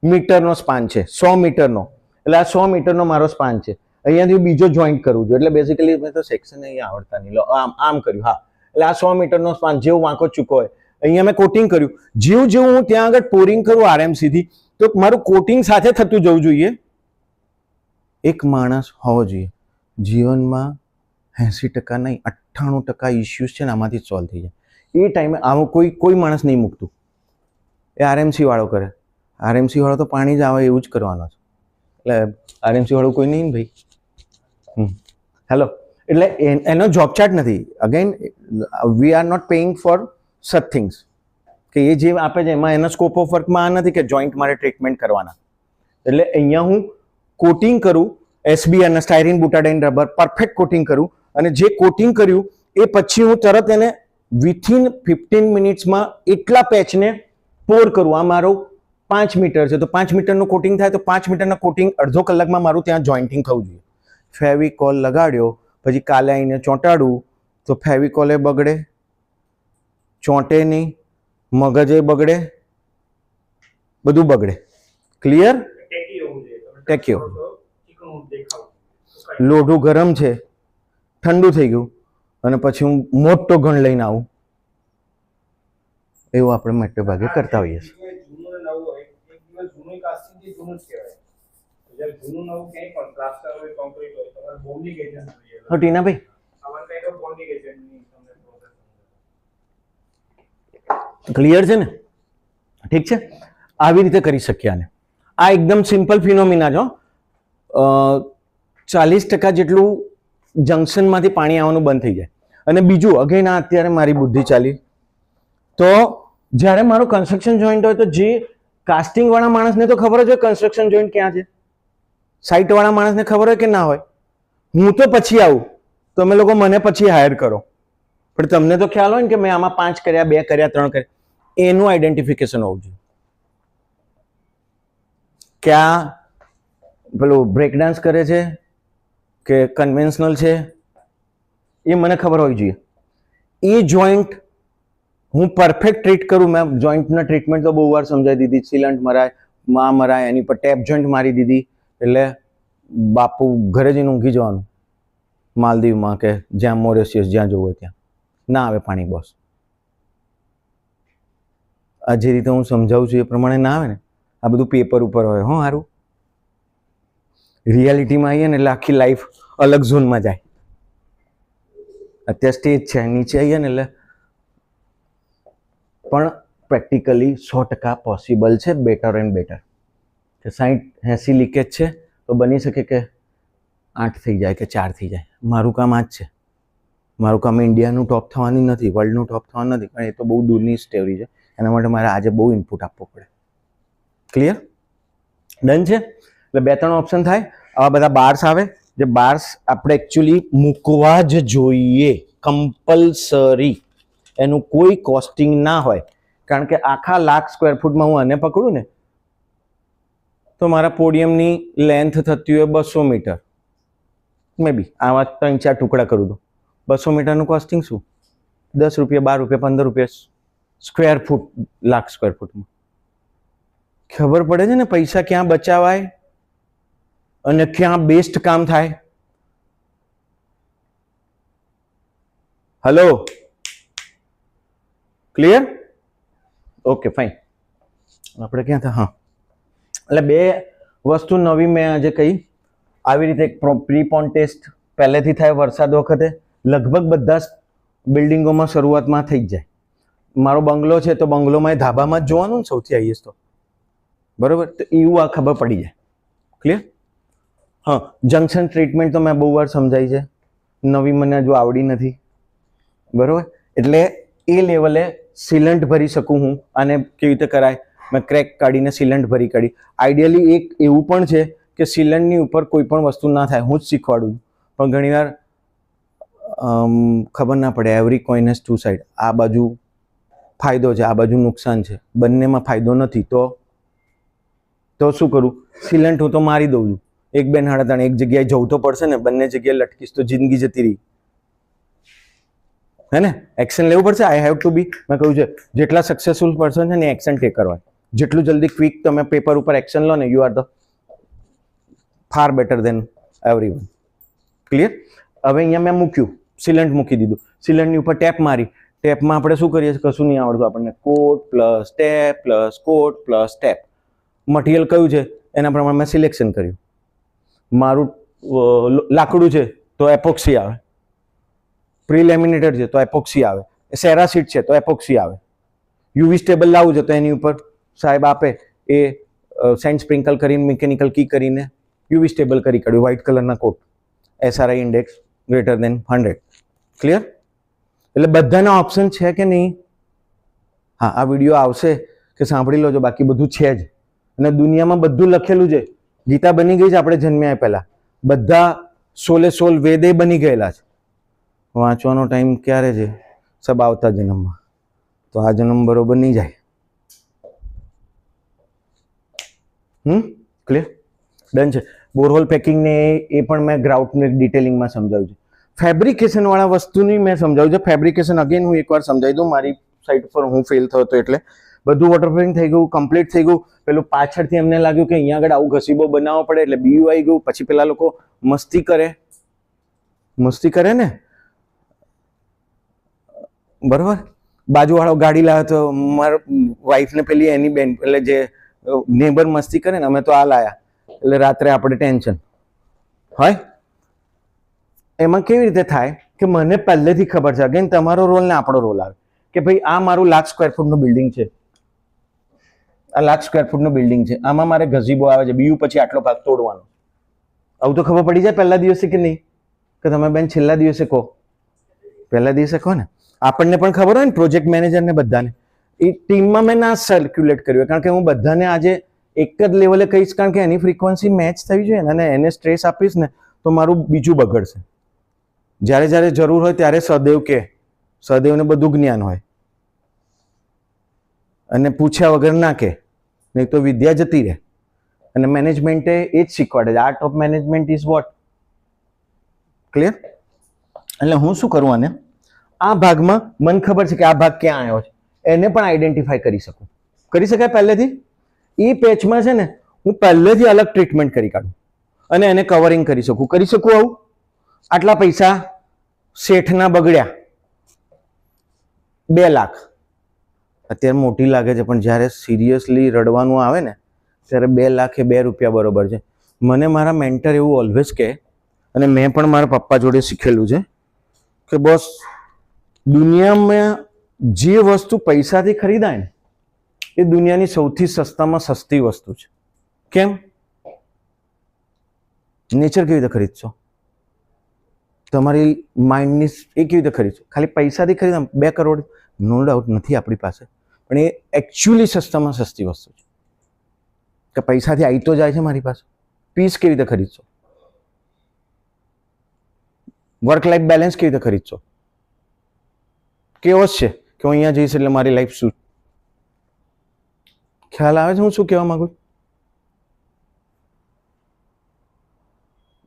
મીટરનો સ્પાન છે, 100 મીટરનો, એટલે આ 100 મીટરનો મારો સ્પાન છે. અહીંયાથી બીજો જોઈન્ટ કરું છું, એટલે બેઝિકલી મેં તો સેક્શન અહીંયા આવડતા નહીં, લો આમ કર્યું. હા, એટલે આ 100 મીટરનો સ્પાન, જેવું વાંકો ચૂકો હોય, અહીંયા મેં કોટિંગ કર્યું. જેવું હું ત્યાં આગળ પોરિંગ કરું RMC થી, તો મારું કોટિંગ સાથે થતું જવું જોઈએ. એક માણસ હોવો જોઈએ જીવનમાં, 80% નહીં 98% ઇશ્યુઝ છે ને આમાંથી જ સોલ્વ થઈ જાય. એ ટાઈમે આવું કોઈ માણસ નહીં મૂકતું, એ RMC વાળો કરે. RMC વાળો તો પાણી જ આવે એવું જ કરવાનો છે, એટલે RMC વાળું કોઈ નહીં ભાઈ. હેલો, એટલે એનો જોબ ચાર્ટ નથી. Again we are not paying for such things, કે એ જે આપે છે એમાં એનો સ્કોપ ઓફ વર્કમાં આ નથી કે જોઈન્ટ મારે ટ્રીટમેન્ટ કરવાના. એટલે અહીંયા હું કોટિંગ કરું, SBR અને સ્ટાયરીન બુટાડાઇન રબર પરફેક્ટ કોટિંગ કરું, અને જે કોટિંગ કર્યું એ પછી હું તરત એને વિથિન 15 મિનિટ્સમાં એટલા પેચને પોર કરું. આ મારો 5 મીટર છે, તો 5 મીટરનું કોટિંગ થાય, તો 5 મીટરના કોટિંગ અડધો કલાકમાં મારું ત્યાં જોઈન્ટિંગ થવું જોઈએ. ફેવિકોલ લગાડ્યો, પછી કાલે આવીને ચોંટાડું તો ફેવિકોલે બગડે, ચોંટે નહીં, મગજે બગડે, બધું બગડે. ક્લિયર? ટેક્યો. લોઢું ગરમ છે, ઠંડુ થઈ ગયું અને પછી હું મોટો ગણ લઈને આવું, એવું આપણે મોટે ભાગે કરતા હોઈએ છીએ. ટીનાભાઈ ક્લિયર છે ને? ઠીક છે, આવી રીતે કરી શકીએ આને. આ એકદમ સિમ્પલ ફિનોમિના જો 40% જેટલું જંક્શનમાંથી પાણી આવવાનું બંધ થઈ જાય. અને બીજું અગેન આ અત્યારે મારી બુદ્ધિ ચાલી, તો જ્યારે મારું કન્સ્ટ્રક્શન જોઈન્ટ હોય તો જે કાસ્ટિંગ વાળા માણસને તો ખબર જ હોય કન્સ્ટ્રક્શન જોઈન્ટ ક્યાં છે, સાઇટ વાળા માણસને ખબર હોય કે ના હોય. હું તો પછી આવું, તમે લોકો મને પછી હાયર કરો, પણ તમને તો ખ્યાલ હોય ને કે મેં આમાં 5 કર્યા, 2 કર્યા, 3 કર્યા, એનું આઈડેન્ટિફિકેશન હોવું જોઈએ. ક્યાં પેલું બ્રેક ડાન્સ કરે છે કે કન્વેન્શનલ છે એ મને ખબર હોવી જોઈએ. એ જોઈન્ટ હું પરફેક્ટ ટ્રીટ કરું. મેં જોઈન્ટના ટ્રીટમેન્ટ તો બહુ વાર સમજાવી દીધી, સિલન્ટ મરાય, માં મરાય, એની પર ટેપ જોઈન્ટ મારી દીધી, એટલે બાપુ ઘરે જઈને ઊંઘી જવાનું માલદીવમાં કે જ્યાં મોરેશિયસ, જ્યાં જવું હોય ત્યાં, ના આવે પાણી બોસ. આ જે રીતે હું સમજાવું છું એ પ્રમાણે ના આવે ને, આ બધું પેપર ઉપર હોય. હો સારું, રિયાલિટીમાં આવીએ ને એટલે આખી લાઈફ અલગ ઝોનમાં જાય. અત્યારે સ્ટેજ છે, નીચે આવીએ ને એટલે પણ પ્રેક્ટિકલી 100% પોસિબલ છે. બેટર એન્ડ બેટર કે 60-80 લીકેજ છે તો બની શકે કે 8 થઈ જાય કે 4 થઈ જાય. મારું કામ આ જ છે. મારું કામ ઇન્ડિયાનું ટોપ થવાની નથી, વર્લ્ડનું ટોપ થવાનું નથી, પણ એ તો બહુ દૂરની સ્ટોરી છે. એના માટે મારે આજે બહુ ઇનપુટ આપવો પડે. ક્લિયર? ડન છે? એટલે 2-3 ઓપ્શન થાય. આવા બધા બાર્સ આવે, જે બાર્સ આપણે એકચ્યુઅલી મૂકવા જ જોઈએ, કમ્પલસરી. એનું કોઈ કોસ્ટિંગ ના હોય, કારણ કે આખા 1,00,000 સ્ક્વેર ફૂટમાં હું આને પકડું ને તો મારા પોડિયમની લેન્થ થતી હોય 200 મીટર, મે બી આવા 3-4 ટુકડા કરું તો 200 મીટરનું કોસ્ટિંગ શું? 10 રૂપિયા, 12 રૂપિયા, 15 રૂપિયા સ્ક્વેર ફૂટ, 1,00,000 સ્ક્વેર ફૂટમાં. ખબર પડે છે ને પૈસા ક્યાં બચાવાય અને ક્યાં બેસ્ટ કામ થાય. Hello, clear? Okay fine. આપણે ક્યાં હતા? હા, એટલે 2 વસ્તુ નવી મેં આજે કહી. આવી રીતે પ્રી-પોન ટેસ્ટ પહેલેથી થાય વરસાદ વખતે, લગભગ બધા બિલ્ડિંગોમાં શરૂઆતમાં થઈ જ જાય. મારો બંગલો છે તો બંગલોમાં ધાબામાં જ જોવાનું ને સૌથી હાઈએસ્ટ તો, બરોબર? તો એવું આ ખબર પડી જાય. ક્લિયર? હા, જંક્શન ટ્રીટમેન્ટ તો મેં બહુ વાર સમજાવી છે, નવી મને હજુ આવડી નથી, બરોબર? એટલે એ લેવલે સિલન્ટ ભરી શકું હું. આને કેવી રીતે કરાય, મેં ક્રેક કાઢીને સિલન્ટ ભરી કાઢી. આઈડિયલી એક એવું પણ છે કે સિલન્ટની ઉપર કોઈ પણ વસ્તુ ના થાય, હું જ શીખવાડું છું, પણ ઘણીવાર ખબર ના પડે. Every coin has 2 side. આ બાજુ ફાયદો છે, આ બાજુ નુકસાન છે, બંનેમાં ફાયદો નથી. તો શું કરું? સિલન્ટ હું તો મારી દઉં છું. 1-2 નાડા, એક જગ્યાએ જવું તો પડશે ને, બંને જગ્યાએ લટકીશ તો જિંદગી જતી રહી, હે ને? એક્શન લેવું પડશે. આઈ હેવ ટુ બી, મેં કહ્યું છે, જેટલા સક્સેસફુલ પર્સન છે ને એક્શન ટેક કરવા. જેટલું જલ્દી ક્વિક તમે પેપર ઉપર એક્શન લો ને, you are the far better than everyone. Clear? હવે અહીંયા મેં મૂક્યું, સિલન્ટ મૂકી દીધું, સિલન્ટની ઉપર ટેપ મારી. ટેપમાં આપણે શું કરીએ? કશું નહીં આવડતું આપણને. Coat plus tape plus coat plus tape. Material કયું છે એના પ્રમાણે મેં સિલેક્શન કર્યું. મારું લાકડું છે તો એપોક્સી આવે, પ્રીલેમિનેટેડ છે તો એપોક્સી આવે, સેરાસીટ છે તો એપોક્સી આવે. યુવી સ્ટેબલ લાવવું છે તો એની ઉપર સાહેબ આપે એ સેન્ટ સ્પ્રિંકલ કરીને, મિકેનિકલ કી કરીને યુવી સ્ટેબલ કરી કાઢ્યું, વ્હાઇટ કલરના કોટ, SRI index greater than 100. Clear? એટલે બધાના ઓપ્શન છે કે નહીં? હા, આ વિડીયો આવશે કે સાંભળી લોજો, બાકી બધું છે જ. અને દુનિયામાં બધું લખેલું છે. ગીતા બની ગઈ છે આપણે જન્મ્યા પહેલા, બધા 16 વેદે બની ગયેલા છે. વાંચવાનો ટાઈમ ક્યારે છે? સબ આવતા જન્મમાં. તો આ જન્મ બરોબર નહીં જાય. ક્લિયર? ડન છે. બોરહોલ પેકિંગ ને એ પણ મેં ગ્રાઉટને ડિટેલિંગમાં સમજાવ્યું છે. ફેબ્રિકેશન વાળા વસ્તુની મેં સમજાવ્યું છે. ફેબ્રિકેશન અગેન હું એકવાર સમજાવી દઉં, મારી સાઇટ પર હું ફેલ થયો હતો એટલે બધું વોટરપ્રૂફિંગ થઈ ગયું, કમ્પ્લીટ થઈ ગયું. પેલું પાછળથી એમને લાગ્યું કે અહીંયા આગળ આવું ઘસીબો બનાવવો પડે એટલે બીયુ આવી ગયું. પછી પેલા લોકો મસ્તી કરે ને, બરોબર. બાજુવાળો ગાડી લાવ્યો તો મારા વાઈફને પેલી એની બેન એટલે જે નેબર મસ્તી કરે ને, અમે તો આ લાયા એટલે રાત્રે આપણે ટેન્શન હોય. એમાં કેવી રીતે થાય કે મને પહેલેથી ખબર છે, અગેન તમારો રોલ ને આપણો રોલ આવે કે ભાઈ આ મારું 1,00,000 સ્ક્વેર ફૂટનું બિલ્ડિંગ છે, આ 1,00,000 સ્ક્વેર ફૂટનું બિલ્ડિંગ છે, આમાં મારે ગઝીબો આવે છે, બીયુ પછી આટલો ભાગ તોડવાનો. આવું તો ખબર પડી જાય પહેલા દિવસે કે નહીં? કે તમે બેન છેલ્લા દિવસે કહો, પહેલા દિવસે કહો ને. આપણને પણ ખબર હોય ને, પ્રોજેક્ટ મેનેજરને બધાને. એ ટીમમાં મેં ના સર્ક્યુલેટ કર્યું કારણ કે હું બધાને આજે એક જ લેવલે કહીશ, કારણ કે એની ફ્રીક્વન્સી મેચ થવી જોઈએ અને એને સ્ટ્રેસ આપીશ ને તો મારું બીજું બગડશે. જ્યારે જ્યારે જરૂર હોય ત્યારે સદૈવ કે સદૈવને બધું જ્ઞાન હોય અને પૂછ્યા વગર ના કે, નહીં તો વિદ્યા જતી રહે. અને મેનેજમેન્ટે એ જ શીખવાડે છે, art of management is what? Clear? એટલે હું શું કરું, આને આ ભાગમાં મને ખબર છે કે આ ભાગ ક્યાં આવ્યો છે, એને પણ આઈડેન્ટિફાઈ કરી શકું. કરી શકાય પહેલેથી. એ પેચમાં છે ને હું પહેલેથી અલગ ટ્રીટમેન્ટ કરી કાઢું અને એને કવરિંગ કરી શકું. આવું આટલા પૈસા શેઠના બગડ્યા 2 લાખ. અત્યારે મોટી લાગે છે પણ જ્યારે સિરિયસલી રડવાનું આવે ને ત્યારે 2 લાખ એ 2 રૂપિયા બરોબર છે. મને મારા મેન્ટર એવું ઓલવેઝ કહે, અને મેં પણ મારા પપ્પા જોડે શીખેલું છે કે બોસ, દુનિયામાં જે વસ્તુ પૈસાથી ખરીદાય ને એ દુનિયાની સૌથી સસ્તામાં સસ્તી વસ્તુ છે. કેમ? નેચર કેવી રીતે ખરીદશો? તમારી માઇન્ડની એ કેવી રીતે ખરીદશો? ખાલી પૈસાથી ખરીદો 2 કરોડ, નો ડાઉટ નથી આપણી પાસે, પણ એ એકચ્યુઅલી સસ્તામાં સસ્તી વસ્તુ છે કે પૈસાથી આવી તો જાય છે મારી પાસે. પીસ કેવી રીતે ખરીદશો? વર્ક લાઈફ બેલેન્સ કેવી રીતે ખરીદશો? કેવો છે કે હું અહીંયા જઈશ એટલે મારી લાઈફ શું? ખ્યાલ આવે છે હું શું કહેવા માંગુ?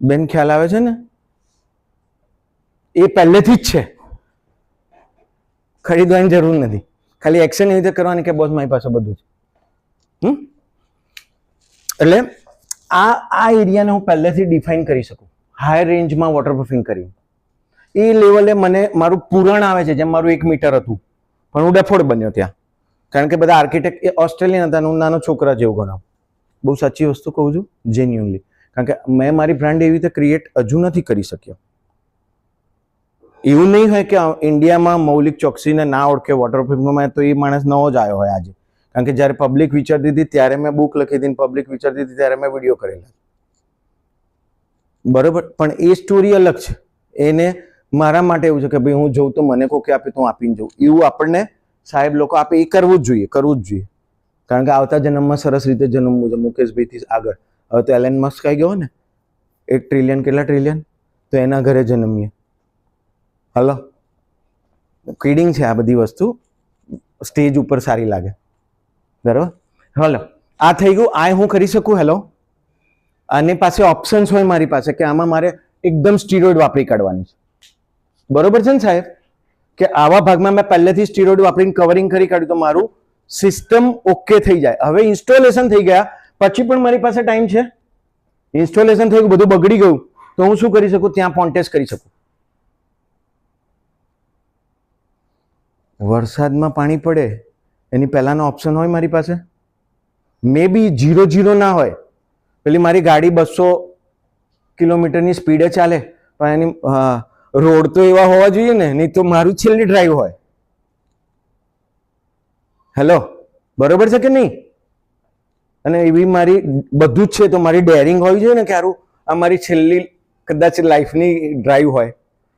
બેન ખ્યાલ આવે છે ને? એ પહેલેથી જ છે, ખરીદવાની જરૂર નથી, ખાલી એક્શન એવી રીતે કરવાની કે બોસ મારી પાસે બધું છે. એટલે આ એરિયાને હું પહેલેથી ડિફાઇન કરી શકું, હાઈ રેન્જમાં વોટરપ્રૂફિંગ કરી. એ લેવલે મને મારું પુરાણ આવે છે, જેમ મારું 1 મીટર હતું પણ હું ડફોડ બન્યો ત્યાં, કારણ કે બધા આર્કિટેક્ટ એ ઓસ્ટ્રેલિયન હતા, હું નાનો છોકરા જેવું ગણાવ. બહુ સાચી વસ્તુ કહું છું, જેન્યુઅનલી, કારણ કે મેં મારી બ્રાન્ડ એવી રીતે ક્રિએટ હજુ નથી કરી શક્યો. એવું નહીં હોય કે ઇન્ડિયામાં મૌલિક ચોકસીને ના ઓળખે વોટરપ્રૂફિંગમાં, તો એ માણસ નવો જ આવ્યો હોય આજે. કારણ કે જ્યારે પબ્લિક વિચારતી હતી ત્યારે મેં બુક લખી હતી, પબ્લિક વિચારતી હતી ત્યારે મેં વિડીયો કરેલા, બરોબર. પણ એ સ્ટોરી અલગ છે. એને મારા માટે એવું છે કે ભાઈ હું જોઉં તો મને કોકે આપે તો હું આપીને જઉં, એવું આપણને સાહેબ લોકો આપે એ કરવું જ જોઈએ. કારણ કે આવતા જન્મમાં સરસ રીતે જન્મવું છે. મુકેશભાઈથી આગળ હવે તો એલન મસ્ક આવી ગયો ને, 1 ટ્રિલિયન કેટલા ટ્રિલિયન, તો એના ઘરે જન્મીએ. હલો, કિડિંગ છે આ બધી વસ્તુ, સ્ટેજ ઉપર સારી લાગે, બરાબર. હલો, આ થઈ ગયું. આ હું કરી શકું. હેલો, આની પાસે ઓપ્શન્સ હોય મારી પાસે કે આમાં મારે એકદમ સ્ટીરોઇડ વાપરી કાઢવાની છે, બરોબર છે ને સાહેબ? કે આવા ભાગમાં મેં પહેલેથી સ્ટીરોઇડ વાપરીને કવરિંગ કરી કાઢ્યું તો મારું સિસ્ટમ ઓકે થઈ જાય. હવે ઇન્સ્ટોલેશન થઈ ગયા પછી પણ મારી પાસે ટાઈમ છે. ઇન્સ્ટોલેશન થઈ ગયું, બધું બગડી ગયું, તો હું શું કરી શકું? ત્યાં પોન્ટેસ કરી શકું. વરસાદમાં પાણી પડે એની પહેલાનો ઓપ્શન હોય મારી પાસે. મે બી 0 ના હોય, પેલી મારી ગાડી 200 કિલોમીટરની સ્પીડે ચાલે, પણ એની રોડ તો એવા હોવા જોઈએ ને, નહીં તો મારું છેલ્લી ડ્રાઈવ હોય. હેલો, બરોબર છે કે નહીં? અને એવી મારી બધું જ છે તો મારી ડેરિંગ હોવી જોઈએ ને કે હારું આ મારી છેલ્લી કદાચ લાઈફની ડ્રાઈવ હોય,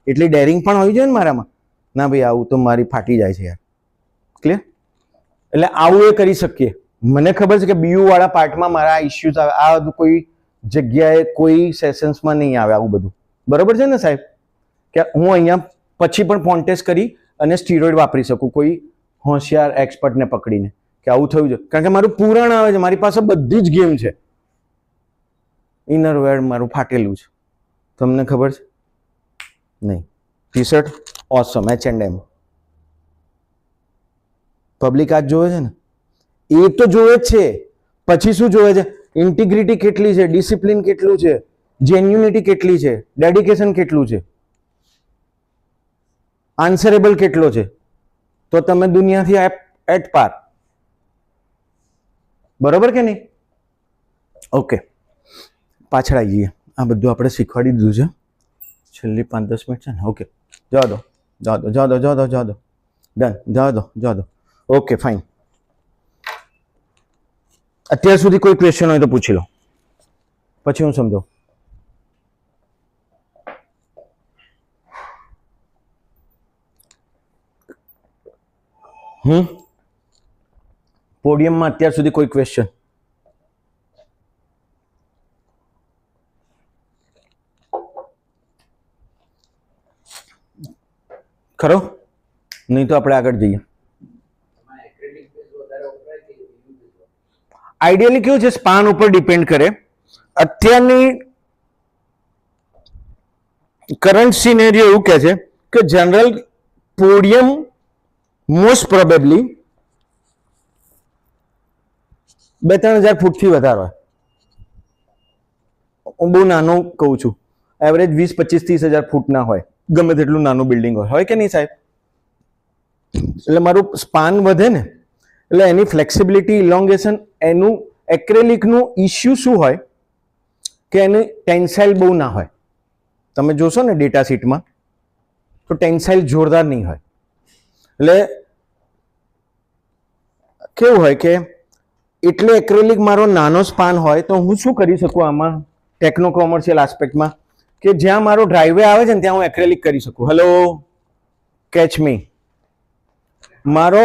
એટલી ડેરિંગ પણ હોવી જોઈએ ને મારામાં. ના ભાઈ, આવું તો મારી ફાટી જાય છે યાર. ક્લિયર? એટલે આવું એ કરી શકીએ. મને ખબર છે કે બીયુ વાળા પાર્ટમાં મારા આ ઇશ્યુઝ આવે, આ બધું કોઈ જગ્યાએ કોઈ સેશન્સમાં નહીં આવે આવું બધું, બરોબર છે ને સાહેબ? કે હું અહીંયા પછી પણ પોન્ટેસ કરી અને સ્ટીરોઇડ વાપરી શકું કોઈ હોશિયાર એક્સપર્ટને પકડીને કે આવું થયું છે. કારણ કે મારું પુરાણ આવે છે, મારી પાસે બધી જ ગેમ છે. ઇનર વેર મારું ફાટેલું છે, તમને ખબર છે? નહીં. ટી શર્ટ ઓસમ H&M. પબ્લિક આજ જોવે છે ને, એ તો જોવે જ છે. પછી શું જોવે છે? ઇન્ટિગ્રિટી કેટલી છે, ડિસિપ્લિન કેટલું છે, જેન્યુનિટી કેટલી છે, ડેડિકેશન કેટલું છે, આન્સરેબલ કેટલો છે, તો તમે દુનિયાથી એટ પાર. બરોબર કે નહીં? ઓકે, પાછળ આવી જઈએ. આ બધું આપણે શીખવાડી દીધું છે. છેલ્લી 5-10 મિનિટ છે ને. ઓકે, જવા દો. ડન, જવા દો. Okay, fine. અત્યાર સુધી કોઈ ક્વેશ્ચન હોય તો પૂછી લો, પછી હું સમજાવું. પોડિયમમાં અત્યાર સુધી કોઈ ક્વેશ્ચન? ખરો? નહીં તો આપણે આગળ જઈએ. આઈડિયલી કેવું છે, સ્પાન ઉપર ડિપેન્ડ કરે. અત્યારની કરંટ સિનેરિયો એવું કહે છે કે જનરલ પોડિયમ મોસ્ટ પ્રોબેબલી 2-3 હજાર ફૂટથી વધારે હોય. હું બહુ નાનું કહું છું, એવરેજ 20-25-30 હજાર ફૂટના હોય, ગમે તેટલું નાનું બિલ્ડિંગ હોય કે નહીં સાહેબ? એટલે મારું સ્પાન વધે ને, એટલે એની ફ્લેક્સિબિલિટી, ઇલોંગેશન, એનું એક્રેલિકનું ઇશ્યુ શું હોય કે એની ટેન્સાઇલ બહુ ના હોય. તમે જોશો ને ડેટા શીટમાં તો ટેન્સાઇલ જોરદાર નહીં હોય. એટલે કેવું હોય કે એટલે એક્રેલિક મારો નાનો સ્પાન હોય તો હું શું કરી શકું આમાં ટેકનો કોમર્શિયલ આસ્પેક્ટમાં, કે જ્યાં મારો ડ્રાઈવે આવે છે ને ત્યાં હું એક્રેલિક કરી શકું. હેલો, કેચ મી. મારો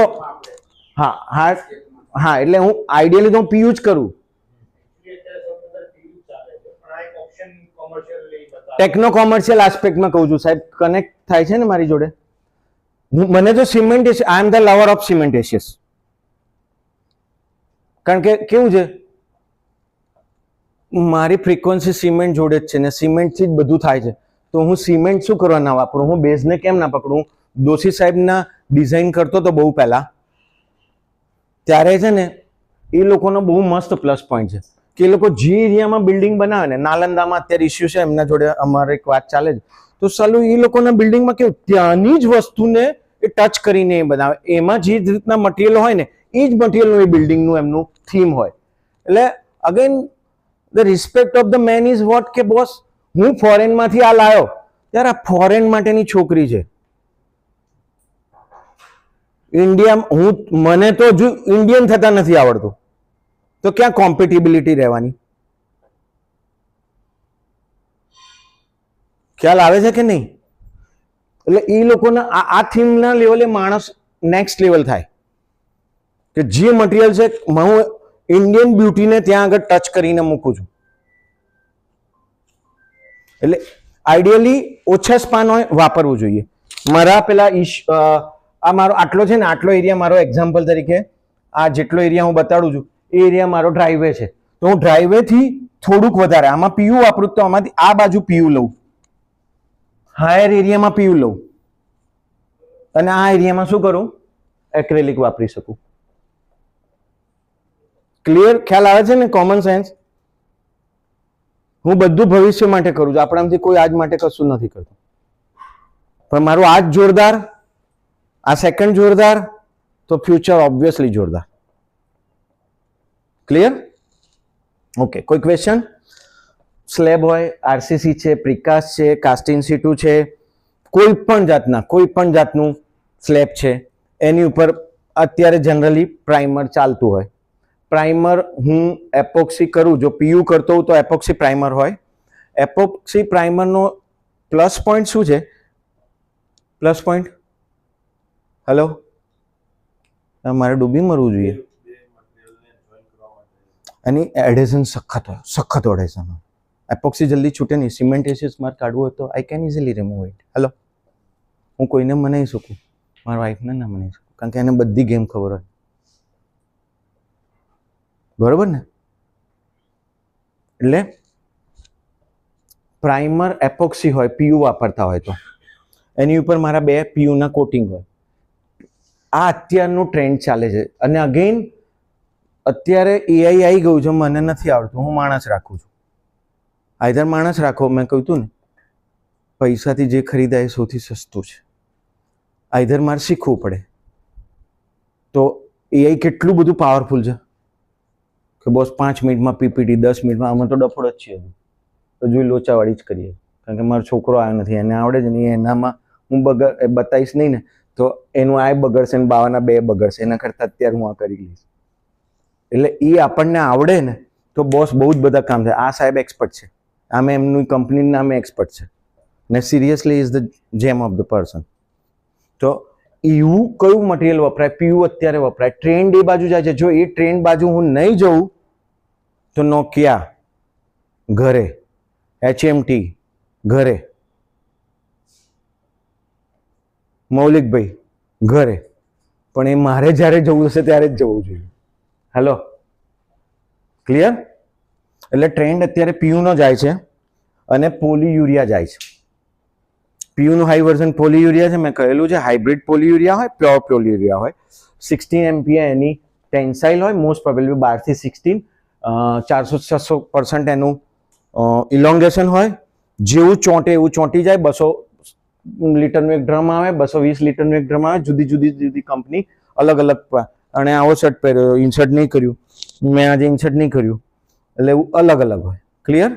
હા, એટલે હું આઈડિયલી તો હું પીયુ જ કરું. ટેકનો કોમર્શિયલ આસ્પેક્ટમાં કહું છું સાહેબ, કનેક્ટ થાય છે ને મારી જોડે. મને તો સિમેન્ટેશિયસ, આઈ એમ ધ લવર ઓફ સિમેન્ટેશિયસ. કારણ કે કેવું છે, મારી ફ્રીક્વન્સી સિમેન્ટ જોડે જ છે ને, સિમેન્ટથી જ બધું થાય છે. તો હું સિમેન્ટ શું કરવા ના વાપરું? હું બેઝને કેમ ના પકડું? દોશી સાહેબના ડિઝાઇન કરતો તો બહુ પહેલા, ત્યારે છે ને એ લોકોનો બહુ મસ્ત પ્લસ પોઈન્ટ છે કે એ લોકો જે એરિયામાં બિલ્ડિંગ બનાવે ને, નાલંદામાં અત્યારે ઇસ્યુ છે એમના જોડે, અમારે એક વાત ચાલે છે, તો સાલું એ લોકોના બિલ્ડિંગમાં કેવું ત્યાંની જ વસ્તુને એ ટચ કરીને એ બનાવે. એમાં જે રીતના મટીરિયલ હોય ને એ જ મટીરિયલનું એ બિલ્ડિંગનું એમનું થીમ હોય. એટલે again the respect of the main is what, કે બોસ હું ફોરેનમાંથી આ લાયો, ત્યારે આ ફોરેન માટેની છોકરી છે. ઇન્ડિયા, મને તો હજુ ઇન્ડિયન થતા નથી આવડતું, તો ક્યાં કોમ્પિટિબિલિટી રહેવાની? ખ્યાલ આવે છે કે નહીં? એટલે એ લોકોના આ થીમના લેવલે માણસ નેક્સ્ટ લેવલ થાય કે જે મટીરિયલ છે હું ઇન્ડિયન બ્યુટીને ત્યાં આગળ ટચ કરીને મૂકું છું. એટલે આઈડિયલી ઓછા સ્પાન હોય વાપરવું જોઈએ. મારા પેલા આ મારો આટલો છે ને, આટલો એરિયા મારો એક્ઝામ્પલ તરીકે, આ જેટલો એરિયા હું બતાડું છું એ એરિયા મારો ડ્રાઈવે છે, તો હું ડ્રાઈવે થી થોડુંક વધારે આમાં પીયુ વાપરું, તો આમાંથી આ બાજુ પીયુ લઉં, હાયર એરિયામાં પીયુ લઉં, અને આ એરિયામાં શું કરું? એક્રેલિક વાપરી શકું. ક્લિયર? ખ્યાલ આવે છે ને? Common sense. હું બધું ભવિષ્ય માટે કરું છું, આપણામાંથી કોઈ આજ માટે કશું નથી કરતું. પણ મારું આજ જોરદાર, આ સેકન્ડ જોરદાર, તો ફ્યુચર ઓબ્વિયસલી જોરદાર. ક્લિયર? ઓકે, કોઈ ક્વેશ્ચન? સ્લેબ હોય, આરસીસી છે, પ્રિકાસ્ટ છે, કાસ્ટિન સીટુ છે, કોઈ પણ જાતનું સ્લેબ છે, એની ઉપર અત્યારે જનરલી પ્રાઇમર ચાલતું હોય. પ્રાઇમર હું એપોક્સી કરું, જો પીયુ કરતો હોઉં તો એપોક્સી પ્રાઇમર હોય. એપોક્સી પ્રાઇમરનો પ્લસ પોઈન્ટ શું છે? પ્લસ પોઈન્ટ, હેલો, મારે ડૂબી મરવું જોઈએ. એની એડહેઝન સખત હોય, સખત એડહેઝન હોય. એપોક્સી જલ્દી છૂટે નહીં. સિમેન્ટેશિયસ માર્ક કાઢવું હોય તો I can easily remove it. Hello, હું કોઈને મનાઈ શકું, મારા વાઈફને ના મનાઈ શકું, કારણ કે એને બધી ગેમ ખબર હોય. બરોબર ને? એટલે પ્રાઇમર એપોક્સી હોય, પીયુ વાપરતા હોય તો એની ઉપર મારા 2 પીયુના કોટિંગ હોય. આ અત્યારનું ટ્રેન્ડ ચાલે છે. અને અગેન અત્યારે એઆઈ આવી ગયું છે, મને નથી આવડતું, હું માણસ રાખું છું. આઈધર માણસ રાખો, મેં કહ્યું હતું ને પૈસાથી જે ખરીદાય એ સૌથી સસ્તું છે. આઈધર મારે શીખવું પડે. તો એઆઈ કેટલું બધું પાવરફુલ છે કે બોસ 5 મિનિટમાં પીપીટી, 10 મિનિટમાં. અમે તો ડફોડ જ છીએ, હજુ લોચાવાળી જ કરીએ, કારણ કે મારો છોકરો આવ્યો નથી, એને આવડે જ નહીં. એનામાં હું બતાવીશ નહીં ને તો એનું આ બગડશે ને બાવાના 2 બગડશે. એના કરતાં અત્યારે હું આ કરી લઈશ. એટલે એ આપણને આવડે ને તો બોસ બહુ જ બધા કામ થાય. આ સાહેબ એક્સપર્ટ છે, આમે એમનું કંપનીનું નામે એક્સપર્ટ છે ને સિરિયસલી ઇઝ ધ જેમ ઓફ ધ પર્સન. તો એવું કયું મટીરિયલ વપરાય? પીયુ અત્યારે વપરાય. ટ્રેન્ડ એ બાજુ જાય છે. જો એ ટ્રેન્ડ બાજુ હું નહીં જઉં તો નોકિયા ઘરે, HMT ઘરે, મૌલિકભાઈ ઘરે. પણ એ મારે જ્યારે જવું હશે ત્યારે જ જવું જોઈએ. Hello, clear? એટલે ટ્રેન્ડ અત્યારે પીયુનો જાય છે અને પોલીયુરિયા જાય છે. પીયુનું હાઈ વર્ઝન પોલીયુરિયા છે. મેં કહેલું છે હાઇબ્રિડ પોલીયુરિયા હોય, પ્યોર પોલીયુરિયા હોય. 16 MPa એની ટેન્સાઇલ હોય, મોસ્ટ પ્રોબેબલી 12 થી 16, 400-600% એનું ઇલોંગેશન હોય. જેવું ચોંટે એવું ચોંટી જાય. 200 લીટરનું એક ડ્રમ આવે, 220 લીટરનું એક ડ્રમ આવે. જુદી જુદી કંપની અલગ અલગ. અને આવો શર્ટ પહેર્યો, ઇન્સર્ટ નહીં કર્યું, મેં આજે ઇન્સર્ટ નહીં કર્યું, એટલે એવું અલગ અલગ હોય. ક્લિયર?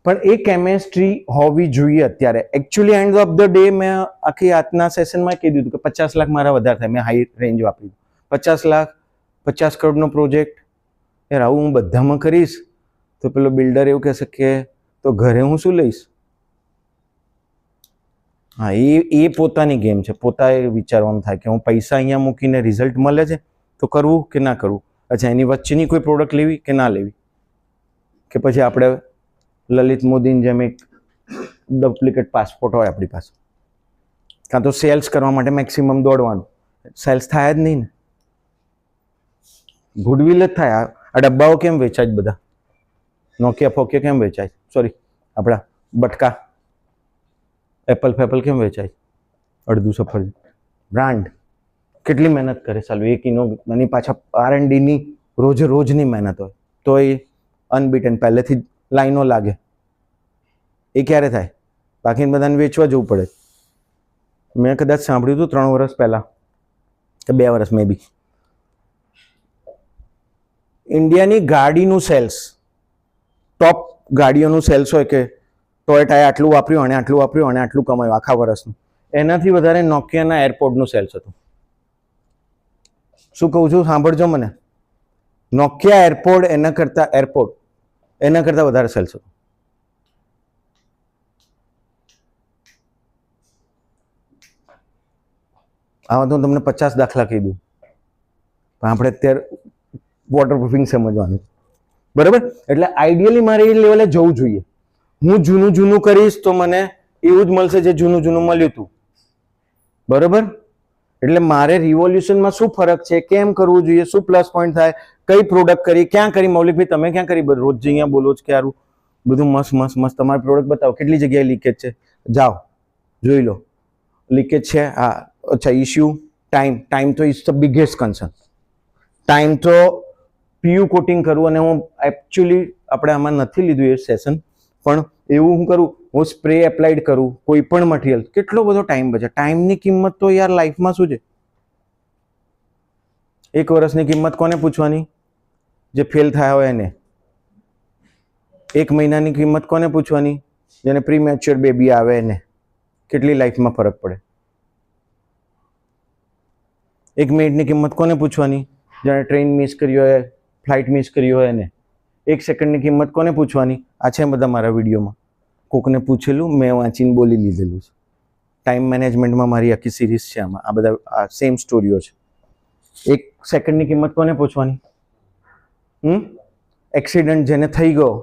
પણ એ કેમેસ્ટ્રી હોવી જોઈએ અત્યારે. Actually end of the day મેં આખી આજના સેશનમાં કહી દીધું કે 50 લાખ મારા વધારે થાય. મેં હાઈ રેન્જ વાપરી. 50 લાખ, 50 કરોડનો પ્રોજેક્ટ, યાર આવું હું બધામાં કરીશ તો પેલો બિલ્ડર એવું કહેશે કે તો ઘરે હું શું લઈશ? હા, એ પોતાની ગેમ છે. પોતાએ વિચારવાનું થાય કે હું પૈસા અહીંયા મૂકીને રિઝલ્ટ મળે છે તો કરવું કે ના કરવું. અચ્છા, એની વચ્ચેની કોઈ પ્રોડક્ટ લેવી કે ના લેવી, કે પછી આપણે લલિત મોદીની જેમ એક ડુપ્લિકેટ પાસપોર્ટ હોય આપણી પાસે, કાં તો સેલ્સ કરવા માટે મેક્સિમમ દોડવાનું. સેલ્સ થાય જ નહીં ને, ગુડવિલ જ થાય. આ ડબ્બાઓ કેમ વેચાય બધા? નોકિયા ફોકિયા કેમ વેચાય? સોરી, આપણા બટકા એપલ ફેપલ કેમ વેચાય? અડધું સફરજન બ્રાન્ડ કેટલી મહેનત કરે સાલું. એક એની પાછા R&Dની રોજની મહેનત હોય તો એ અનબીટન પહેલેથી જ લાઈનો લાગે. એ ક્યારે થાય? બાકીને બધાને વેચવા જવું પડે. મેં કદાચ સાંભળ્યું હતું 3 વર્ષ પહેલાં કે 2 વર્ષ મે બી, ઇન્ડિયાની ગાડીનું સેલ્સ, ટોપ ગાડીઓનું સેલ્સ હોય કે ટોયોટાએ આટલું વાપર્યું અને આટલું વાપર્યું અને આટલું કમાયું આખા વર્ષનું, એનાથી વધારે નોકિયાના એરપોર્ટનું સેલ્સ હતું. શું કહું છું સાંભળજો મને. નોકિયા એરપોર્ટ એના કરતાં વધારે સેલ્સ હતું. આમાં તો હું તમને 50 દાખલા કહી દઉં, પણ આપણે અત્યારે વોટરપ્રૂફિંગ સમજવાનું, બરાબર? એટલે આઈડિયલી મારે એ લેવલે જવું જોઈએ. હું જૂનું કરીશ તો મને એવું જ મળશે જે જૂનું મળ્યું હતું, બરાબર? એટલે મારે રિવોલ્યુશનમાં શું ફરક છે, કેમ કરવું જોઈએ, શું પ્લસ પોઈન્ટ થાય, કઈ પ્રોડક્ટ કરી, ક્યાં કરી. મૌલિકભાઈ તમે ક્યાં કરી? રોજ અહીંયા બોલો જ કે યાર બધું મસ્ત તમારી પ્રોડક્ટ બતાવો, કેટલી જગ્યાએ લીકેજ છે, જાઓ જોઈ લો. લીકેજ છે, હા, અચ્છા. ઇશ્યુ ટાઈમ તો is the biggest concern. Time તો પીયુ કોટિંગ કરવું, અને હું એકચ્યુઅલી આપણે આમાં નથી લીધું એ સેશન, પણ એવું હું કરું, હું સ્પ્રે એપ્લાઇડ કરું કોઈ પણ મટીરિયલ, કેટલો બધો ટાઈમ બચે. ટાઈમની કિંમત તો યાર લાઈફમાં શું છે? 1 વર્ષની કિંમત કોને પૂછવાની? જે ફેલ થયા હોય એને. 1 મહિનાની કિંમત કોને પૂછવાની? જેને પ્રીમેચ્યોર બેબી આવે એને. કેટલી લાઈફમાં ફરક પડે? 1 મિનિટની કિંમત કોને પૂછવાની? જેને ટ્રેન મિસ કરી હોય, ફ્લાઇટ મિસ કરી હોય એને. 1 સેકન્ડની કિંમત કોને પૂછવાની? આ છે બધા મારા વિડીયોમાં, કોકને પૂછેલું, મેં વાંચીને બોલી લીધેલું છે. ટાઈમ મેનેજમેન્ટમાં મારી આખી સિરીઝ છે. આમાં આ બધા સેમ સ્ટોરીઓ છે. 1 સેકન્ડની કિંમત કોને પૂછવાની? એક્સિડન્ટ જેને થઈ ગયો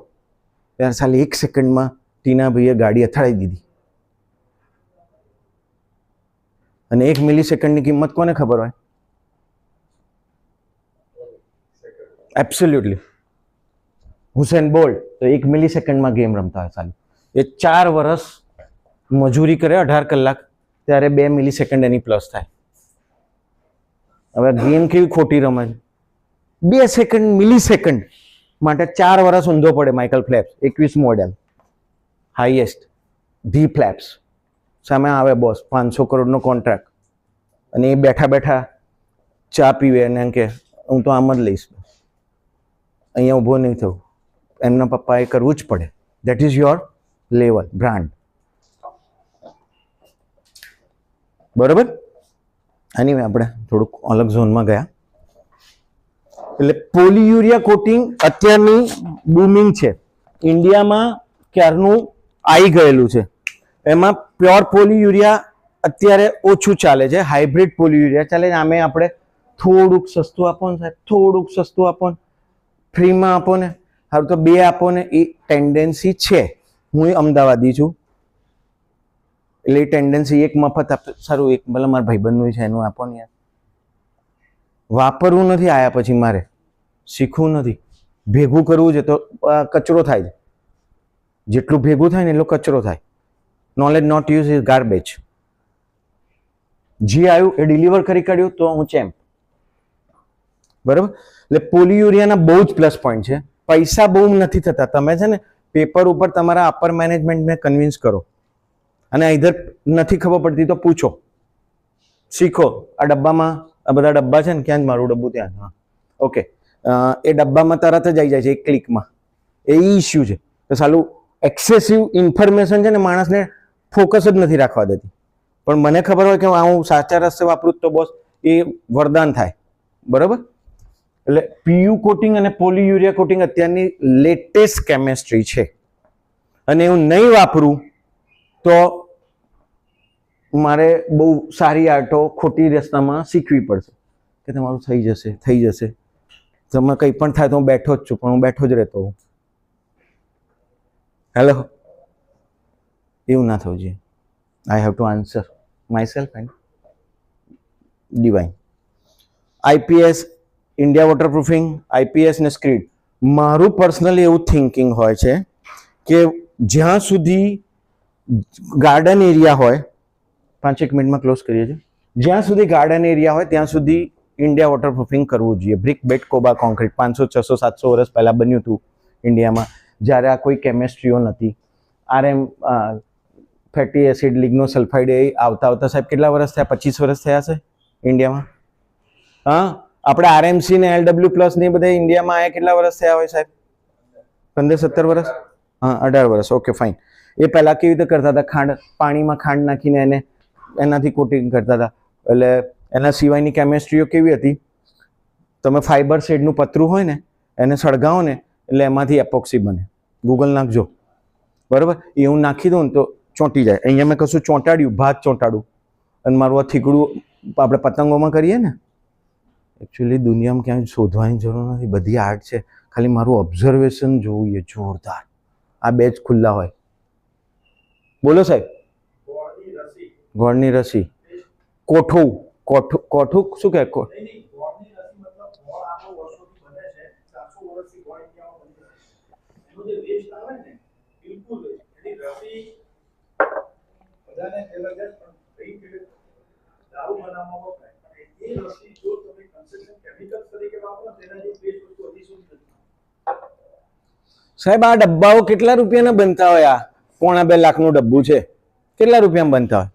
ત્યારે સાલી 1 સેકન્ડમાં ટીનાભાઈએ ગાડી અથડાઈ દીધી, અને 1 મિલી સેકન્ડની કિંમત કોને ખબર હોય? એબ્સોલ્યુટલી. હુસેન બોલ્ટ તો 1 મિલિસેકન્ડમાં ગેમ રમતા હોય સાલું. એ 4 વર્ષ મજૂરી કરે 18 કલાક ત્યારે 2 મિલિસેકન્ડ એની પ્લસ થાય. હવે ગેમ કેવી ખોટી રમે છે. 2 સેકન્ડ મિલિસેકન્ડ માટે 4 વર્ષ ઊંધો પડે. Michael flaps 21 model highest the flaps સામે આવે બોસ 500 કરોડનો કોન્ટ્રાક્ટ અને એ બેઠા બેઠા ચા પીવે અને એમ કે હું તો આમ જ લઈશ, અહીંયા ઊભો નહીં થવું. એમના પપ્પાએ કરવું જ પડે. That is your level brand. બરોબર. આની આપણે થોડુંક અલગ ઝોનમાં ગયા. એટલે પોલીયુરિયા કોટિંગ અત્યારની બૂમિંગ છે. ઇન્ડિયામાં ક્યારનું આવી ગયેલું છે. એમાં પ્યોર પોલીયુરિયા અત્યારે ઓછું ચાલે છે. હાઇબ્રિડ પોલીયુરિયા ચાલે છે. આમે આપણે થોડુંક સસ્તું આપો ને સાહેબ, થોડુંક સસ્તું આપો ને, ફ્રીમાં આપો ને, સારું તો 2 આપો ને, એ ટેન્ડન્સી છે. હું અમદાવાદી છું એટલે એ ટેન્ડન્સી એક મફત આપ સારું એક ભલે મારા ભાઈબંધનું છે એનું આપો ને યાર. વાપરવું નથી, આયા પછી મારે શીખવું નથી, ભેગું કરવું છે તો કચરો થાય છે. જેટલું ભેગું થાય ને એટલો કચરો થાય. Knowledge not use is garbage. જે આવ્યું એ ડિલિવર કરી કાઢ્યું તો હું ચેમ્પ. બરાબર. એટલે પોલીયુરિયાના બહુ જ પ્લસ પોઈન્ટ છે. પૈસા બહુ નથી થતા. તમે છે ને પેપર ઉપર તમારા અપર મેનેજમેન્ટને કન્વિન્સ કરો અને ઇધર નથી ખબર પડતી તો પૂછો, શીખો. આ ડબ્બામાં આ બધા ડબ્બા છે ને, ક્યાં જ મારું ડબ્બું ત્યાં. હા ઓકે. એ ડબ્બામાં તરત જ આવી જાય છે એક ક્લિકમાં. એ ઇસ્યુ છે. તો સાલું એક્સેસિવ ઇન્ફોર્મેશન છે ને માણસને ફોકસ જ નથી રાખવા દેતી. પણ મને ખબર હોય કે હું સાચા રસ્તે વાપરું તો બોસ એ વરદાન થાય. બરાબર. એટલે પીયુ કોટિંગ અને પોલીયુરિયા કોટિંગ અત્યારની લેટેસ્ટ કેમેસ્ટ્રી છે અને હું નહીં વાપરું તો મારે બહુ સારી આર્ટો ખોટી રસ્તામાં શીખવી પડશે કે તમારું થઈ જશે થઈ જશે. તમે કંઈ પણ થાય તો હું બેઠો જ છું, પણ હું બેઠો જ રહેતો હોઉં. હેલો, એવું ના થવું જોઈએ. આઈ have to answer my self and divine. IPS, India waterproofing, IPS ને સ્ક્રીડ. મારું પર્સનલી એવું થિંકિંગ હોય છે કે જ્યાં સુધી ગાર્ડન એરિયા હોય, 5 મિનિટમાં ક્લોઝ કરીએ છીએ, જ્યાં સુધી ગાર્ડન એરિયા હોય ત્યાં સુધી ઇન્ડિયા વોટરપ્રૂફિંગ કરવું જોઈએ. બ્રિક બેટ કોબા કોન્ક્રીટ 500 600 700 વર્ષ પહેલાં બન્યું હતું ઇન્ડિયામાં, જ્યારે આ કોઈ કેમેસ્ટ્રીઓ નથી. RM ફેટી એસિડ, લિગ્નો સલ્ફાઇડ એ આવતા આવતા સાહેબ કેટલા વર્ષ થયા? 25 વર્ષ થયા છે ઇન્ડિયામાં. હા, આપણે RMC ને LW+ ને બધા ઇન્ડિયામાં આયા કેટલા વર્ષ થયા હોય સાહેબ? 15-17 વર્ષ. હા 18 વર્ષ. Okay fine. એ પહેલાં કેવી રીતે કરતા હતા? ખાંડ, પાણીમાં ખાંડ નાખીને એને એનાથી કોટિંગ કરતા હતા. એટલે એના સિવાયની કેમેસ્ટ્રીઓ કેવી હતી? તમે ફાઈબર શેડનું પતરું હોય ને એને સળગાવો ને એટલે એમાંથી એપોક્સી બને. ગૂગલ નાખજો. બરાબર. એ હું નાખી દઉં ને તો ચોંટી જાય. અહીંયા મેં કશું ચોંટાડ્યું, ભાત ચોંટાડું અને મારું આ થીગડું આપણે પતંગોમાં કરીએ ને, એકચ્યુઅલી દુનિયામાં ક્યાંય શોધવાની જરૂર નથી. બધી આર્ટ છે, ખાલી મારું ઓબ્ઝર્વેશન જોવું એ જોરદાર. આ 2 જ ખુલ્લા હોય. બોલો સાહેબ. ગોળની રસી, કોઠું, કોઠું શું કહે? સાહેબ આ ડબ્બાઓ કેટલા રૂપિયાના બનતા હોય? આ 1.25 લાખનું ડબ્બું છે, કેટલા રૂપિયામાં બનતા હોય?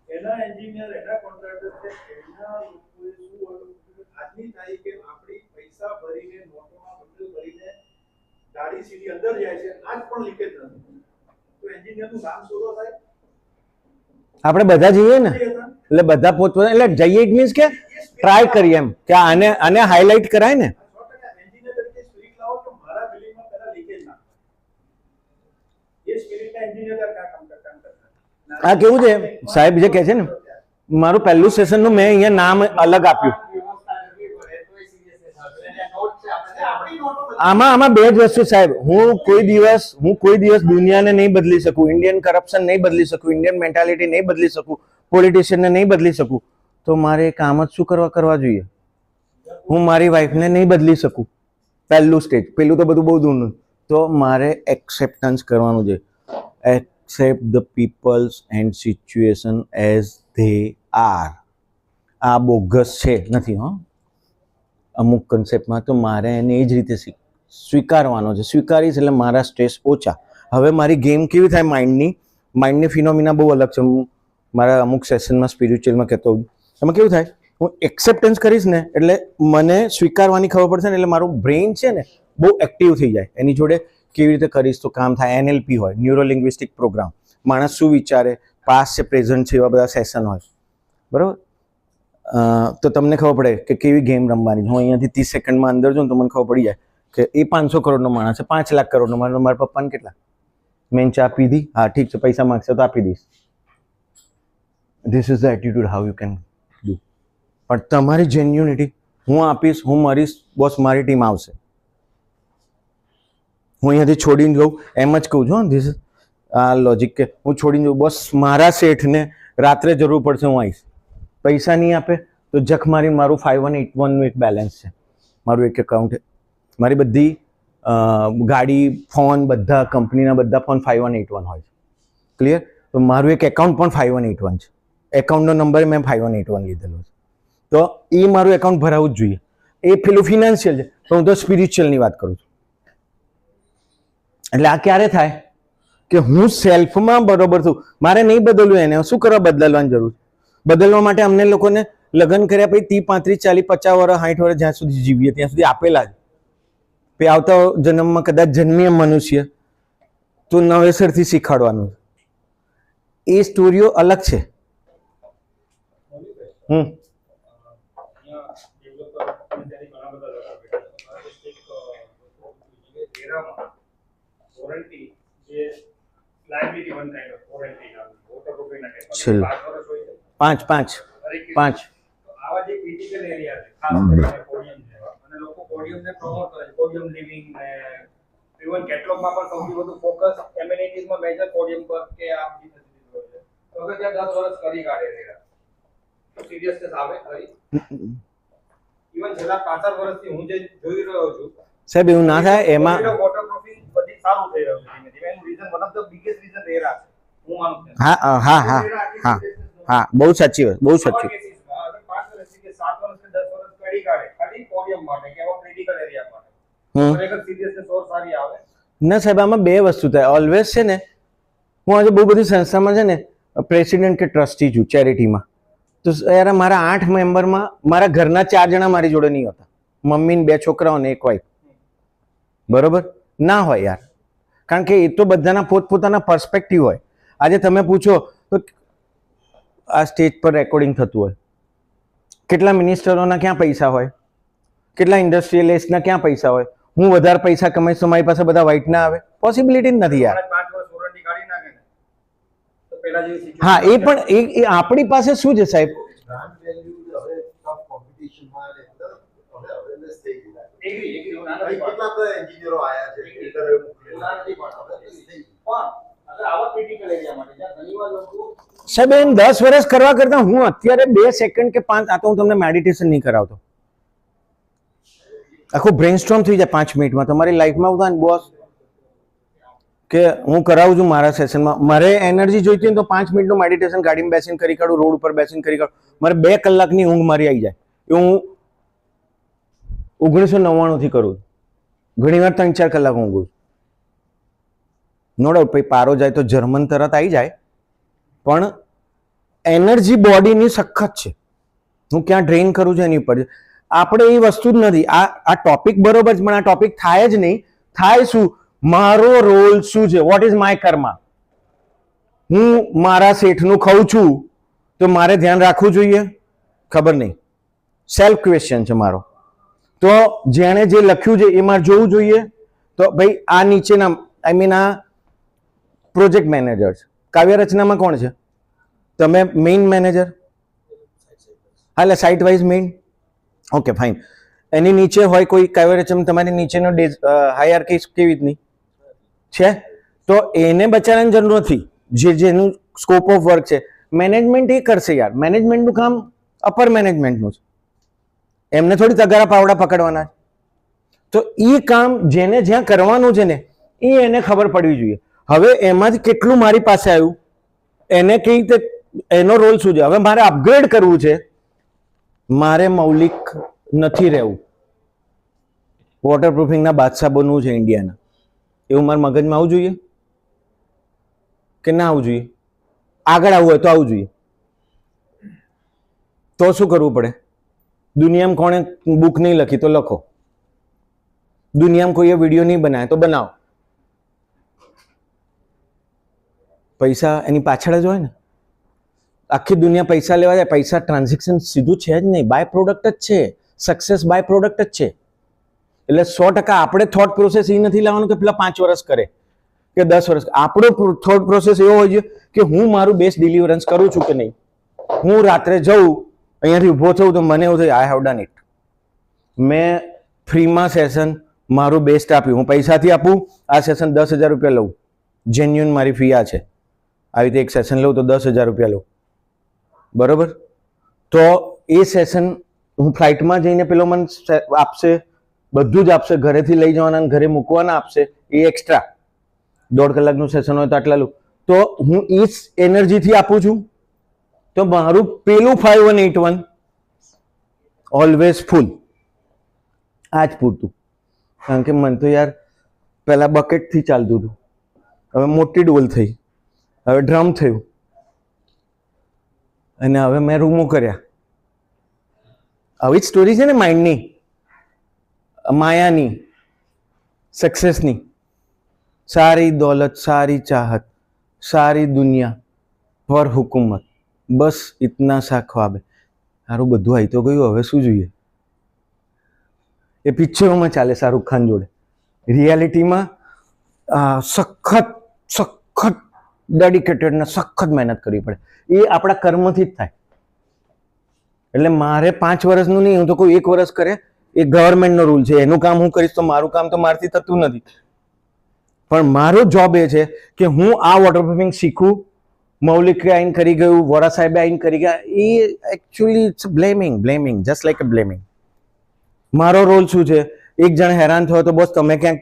એના એન્જિનિયર, એના કોન્ટ્રાક્ટર છે, એના લોકોએ શું આજની તારીખે આપણી પૈસા ભરીને નોટોમાં બંડલ ભરીને ગાડી સીધી અંદર જાય છે, આજ પણ લીકેજ નથી. તો એન્જિનિયરનું નામ શોધો સાહેબ. આપણે બધા જઈએ ને એટલે બધા પોતપોતા એટલે જઈએ ઇટ મીન્સ કે ટ્રાય કરીએ એમ કે આને હાઇલાઇટ કરાય ને. એન્જિનિયર તરીકે સ્પિરિટ લાવો કે મારા બિલ્ડિંગમાં પહેલા લીકેજ ના. એ સ્પિરિટના એન્જિનિયર કામ કરતા. આ કેવું છે સાહેબ જે કહે છે ને, મારું પહેલું સેશનનું મેં અહીંયા નામ અલગ આપ્યું. આમાં બે જ વસ્તુ સાહેબ, હું કોઈ દિવસ દુનિયાને નહીં બદલી શકું, ઇન્ડિયન કરપ્શન નહીં બદલી શકું, ઇન્ડિયન મેન્ટાલિટી નહીં બદલી શકું, પોલિટિશિયનને નહીં બદલી શકું, તો મારે કામ જ શું કરવા જોઈએ? હું મારી વાઈફને નહીં બદલી શકું. પહેલું સ્ટેજ, પેલું તો બધું બહુ દૂરનું. તો મારે એક્સેપ્ટન્સ કરવાનું છે. Accept the peoples and situation as they are. આ બોગસ છે નથી હો અમુક કન્સેપ્ટમાં, તો મારે એને એ જ રીતે સ્વીકારવાનો છે. સ્વીકારીશ એટલે મારા સ્ટ્રેસ ઓછા. હવે મારી ગેમ કેવી થાય માઇન્ડની ફિનોમિના બહુ અલગ છે. હું મારા અમુક સેશનમાં સ્પિરિચ્યુઅલમાં કહેતો હોઉં, એમાં કેવું થાય, હું એક્સેપ્ટન્સ કરીશ ને એટલે મને સ્વીકારવાની ખબર પડશે ને, એટલે મારું બ્રેઇન છે ને બહુ એક્ટિવ થઈ જાય. એની જોડે કેવી રીતે કરીશ તો કામ થાય. NLP હોય, ન્યુરો લિંગ્વિસ્ટિક પ્રોગ્રામ. માણસ શું વિચારે, પાસ્ટ છે, પ્રેઝન્ટ છે, એવા બધા સેશન હોય, બરાબર. તો તમને ખબર પડે કે કેવી ગેમ રમવાની. હું અહીંયાથી 30 સેકન્ડમાં અંદર જાઉં તો મને ખબર પડી જાય કે એ 500 કરોડનો માણસ છે, 5 લાખ કરોડનો માણસ. મારા પપ્પાને કેટલા મેં ચા પીધી, હા ઠીક છે, પૈસા માગશે તો આપી દઈશ. This is the attitude how you can do. પણ તમારી જેન્યુનિટી, હું આપીશ, હું મરીશ, બોસ મારી ટીમ આવશે. હું અહીંયાથી છોડીને જઉં એમ જ કહું છું. ધીસ આ લોજિક કે હું છોડીને જઉં, બોસ મારા શેઠને રાત્રે જરૂર પડશે, હું આવીશ. પૈસા નહીં આપે તો જખ મારી મારું 5181નું એક બેલેન્સ છે, મારું એક એકાઉન્ટ. મારી બધી ગાડી, ફોન, બધા કંપનીના બધા ફોન 5181 હોય છે. ક્લિયર? તો મારું એક એકાઉન્ટ પણ 5181 છે. એકાઉન્ટનો નંબર મેં 5181 લીધેલો છે. તો એ મારું એકાઉન્ટ ભરાવું જ જોઈએ. એ પેલું ફિનાન્શિયલ છે, પણ હું તો સ્પિરિચ્યુઅલની વાત કરું છું. એટલે આ ક્યારે થાય કે હું સેલ્ફમાં બરોબર છું, મારે નહીં બદલવું. એને શું કરવા બદલવાની જરૂર? બદલવા માટે અમને લોકોને લગ્ન કર્યા પછી 30, 35, 40, 50 વર્ષ, 60 વર્ષ જ્યાં સુધી જીવીએ ત્યાં સુધી આપેલા જ. પછી આવતા જન્મમાં કદાચ જન્મીએ મનુષ્ય તો નવેસરથી શીખવાડવાનું. એ સ્ટોરીઓ અલગ છે. પાંચ આવા જે ક્રિટિકલ એરિયા છે, ખાસ કરીને પોડિયમ છે, અને લોકો પોડિયમને પ્રમોટ કરે છે, પોડિયમ લિવિંગ ને ઇવન કેટલોગમાં પણ સૌથી વધુ ફોકસ એમિનિટીઝમાં મેજર પોડિયમ પર કે આ બધી ફેસિલિટીઝ હોય છે. તો અગર ત્યાં 10 વર્ષ કરી કાઢે રહ્યા તો સિરિયસનેસ આવે ખરી? ઇવન છેલ્લા 5 વર્ષથી હું જે જોઈ રહ્યો છું સાહેબ, એવું ના થાય. એમાં વોટરપ્રૂફિંગ બધી સારું થઈ રહ્યું છે ધીમે ધીમે. એનું reason, one of the biggest reason RERA છે, હું માનું છું. હા, બહુ સાચી વાત, બહુ સાચી. ના સાહેબ, આમાં બે વસ્તુ થાય. ઓલવેઝ છે ને, હું આજે બહુ બધી સંસ્થામાં છે ને પ્રેસિડેન્ટ કે ટ્રસ્ટી છું ચેરિટીમાં. તો યાર મારા 8 મેમ્બરમાં મારા ઘરના 4 જણા મારી જોડે નહીં હોતા. મમ્મી ને 2 છોકરાઓ ને 1 વાઈફ. બરોબર ના હોય યાર, કારણ કે એ તો બધાના પોતપોતાના પર્સપેક્ટિવ હોય. આજે તમે પૂછો તો આ સ્ટેજ પર રેકોર્ડિંગ થતું હોય, કેટલા મિનિસ્ટરોના ક્યાં પૈસા હોય, કેટલા ઇન્ડસ્ટ્રીયલિસ્ટના ક્યાં પૈસા હોય. હું વધારે પૈસા કમાઈશ તો મારી પાસે બધા વ્હાઇટ ના આવે? પોસિબિલિટી જ નથી યાર. હા, એ પણ એ આપણી પાસે શું છે સાહેબ? સાહેબ એમ 10 વર્ષ કરવા કરતા હું અત્યારે 2 સેકન્ડ કે 5, આ તો હું તમને મેડિટેશન નહીં કરાવતો, આખું બ્રેઇનસ્ટોર્મ થઈ જાય 5 મિનિટમાં. તમારી લાઈફમાં ઉદાન બોસ કે હું કરાવું છું મારા સેશનમાં, મારે એનર્જી જોઈતી હોય તો 5 મિનિટનું મેડિટેશન ગાડીમાં બેસીને કરી કાઢું, રોડ ઉપર બેસીને કરી કાઢું. મારે 2 કલાકની ઊંઘ મારી આવી જાય. એ હું 1999 થી કરું. ઘણીવાર 3-4 કલાક ઊંઘું છું. No doubt. પછી પારો જાય તો જર્મન તરત આવી જાય, પણ એનર્જી બોડીની સખત છે. હું ક્યાં ડ્રેઇન કરું છું એની ઉપર. આપણે એ વસ્તુ જ નથી. આ ટોપિક બરોબર છે, પણ આ ટોપિક થાય જ નહીં. થાય શું? મારો રોલ શું છે? What is my Karma? હું મારા શેઠનું ખાઉં છું તો મારે ધ્યાન રાખવું જોઈએ? ખબર નહીં. સેલ્ફ ક્વેશ્ચન છે મારો. તો જેણે જે લખ્યું છે એ મારે જોવું જોઈએ. તો ભાઈ આ નીચેના આ પ્રોજેક્ટ મેનેજર છે. કાવ્ય રચનામાં કોણ છે? તમે મેઇન મેનેજર? હા, એટલે site wise main. Okay fine. એની નીચે હોય કોઈ કાર્યક્ષમ, તમારી નીચેનો હાયરાર્કી કેવી રીતની છે, તો એને બચાવવાની જરૂર નથી. જેનું સ્કોપ ઓફ વર્ક છે મેનેજમેન્ટ એ કરશે યાર. મેનેજમેન્ટનું કામ અપર મેનેજમેન્ટનું છે, એમને થોડી તગારા પાવડા પકડવાના છે. તો એ કામ જેને જ્યાં કરવાનું છે ને એ એને ખબર પડવી જોઈએ. હવે એમાંથી કેટલું મારી પાસે આવ્યું, એને કઈ રીતે, એનો રોલ શું છે. હવે મારે અપગ્રેડ કરવું છે, મારે મૌલિક નથી રહેવું, વોટરપ્રૂફિંગના બાદશાહ બનવું છે ઇન્ડિયાના, એવું મારા મગજમાં આવવું જોઈએ કે ના આવવું જોઈએ? આગળ આવવું હોય તો આવવું જોઈએ. તો શું કરવું પડે? દુનિયામાં કોણે બુક નહીં લખી તો લખો, દુનિયામાં કોઈએ વિડીયો નહીં બનાવે તો બનાવો. પૈસા એની પાછળ જ હોય ને. આખી દુનિયા પૈસા લેવા જાય, પૈસા ટ્રાન્ઝેક્શન સીધું છે જ નહીં, બાય પ્રોડક્ટ જ છે. સક્સેસ બાય પ્રોડક્ટ જ છે. એટલે 100% આપણે થોટ પ્રોસેસ એ નથી લાવવાનું કે પેલા 5 વર્ષ કરે કે 10 વર્ષ. આપણો થોટ પ્રોસેસ એવો હોય છે કે હું મારું બેસ્ટ ડિલિવરન્સ કરું છું કે નહીં. હું રાત્રે જઉં, અહીંયાથી ઊભો થઉં તો મને એવું થાય આઈ હેવ ડન ઇટ. મેં ફ્રીમાં સેશન મારું બેસ્ટ આપ્યું. હું પૈસાથી આપું, આ સેશન 10,000 રૂપિયા લઉં, જેન્યુઅન મારી ફી આ છે. આવી રીતે એક સેશન લઉં તો 10,000 રૂપિયા લઉં, બરોબર. તો એ સેશન હું ફ્લાઇટમાં જઈને પેલો મને આપશે, બધું જ આપશે, ઘરેથી લઈ જવાના અને ઘરે મૂકવાના આપશે, એ એક્સ્ટ્રા. 1.5 કલાકનું સેશન હોય તો આટલા લઉં. તો હું એ જ એનર્જીથી આપું છું, તો મારું પેલું 5181 ઓલવેઝ ફૂલ. આ જ પૂરતું. કારણ કે મને તો યાર પહેલા બકેટથી ચાલતું હતું, હવે મોટી ડોલ થઈ, હવે ડ્રમ થયું, અને હવે મેં રૂમો કર્યા. આવી જ સ્ટોરી છે ને માઇન્ડની, માયાની, સક્સેસની. સારી દોલત, સારી ચાહત, સારી દુનિયા પર હુકુમત, બસ ઇતના સા ખ્વાબ. સારું બધું આવી તો ગયું, હવે શું જોઈએ? એ પિક્ચરોમાં ચાલે શાહરુખ ખાન જોડે. રિયાલિટીમાં સખત સખત ડેડિકેટેડ ને સખત મહેનત કરવી પડે. એ આપણા કર્મથી જ થાય. એટલે મારે 5 વર્ષનું નહીં, હું તો કોઈ 1 વર્ષ કરે, એ ગવર્મેન્ટનો રૂલ છે, એનું કામ હું કરીશ તો મારું કામ તો મારથી થતું નથી. પણ મારો જોબ એ છે કે હું આ વોટરપ્રૂફિંગ શીખું. મૌલિકે આઈન કરી ગયું, વોરા સાહેબે આઈન કરી ગયા, એ actually it's blaming just like a blaming. મારો રોલ શું છે? એક જણ હેરાન થયો તો બોસ તમે ક્યાંક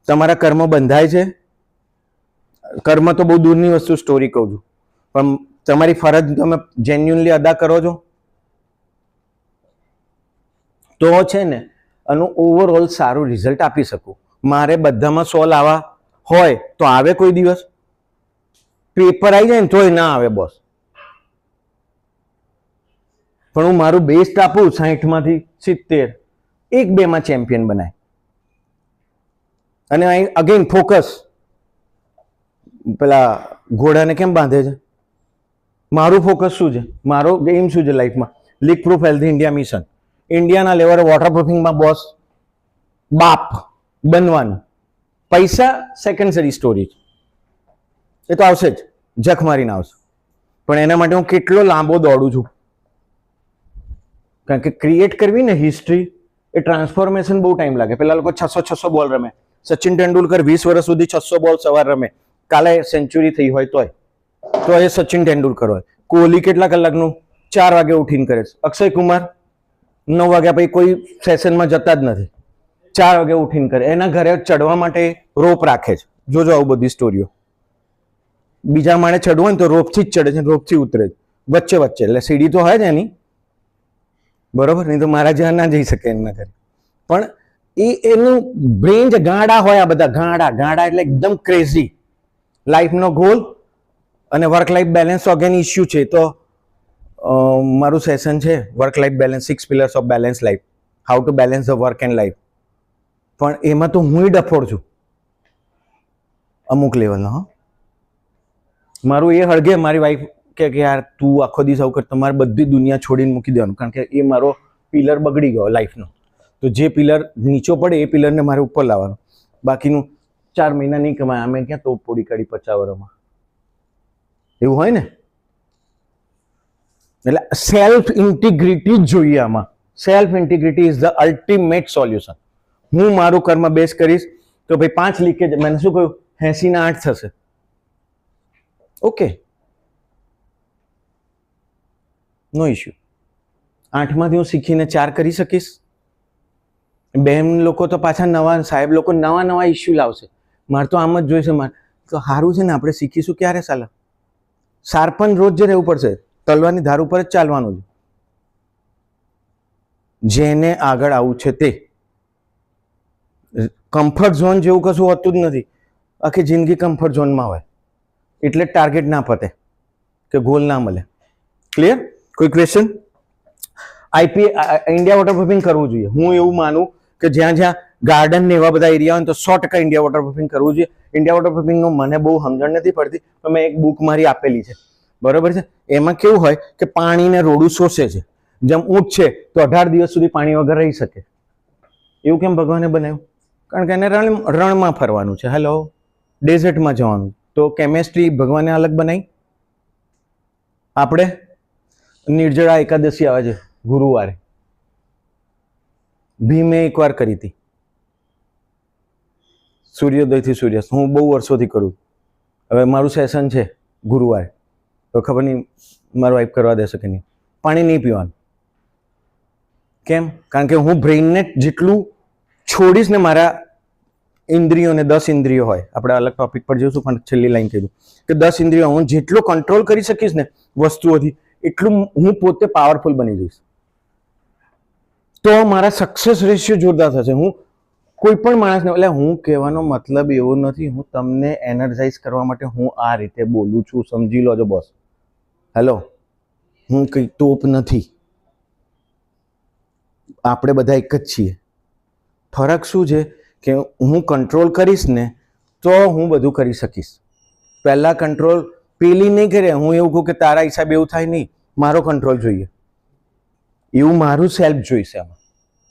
તમારા કર્મ બંધાય છે. કર્મ તો બહુ દૂરની વસ્તુ, સ્ટોરી કહું છું, પણ તમારી ફરજ તમે જેન્યુઅનલી અદા કરો છો તો છે ને આનું ઓવરઓલ સારું રિઝલ્ટ આપી શકું. મારે બધામાં 100 લાવવા હોય તો આવે કોઈ દિવસ? પેપર આવી જાય ને તોય ના આવે બોસ. પણ હું મારું બેસ્ટ આપું, 60માંથી 70, 1-2 માં ચેમ્પિયન બનાય. અને અગેન ફોકસ. પેલા ઘોડાને કેમ બાંધે છે? મારું ફોકસ શું છે? મારો એમ શું છે લાઈફમાં? Leak proof healthy India mission. ઇન્ડિયાના લેવલે વોટરપ્રૂફિંગમાં બોસ બાપ બનવાનું. પૈસા સેકન્ડરી સ્ટોરી, એ તો આવશે જ, જખ મારીને આવશે. પણ એના માટે હું કેટલો લાંબો દોડું છું. કારણ કે ક્રિએટ કરવી ને હિસ્ટ્રી, એ ટ્રાન્સફોર્મેશન બહુ ટાઈમ લાગે. પેલા લોકો 600 બોલ રમે. સચિન તેંડુલકર 20 વર્ષ સુધી 600 બોલ સવાર રમે, કાલે સેન્ચુરી થઈ હોય તોય, તો એ સચિન તેંડુલકર હોય. કોહલી કેટલા કલાકનું? 4 વાગે ઉઠીને કરે છે. અક્ષય કુમાર 9 વાગ્યા પછી કોઈ સેશનમાં જતા જ નથી, 4 વાગે ઉઠીને કરે. એના ઘરે ચડવા માટે રોપ રાખે છે. જોજો આવું બધી સ્ટોરીઓ. બીજા માળે ચડવું હોય ને તો રોપથી જ ચડે છે, રોપથી ઉતરે છે, વચ્ચે વચ્ચે. એટલે સીડી તો હોય જ એની, બરોબર? નહીં તો મારા જ્યાં ના જઈ શકે એના ઘરે. પણ એનું બ્રેન જે ગાંડા હોય, આ બધા ગાંડા એટલે એકદમ ક્રેઝી. લાઈફનો ગોલ અને work life balance again issue છે. તો મારું સેશન છે work life balance, 6 pillars of balance life, how to balance the work and life. પણ એમાં તો હું ડફોડ છું અમુક લેવલનો. હા, મારું એ હળગે, મારી વાઈફ કે યાર તું આખો દિવસ આવું કર, તમારે બધી દુનિયા છોડીને મૂકી દેવાનું. કારણ કે એ મારો પિલર બગડી ગયો લાઈફનો. તો જે પિલર નીચો પડે એ પિલરને મારે ઉપર લાવવાનું. બાકીનું 4 મહિના નહીં કમાય, અમે ક્યાં તોપ પોડી કાઢી 50 વર્ષમાં. એવું હોય ને. એટલે સેલ્ફ ઇન્ટિગ્રિટી જ જોઈએ આમાં. Self integrity is the ultimate solution. હું મારું કર્મ બેઝ કરીશ તો ભાઈ 5 લીકેજ, મેં શું કહ્યું, 80 ના 8 થશે. ઓકે, નો ઇશ્યુ. 8 માંથી હું શીખીને 4 કરી શકીશ. બેન લોકો તો પાછા નવા, સાહેબ લોકો નવા ઇશ્યુ લાવશે. મારે તો આમ જ જોઈશે. મારે તો સારું છે ને, આપણે શીખીશું ક્યારે સાલા? શાર્પન રોજ જ રહેવું પડશે, તલવાની ધાર ઉપર જ ચાલવાનું છે. જેને આગળ આવવું છે તે. કમ્ફર્ટ ઝોન જેવું કશું હોતું જ નથી. આખી જિંદગી કમ્ફર્ટ ઝોનમાં હોય એટલે ટાર્ગેટ ના પતે કે ગોલ ના મળે. ક્લિયર? કોઈ ક્વેશ્ચન? ઇન્ડિયા વોટરપ્રૂફિંગ કરવું જોઈએ. હું એવું માનું કે જ્યાં જ્યાં ગાર્ડન ને એવા બધા એરિયા હોય તો 100% ઇન્ડિયા વોટરપ્રૂફિંગ કરવું જોઈએ. ઇન્ડિયા વોટરપ્રૂફિંગનું મને બહુ સમજણ નથી પડતી, તો મેં એક બુક મારી આપેલી છે, બરોબર છે. એમાં કેવું હોય કે પાણીને રોડું શોષે છે. જેમ ઊંટ છે તો 18 દિવસ સુધી પાણી વગર રહી શકે. એવું કેમ ભગવાને બનાવ્યું? કારણ કે એને રણમાં ફરવાનું છે. હેલો, ડેઝર્ટમાં જવાનું. તો કેમેસ્ટ્રી ભગવાને અલગ બનાવી. આપણે નિર્જળા એકાદશી આવે છે ગુરુવારે, ભીમે એકવાર કરી હતી, સૂર્યોદયથી સૂર્યાસ્ત. હું બહુ વર્ષોથી કરું. હવે મારું સેશન છે ગુરુવારે, તો ખબર નહીં મારો વાઈફ કરવા દેશે કે નહીં. પાણી નહીં પીવાનું. કેમ? કારણ કે હું બ્રેઇનને જેટલું છોડીશ ને, મારા ઇન્દ્રિયોને 10 ઇન્દ્રિયો હોય, આપણે અલગ ટોપિક પર જઈશું, પણ છેલ્લી લાઈન કીધું કે 10 ઇન્દ્રિયો હું જેટલો કંટ્રોલ કરી શકીશ ને વસ્તુઓથી, એટલું હું પોતે પાવરફુલ બની જઈશ. તો મારા સક્સેસ રેશિયો જોરદાર થશે. હું કોઈ પણ માણસને, એટલે હું કહેવાનો મતલબ એવો નથી, હું તમને એનર્જાઇઝ કરવા માટે હું આ રીતે બોલું છું, સમજી લો છો બોસ. હેલો, હું કંઈ તોપ નથી. આપણે બધા એક જ છીએ. ફરક શું છે કે હું કંટ્રોલ કરીશ ને તો હું બધું કરી શકીશ. પહેલા કંટ્રોલ પેલી નહીં કરે. હું એવું કહું કે તારા હિસાબે એવું થાય નહીં, મારો કંટ્રોલ જોઈએ. એવું મારું સેલ્ફ જોઈશે આમાં.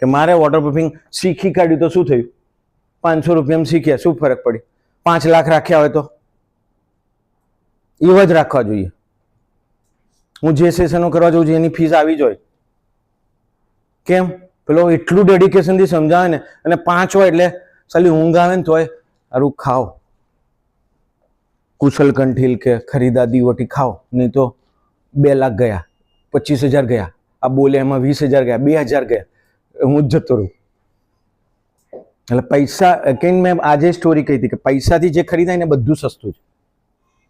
કે મારે વોટરપ્રૂફિંગ શીખી કાઢ્યું તો શું થયું? 500 રૂપિયામાં શીખ્યા, શું ફરક પડી? 5 લાખ રાખ્યા હોય તો એવા જ રાખવા જોઈએ. હું જે સેશનો કરવા જઉં છું એની ફીસ આવી જ હોય. કેમ? પેલો એટલું ડેડિકેશનથી સમજાવે ને, અને 5 હોય એટલે સાલી ઊંઘ આવે ને તોય સારું ખાઓ, કુશલ કંઠીલ કે ખરીદા દીવટી ખાઓ, નહીં તો 2 લાખ ગયા, 25,000 ગયા. આ બોલે એમાં 20,000 ગયા, 2,000 ગયા, હું જ જતો રહું. એટલે પૈસા કઈ, મેં આજે સ્ટોરી કહી હતી કે પૈસાથી જે ખરીદાય ને બધું સસ્તું છે.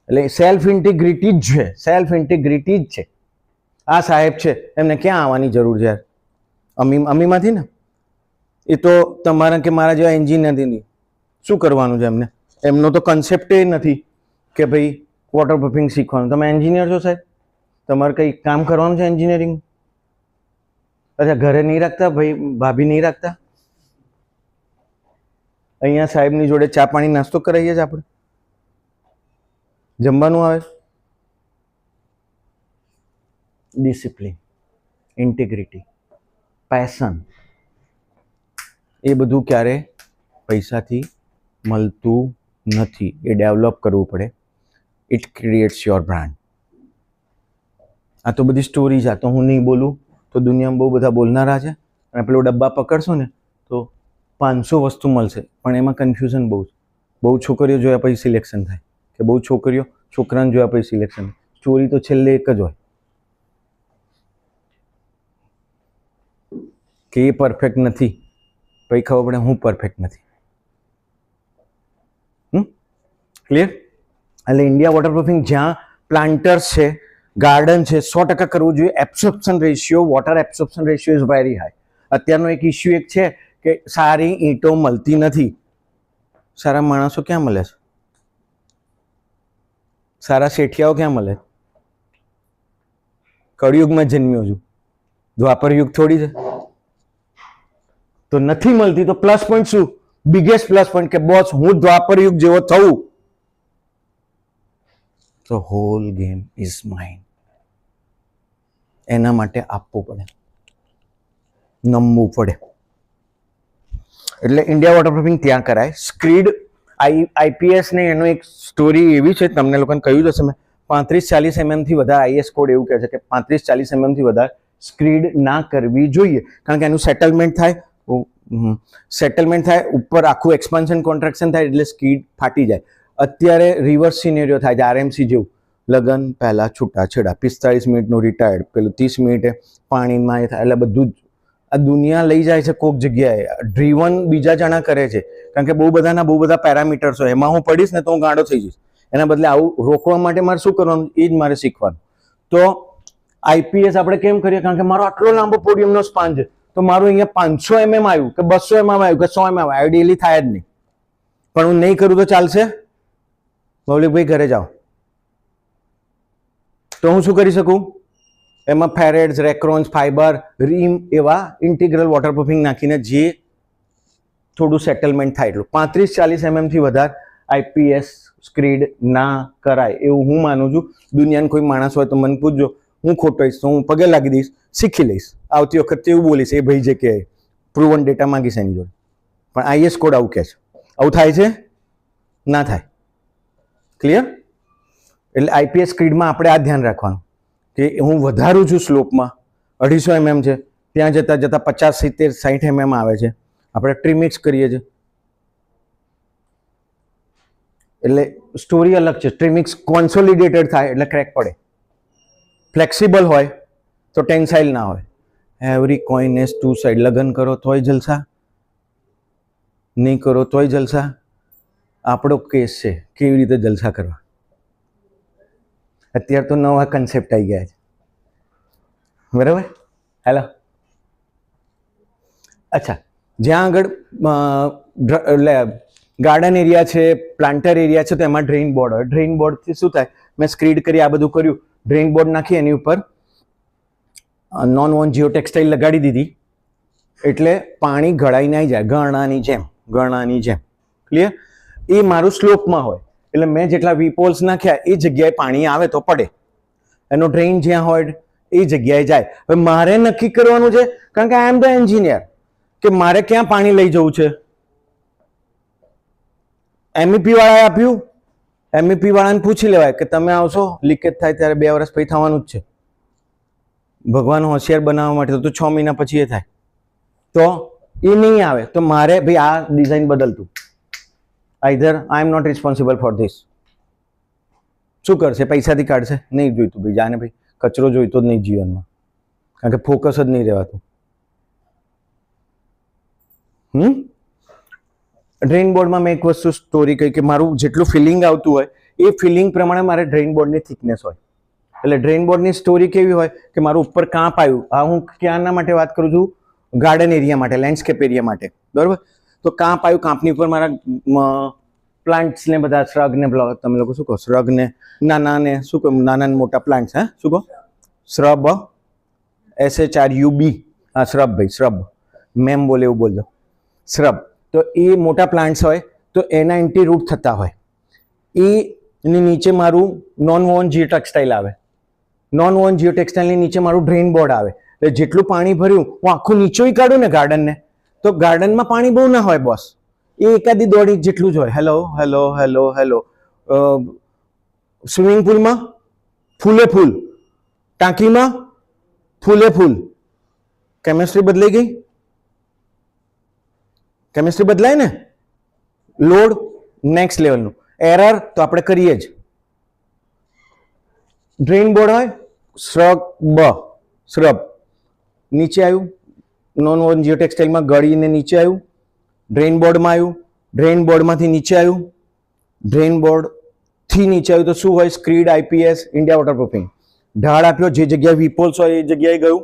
એટલે સેલ્ફ ઇન્ટિગ્રિટી જ છે, સેલ્ફ ઇન્ટિગ્રિટી જ છે. આ સાહેબ છે, એમને ક્યાં આવવાની જરૂર છે યાર? અમીમાંથી ને, એ તો તમારા કે મારા જેવા એન્જિનિયર નહીં. શું કરવાનું છે એમને? એમનો તો કન્સેપ્ટ એ નથી કે ભાઈ વોટરપ્રૂફિંગ શીખવાનું. તમે એન્જિનિયર છો સાહેબ, તમારે કંઈ કામ કરવાનું છે એન્જિનિયરિંગ? અચ્છા, ઘરે નહીં રાખતા ભાઈ, ભાભી નહીં રાખતા? અહીંયા સાહેબની જોડે ચા પાણી નાસ્તો કરાવીએ છીએ આપણે, જમવાનું આવે. ડિસિપ્લિન, ઇન્ટિગ્રિટી, પેશન, એ બધું ક્યારે પૈસાથી મળતું નથી. એ ડેવલપ કરવું પડે. It creates your brand. આ તો બધી સ્ટોરી છે, આ તો હું નહીં બોલું તો દુનિયામાં બહુ બધા બોલનારા છે. અને પેલો ડબ્બા પકડશો ને તો 500 વસ્તુ મળશે, પણ એમાં કન્ફ્યુઝન બહુ છે. બહુ છોકરીઓ જોયા પછી સિલેક્શન થાય, કે બહુ છોકરીઓ છોકરાને જોયા પછી સિલેક્શન થાય. સ્ટોરી તો છેલ્લે એક જ હોય કે એ પરફેક્ટ નથી, પછી ખબર પડે હું પરફેક્ટ નથી. ક્લિયર? એટલે ઇન્ડિયા વોટરપ્રૂફિંગ જ્યાં પ્લાન્ટર્સ છે, ગાર્ડન છે, 100% કરવું જોઈએ. Absorption ratio, water absorption ratio is very high. અત્યારનો એક ઇસ્યુ એક છે કે સારી ઈંટો મળતી નથી. સારા માણસો ક્યાં મળે છે? સારા શેઠિયાઓ ક્યાં મળે? કળિયુગમાં જન્મ્યો છું, દ્વાપર યુગ થોડી છે. તો નથી મળતી તો પ્લસ પોઈન્ટ શું? બિગેસ્ટ પ્લસ પોઈન્ટ કે બોસ હું દ્વાપર યુગ જેવો થવું, તો હોલ ગેમ ઇઝ માઇન. એના માટે આપવું પડે, નમવું પડે. એટલે ઇન્ડિયા વોટરપ્રૂફિંગ ત્યાં કરાય. સ્ક્રીડ આઈપીએસ ને એનો એક સ્ટોરી એવી છે, તમને લોકોને કહ્યું જશે મેં, 35-40 mm થી વધારે આઈએસ કોડ એવું કહે છે કે 35-40 mm થી વધારે સ્ક્રીડ ના કરવી જોઈએ, કારણ કે એનું સેટલમેન્ટ થાય ઉપર આખું એક્સપાન્શન કોન્ટ્રાક્શન થાય એટલે સ્કીડ ફાટી જાય. અત્યારે રિવર્સ સિનેરિયો થાય છે આરએમસી જેવું, લગન પહેલા છૂટાછેડા, 45 મિનિટનું રિટાયર્ડ, પેલું 30 મિનિટે પાણીમાં થાય, એટલે બધું જ આ દુનિયા લઈ જાય છે કોક જગ્યાએ. ડ્રીવન બીજા જણા કરે છે, કારણ કે બહુ બધા પેરામીટર્સ હોય, એમાં હું પડીશ ને તો હું ગાંડો થઈ જઈશ. એના બદલે આવું રોકવા માટે મારે શું કરવાનું એ જ મારે શીખવાનું. તો આઈપીએસ આપણે કેમ કરીએ, કારણ કે મારો આટલો લાંબો પોડિયમનો સ્પાન છે, તો મારું અહીંયા 500 mm આવ્યું કે 200 mm આવ્યું કે 100 mm આવ્યું, આઈડિયલી થાય જ નહીં. પણ હું નહીં કરું તો ચાલશે? મૌલિકભાઈ ઘરે જાઓ. તો હું શું કરી શકું? એમાં ફેરેડ્સ, રેક્રોન્સ, ફાઈબર, રીમ એવા ઇન્ટિગ્રલ વોટરપ્રૂફિંગ નાખીને જે થોડું સેટલમેન્ટ થાય એટલું. 35-40 mm થી વધારે આઈપીએસ સ્ક્રીડ ના કરાય એવું હું માનું છું. દુનિયાનો કોઈ માણસ હોય તો મને પૂછજો, હું ખોટો હોઈશ તો હું પગે લાગી દઈશ, શીખી લઈશ. આવતી વખતે એવું બોલીશ, એ ભાઈ જે કહે પ્રૂવન ડેટા માંગીશ એની જોડે. પણ આઈએસ કોડ આવું કહે છે. આવું થાય છે? ના થાય. ક્લિયર? એટલે આઈપીએસ સ્ક્રીડમાં આપણે આ ધ્યાન રાખવાનું કે હું વધારું છું સ્લોપમાં, 250 mm છે, ત્યાં જતાં 50, 70, 60 mm આવે છે, આપણે ટ્રીમિક્સ કરીએ છીએ. એટલે સ્ટોરી અલગ છે. ટ્રીમિક્સ કોન્સોલિડેટેડ થાય એટલે ક્રેક પડે. ફ્લેક્સિબલ હોય તો ટેન્સાઇલ ના હોય. Every coin has two side. લગન કરો તોય જલસા, નહીં કરો તોય જલસા. આપણો કેસ છે કેવી રીતે જલસા કરવા. અત્યારે તો નવા કન્સેપ્ટ આવી ગયા છે, બરાબર? હેલો. અચ્છા, જ્યાં આગળ ગાર્ડન એરિયા છે, પ્લાન્ટર એરિયા છે, તો એમાં ડ્રેઇન બોર્ડ હોય. ડ્રેઇન બોર્ડથી શું થાય? મેં સ્ક્રીડ કરી, આ બધું કર્યું, ડ્રેઇન બોર્ડ નાખી, એની ઉપર નોન વોન જીઓ ટેક્સટાઇલ લગાડી દીધી, એટલે પાણી ગળાઈને આવી જાય ગરણાની જેમ. ક્લિયર? એ મારું સ્લોપમાં હોય એટલે મેં જેટલા વીપોલ્સ નાખ્યા એ જગ્યાએ પાણી આવે તો પડે, એનો ડ્રેઇન જ્યાં હોય એ જગ્યાએ જાય. હવે મારે નક્કી કરવાનું છે, કારણ કે આઈ એમ ધ એન્જિનિયર, કે મારે ક્યાં પાણી લઈ જવું છે. એમઈપી વાળાએ આપ્યું, એમઈપી વાળાને પૂછી લેવાય કે તમે આવશો, લીકેજ થાય ત્યારે 2 વર્ષ પછી થવાનું જ છે. ભગવાન હોશિયાર બનાવવા માટે તો 6 મહિના પછી એ થાય. તો એ નહીં આવે તો મારે ભાઈ આ ડિઝાઇન બદલતું. Either I am not responsible for this. શું કરશે? પૈસાથી કાઢશે? નહીં જોઈતું ભાઈ, જાને ભાઈ, કચરો જોઈતો જ નહીં જીવનમાં, કારણ કે ફોકસ જ નહીં રહેવાતું. ડ્રેઇન બોર્ડમાં મેં એક વસ્તુ સ્ટોરી કહી કે મારું જેટલું ફિલિંગ આવતું હોય એ ફિલિંગ પ્રમાણે મારે ડ્રેઇન બોર્ડની થિકનેસ હોય. એટલે ડ્રેઇન બોર્ડની સ્ટોરી કેવી હોય કે મારું ઉપર કાંપ આવ્યું. હા, હું ક્યાંના માટે વાત કરું છું? ગાર્ડન એરિયા માટે, લેન્ડસ્કેપ એરિયા માટે, બરાબર? તો કાંપ આવ્યું, કાંપની ઉપર મારા પ્લાન્ટ્સ ને બધા શ્રગ ને, તમે લોકો શું કહો? શ્રગ ને નાના ને શું કહો? નાના ને મોટા પ્લાન્ટ્સ, હે શું કહો? શ્રબ, SHRUB. હા, શ્રબ ભાઈ, શ્રબ. મેમ બોલે એવું બોલજો, શ્રબ. તો એ મોટા પ્લાન્ટ્સ હોય તો એના એન્ટી રૂટ થતા હોય. એની નીચે મારું નોન વોન જીઓ ટેક્સટાઇલ આવે. નોન વોન જીઓ ટેક્સટાઇલની નીચે મારું ડ્રેઇન બોર્ડ આવે. એટલે જેટલું પાણી ભર્યું હું આખું નીચોય કાઢું ને ગાર્ડનને, તો ગાર્ડનમાં પાણી બહુ ના હોય બોસ, એ એકાદી દોઢ ઇંચ જેટલું જ હોય. Hello hello hello hello. Swimming પુલમાં ફૂલે ફૂલ, ટાંકીમાં ફૂલે ફૂલ. કેમેસ્ટ્રી બદલાઈ ગઈ? કેમેસ્ટ્રી બદલાય ને? Load next લેવલનું. એરર તો આપણે કરીએ જ. ડ્રેઇન બોર્ડ હોય, શ્રબ નીચે આવ્યું, નોન વોન જીઓ ટેક્સટાઇલમાં ગળીને નીચે આવ્યું, ડ્રેઇન બોર્ડમાં આવ્યું, ડ્રેઇન બોર્ડમાંથી નીચે આવ્યું, ડ્રેઇન બોર્ડથી નીચે આવ્યું તો શું હોય? સ્ક્રીડ, આઈપીએસ, ઇન્ડિયા વોટરપ્રૂફિંગ. ઢાળ આપ્યો, જે જગ્યાએ વીપોલ્સ હોય એ જગ્યાએ ગયું,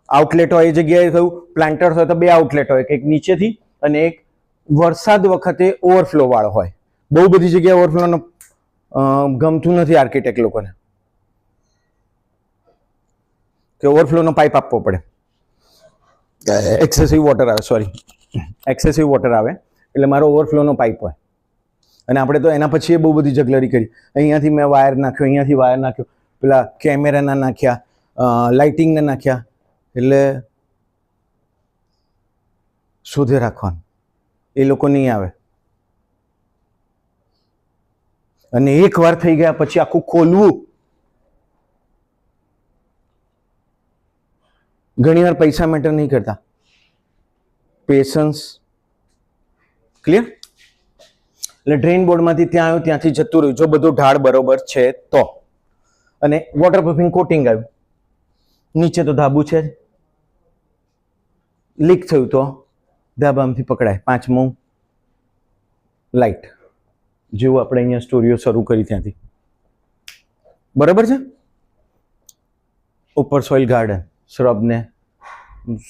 આઉટલેટ હોય એ જગ્યાએ ગયું. પ્લાન્ટર્સ હોય તો 2 આઉટલેટ હોય, એક નીચેથી અને એક વરસાદ વખતે ઓવરફ્લો વાળો હોય. બહુ બધી જગ્યાએ ઓવરફ્લોનો ગમતું નથી આર્કિટેક્ટ લોકોને, કે ઓવરફ્લોનો પાઇપ આપવો પડે. એક્સેસિવ વોટર આવે, એક્સેસિવ વોટર આવે એટલે મારો ઓવરફ્લોનો પાઇપ હોય. અને આપણે તો એના પછી બહુ બધી જગલરી કરી. અહીંયાથી મેં વાયર નાખ્યો, અહીંયાથી વાયર નાખ્યો, પેલા કેમેરાના નાખ્યા, લાઇટિંગના નાખ્યા. એટલે શોધે રાખવાનું, એ લોકો નહીં આવે. અને એક વાર થઈ ગયા પછી આખું ખોલવું ઘણીવાર પૈસા મેટર નહીં કરતા, પેશન્સ. ક્લિયર? એટલે ડ્રેઇન બોર્ડમાંથી ત્યાં આવ્યું, ત્યાંથી જતું રહ્યું, જો બધું ઢાળ બરોબર છે તો. અને વોટરપ્રૂફિંગ કોટિંગ આવ્યું, નીચે તો ધાબુ છે જ, લીક થયું તો ધાબામાંથી પકડાય. પાંચમું લાઇટ, જેવું આપણે અહીંયા સ્ટોરીઓ શરૂ કરી ત્યાંથી. બરાબર છે? ઉપર સોઇલ ગાર્ડન, શ્રબને,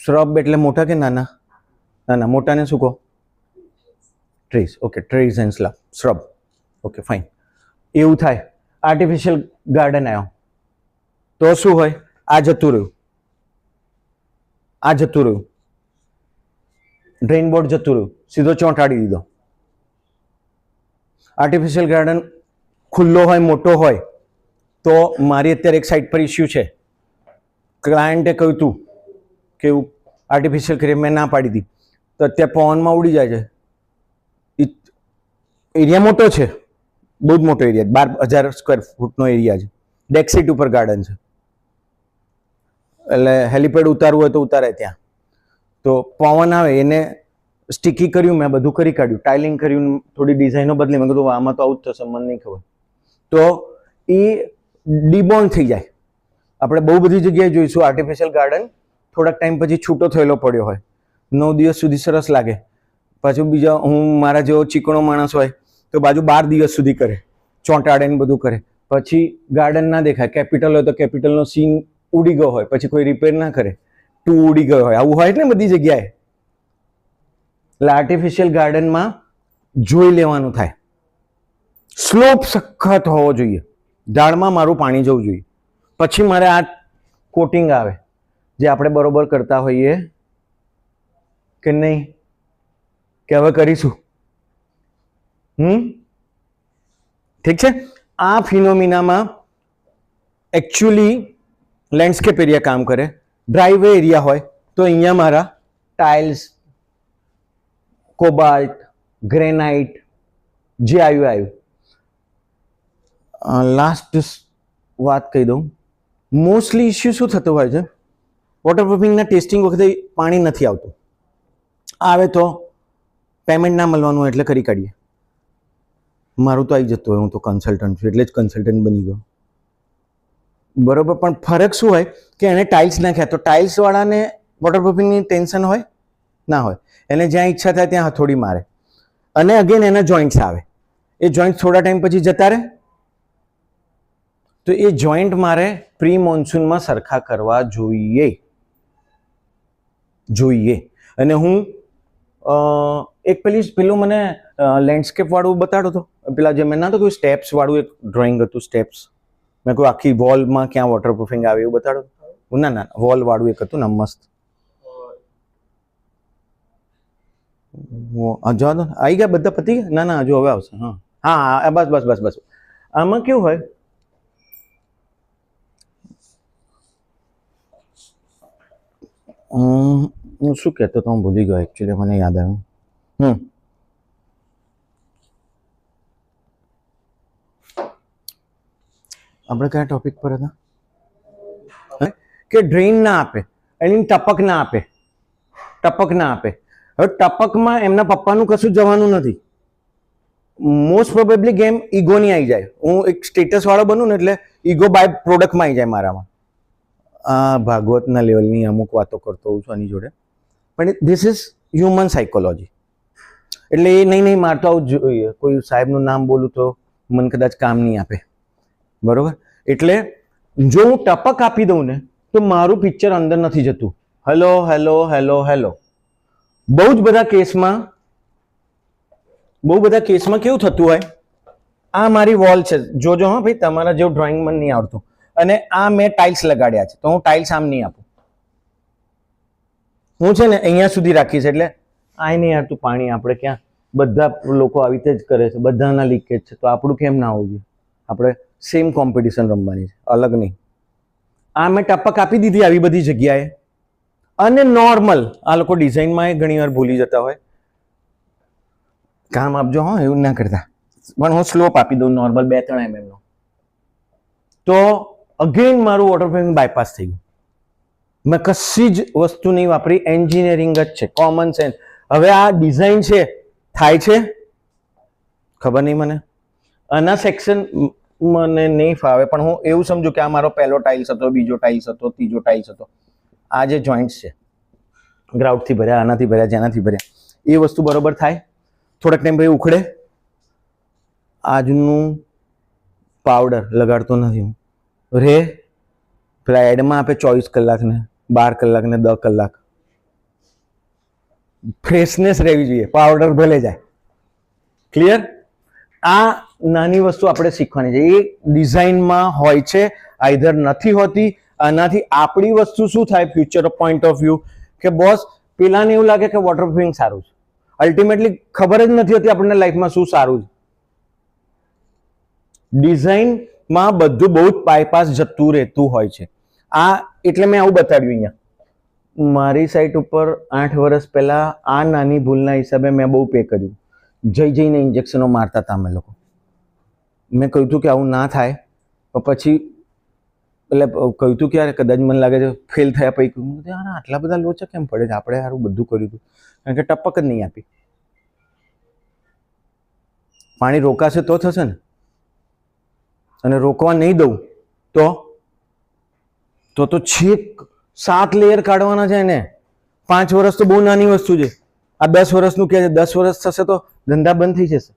શ્રબ એટલે મોટા કે નાના? નાના. મોટાને શું કહો? Trees. Okay, trees and shrub. Okay, fine. એવું થાય. આર્ટિફિશિયલ ગાર્ડન આવ્યો તો શું હોય? આ જતું રહ્યું, આ જતું રહ્યું, ડ્રેઇન બોર્ડ જતું રહ્યું, સીધો ચોંટાડી દીધો. આર્ટિફિશિયલ ગાર્ડન ખુલ્લો હોય, મોટો હોય તો મારી અત્યારે એક સાઇડ પર ઇસ્યુ છે. ક્લાયન્ટે કહ્યું તું કે એવું આર્ટિફિશિયલ કરીએ, મેં ના પાડી દીધી, તો અત્યારે પવનમાં ઉડી જાય છે. એરિયા મોટો છે, બહુ જ મોટો એરિયા, 12,000 સ્ક્વેર ફૂટનો એરિયા છે. ડેક્સીટ ઉપર ગાર્ડન છે, એટલે હેલિપેડ ઉતારવું હોય તો ઉતારે ત્યાં. તો પવન આવે, એને સ્ટીકી કર્યું, મેં બધું કરી કાઢ્યું, ટાઇલિંગ કર્યું, થોડી ડિઝાઇનો બદલી. મેં કીધું આમાં તો આવું જ થશે, મને નહીં ખબર. તો એ ડિબોન્ડ થઈ જાય. આપણે બહુ બધી જગ્યાએ જોઈશું આર્ટિફિશિયલ ગાર્ડન થોડાક ટાઈમ પછી છૂટો થયેલો પડ્યો હોય, 9 દિવસ સુધી સરસ લાગે, પાછું બીજા હું મારા જેવો ચીકણો માણસ હોય તો બાજુ 12 દિવસ સુધી કરે, ચોંટાડે ને બધું કરે, પછી ગાર્ડન ના દેખાય. કેપિટલ હોય તો કેપિટલનો સીન ઉડી ગયો હોય, પછી કોઈ રિપેર ના કરે, ઉડી ગયો હોય, આવું હોય ને બધી જગ્યાએ. એટલે આર્ટિફિશિયલ ગાર્ડનમાં જોઈ લેવાનું થાય. સ્લોપ સખત હોવો જોઈએ, ઢાળમાં મારું પાણી જવું જોઈએ, પછી મારે આ કોટિંગ આવે જે આપણે બરોબર કરતા હોઈએ કે નહીં, કે હવે કરીશું. ઠીક છે? આ ફિનોમિનામાં એકચ્યુઅલી લેન્ડસ્કેપ એરિયા કામ કરે. ડ્રાઈવે એરિયા હોય તો અહીંયા મારા ટાઇલ્સ, કોબાલ્ટ, ગ્રેનાઇટ જે આવ્યું. લાસ્ટ વાત કહી દઉં, મોસ્ટલી ઇસ્યુ શું થતો હોય છે, વોટરપ્રૂફિંગના ટેસ્ટિંગ વખતે પાણી નથી આવતું, આવે તો પેમેન્ટ ના મળવાનું એટલે કરી કાઢીએ. મારું તો આવી જતું હોય, હું તો કન્સલ્ટન્ટ છું એટલે જ કન્સલ્ટન્ટ બની ગયો. બરોબર? પણ ફરક શું હોય કે એને ટાઇલ્સ નાખ્યા તો ટાઇલ્સ વાળાને વોટરપ્રૂફિંગની ટેન્શન હોય ના હોય, એને જ્યાં ઈચ્છા થાય ત્યાં હથોડી મારે, અને અગેન એના જોઈન્ટ્સ આવે. એ જોઈન્ટ થોડા ટાઈમ પછી જતા રહે, તો એ જોઈન્ટ મારે પ્રી મોન્સૂનમાં સરખા કરવા જોઈએ. અને હું એક પેલું મને લેન્ડસ્કેપ વાળું બતાડો તો, પેલા જે મેં ના તો કોઈ સ્ટેપ્સ વાળું એક ડ્રોઈંગ હતું, સ્ટેપ્સ. મેં કોઈ આખી વોલમાં ક્યાં વોટરપ્રૂફિંગ આવે એવું બતાડો. ના, વોલ વાળું એક હતું ને મસ્ત. જવા દો, આવી ગયા બધા પતી ગયા? ના હજુ હવે આવશે. હા, બસ. આમાં કેવું હોય, હું શું કહેતો તો હું ભૂલી ગયો, એકચ્યુઅલી મને યાદ આવ્યું. આપણે કયા ટોપિક પર હતા? કે ડ્રેઇન ના આપે, એની ટપક ના આપે. હવે ટપકમાં એમના પપ્પાનું કશું જવાનું નથી. મોસ્ટ પ્રોબેબલી ગેમ ઈગોની આવી જાય. હું એક સ્ટેટસ વાળો બનું ને એટલે ઈગો બાય પ્રોડક્ટમાં આવી જાય મારામાં. આ ભાગવતના લેવલની અમુક વાતો કરતો હોઉં છું આની જોડે, પણ ધીસ ઇઝ હ્યુમન સાયકોલોજી. એટલે એ નહીં મારતો આવું જોઈએ. કોઈ સાહેબનું નામ બોલું તો મને કદાચ કામ નહીં આપે, બરોબર? એટલે જો હું ટપક આપી દઉં ને તો મારું પિક્ચર અંદર નથી જતું. હેલો. બહુ બધા કેસમાં કેવું થતું હોય, આ મારી વોલ છે, જોજો હા ભાઈ, તમારા જેવું ડ્રોઈંગ મને નહીં આવડતું, અને આ મેં ટાઇલ્સ લગાડ્યા છે તો હું ટાઇલ્સ આમ નહીં આપું. હું છે ને અહીંયા સુધી રાખીશ, એટલે આ નહીં આવતું પાણી. આપણે ક્યાં બધા લોકો આવી રીતે જ કરે છે, બધાના લીકેજ છે, તો આપણું કેમ ના હોવું જોઈએ? આપણે સેમ કોમ્પિટિશન રમવાની છે, અલગ નહીં. આ મેં ટપક આપી દીધી આવી બધી જગ્યાએ. અને નોર્મલ, આ લોકો ડિઝાઇનમાં ઘણી વાર ભૂલી જતા હોય, કામ આપજો હા, એવું ના કરતા. પણ હું સ્લોપ આપી દઉં નોર્મલ 2-3 mm નો, તો અગેન મારું વોટરપ્રૂફિંગ બાયપાસ થઈ ગયું. મેં કશી જ વસ્તુ નહીં વાપરી, એન્જિનિયરિંગ જ છે, કોમન સેન્સ. હવે આ ડિઝાઇન છે, થાય છે ખબર નહીં મને. આના સેક્શન મને નહીં ફાવે, પણ હું એવું સમજુ કે આ મારો પહેલો ટાઇલ્સ હતો, બીજો ટાઇલ્સ હતો, ત્રીજો ટાઇલ્સ હતો. આ જે જોઈન્ટ્સ છે ગ્રાઉટથી ભર્યા, આનાથી ભર્યા, જેનાથી ભર્યા, એ વસ્તુ બરોબર થાય. થોડાક ટાઈમ પછી ઉખડે. આજનું પાવડર લગાડતો નથી હું, રે પેલા એડમાં આપે 24 કલાક ને 12 કલાક ને 10 કલાક. ફ્રેશનેસ રહેવી જોઈએ, પાવડર ભલે જાય. ક્લિયર? આ નાની વસ્તુ આપણે શીખવાની છે. એ ડિઝાઇનમાં હોય છે, આઈધર નથી હોતી. આનાથી આપણી વસ્તુ શું થાય ફ્યુચર પોઈન્ટ ઓફ વ્યૂ, કે બોસ પેલાને એવું લાગે કે વોટરપ્રૂફિંગ સારું છે, અલ્ટિમેટલી ખબર જ નથી હોતી આપણને લાઈફમાં શું સારું છે. ડિઝાઇનમાં બધું બહુ જ બાયપાસ જતું રહેતું હોય છે. આ એટલે મેં આવું બતાડ્યું અહીંયા. મારી સાઇટ ઉપર 8 વર્ષ પહેલા આ નાની ભૂલના હિસાબે મેં બહુ પે કર્યું. જઈને ઇન્જેક્શનો મારતા હતા અમે લોકો. મેં કહ્યું હતું કે આવું ના થાય, પણ પછી એટલે કહ્યું હતું કે યાર કદાચ મને લાગે છે ફેલ થયા પછી કહ્યું યાર આટલા બધા લોચા કેમ પડે છે, આપણે સારું બધું કર્યું હતું. કારણ કે ટપક જ નહીં આપી. પાણી રોકાશે તો થશે ને, અને રોકવા નહીં દઉં તો છેક 7 લેયર કાઢવાના છે ને. 5 વર્ષ તો બહુ નાની વસ્તુ છે. આ 10 વર્ષનું કહે છે, 10 વર્ષ થશે તો ધંધા બંધ થઈ જશે.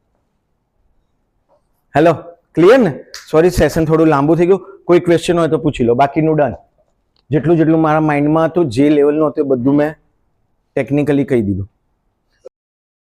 હેલો, ક્લિયર ને? સોરી, સેશન થોડું લાંબુ થઈ ગયું. કોઈ ક્વેશ્ચન હોય તો પૂછી લો, બાકીનું ડન. જેટલું મારા માઇન્ડમાં હતું, જે લેવલનું હતું, બધું મેં ટેકનિકલી કહી દીધું.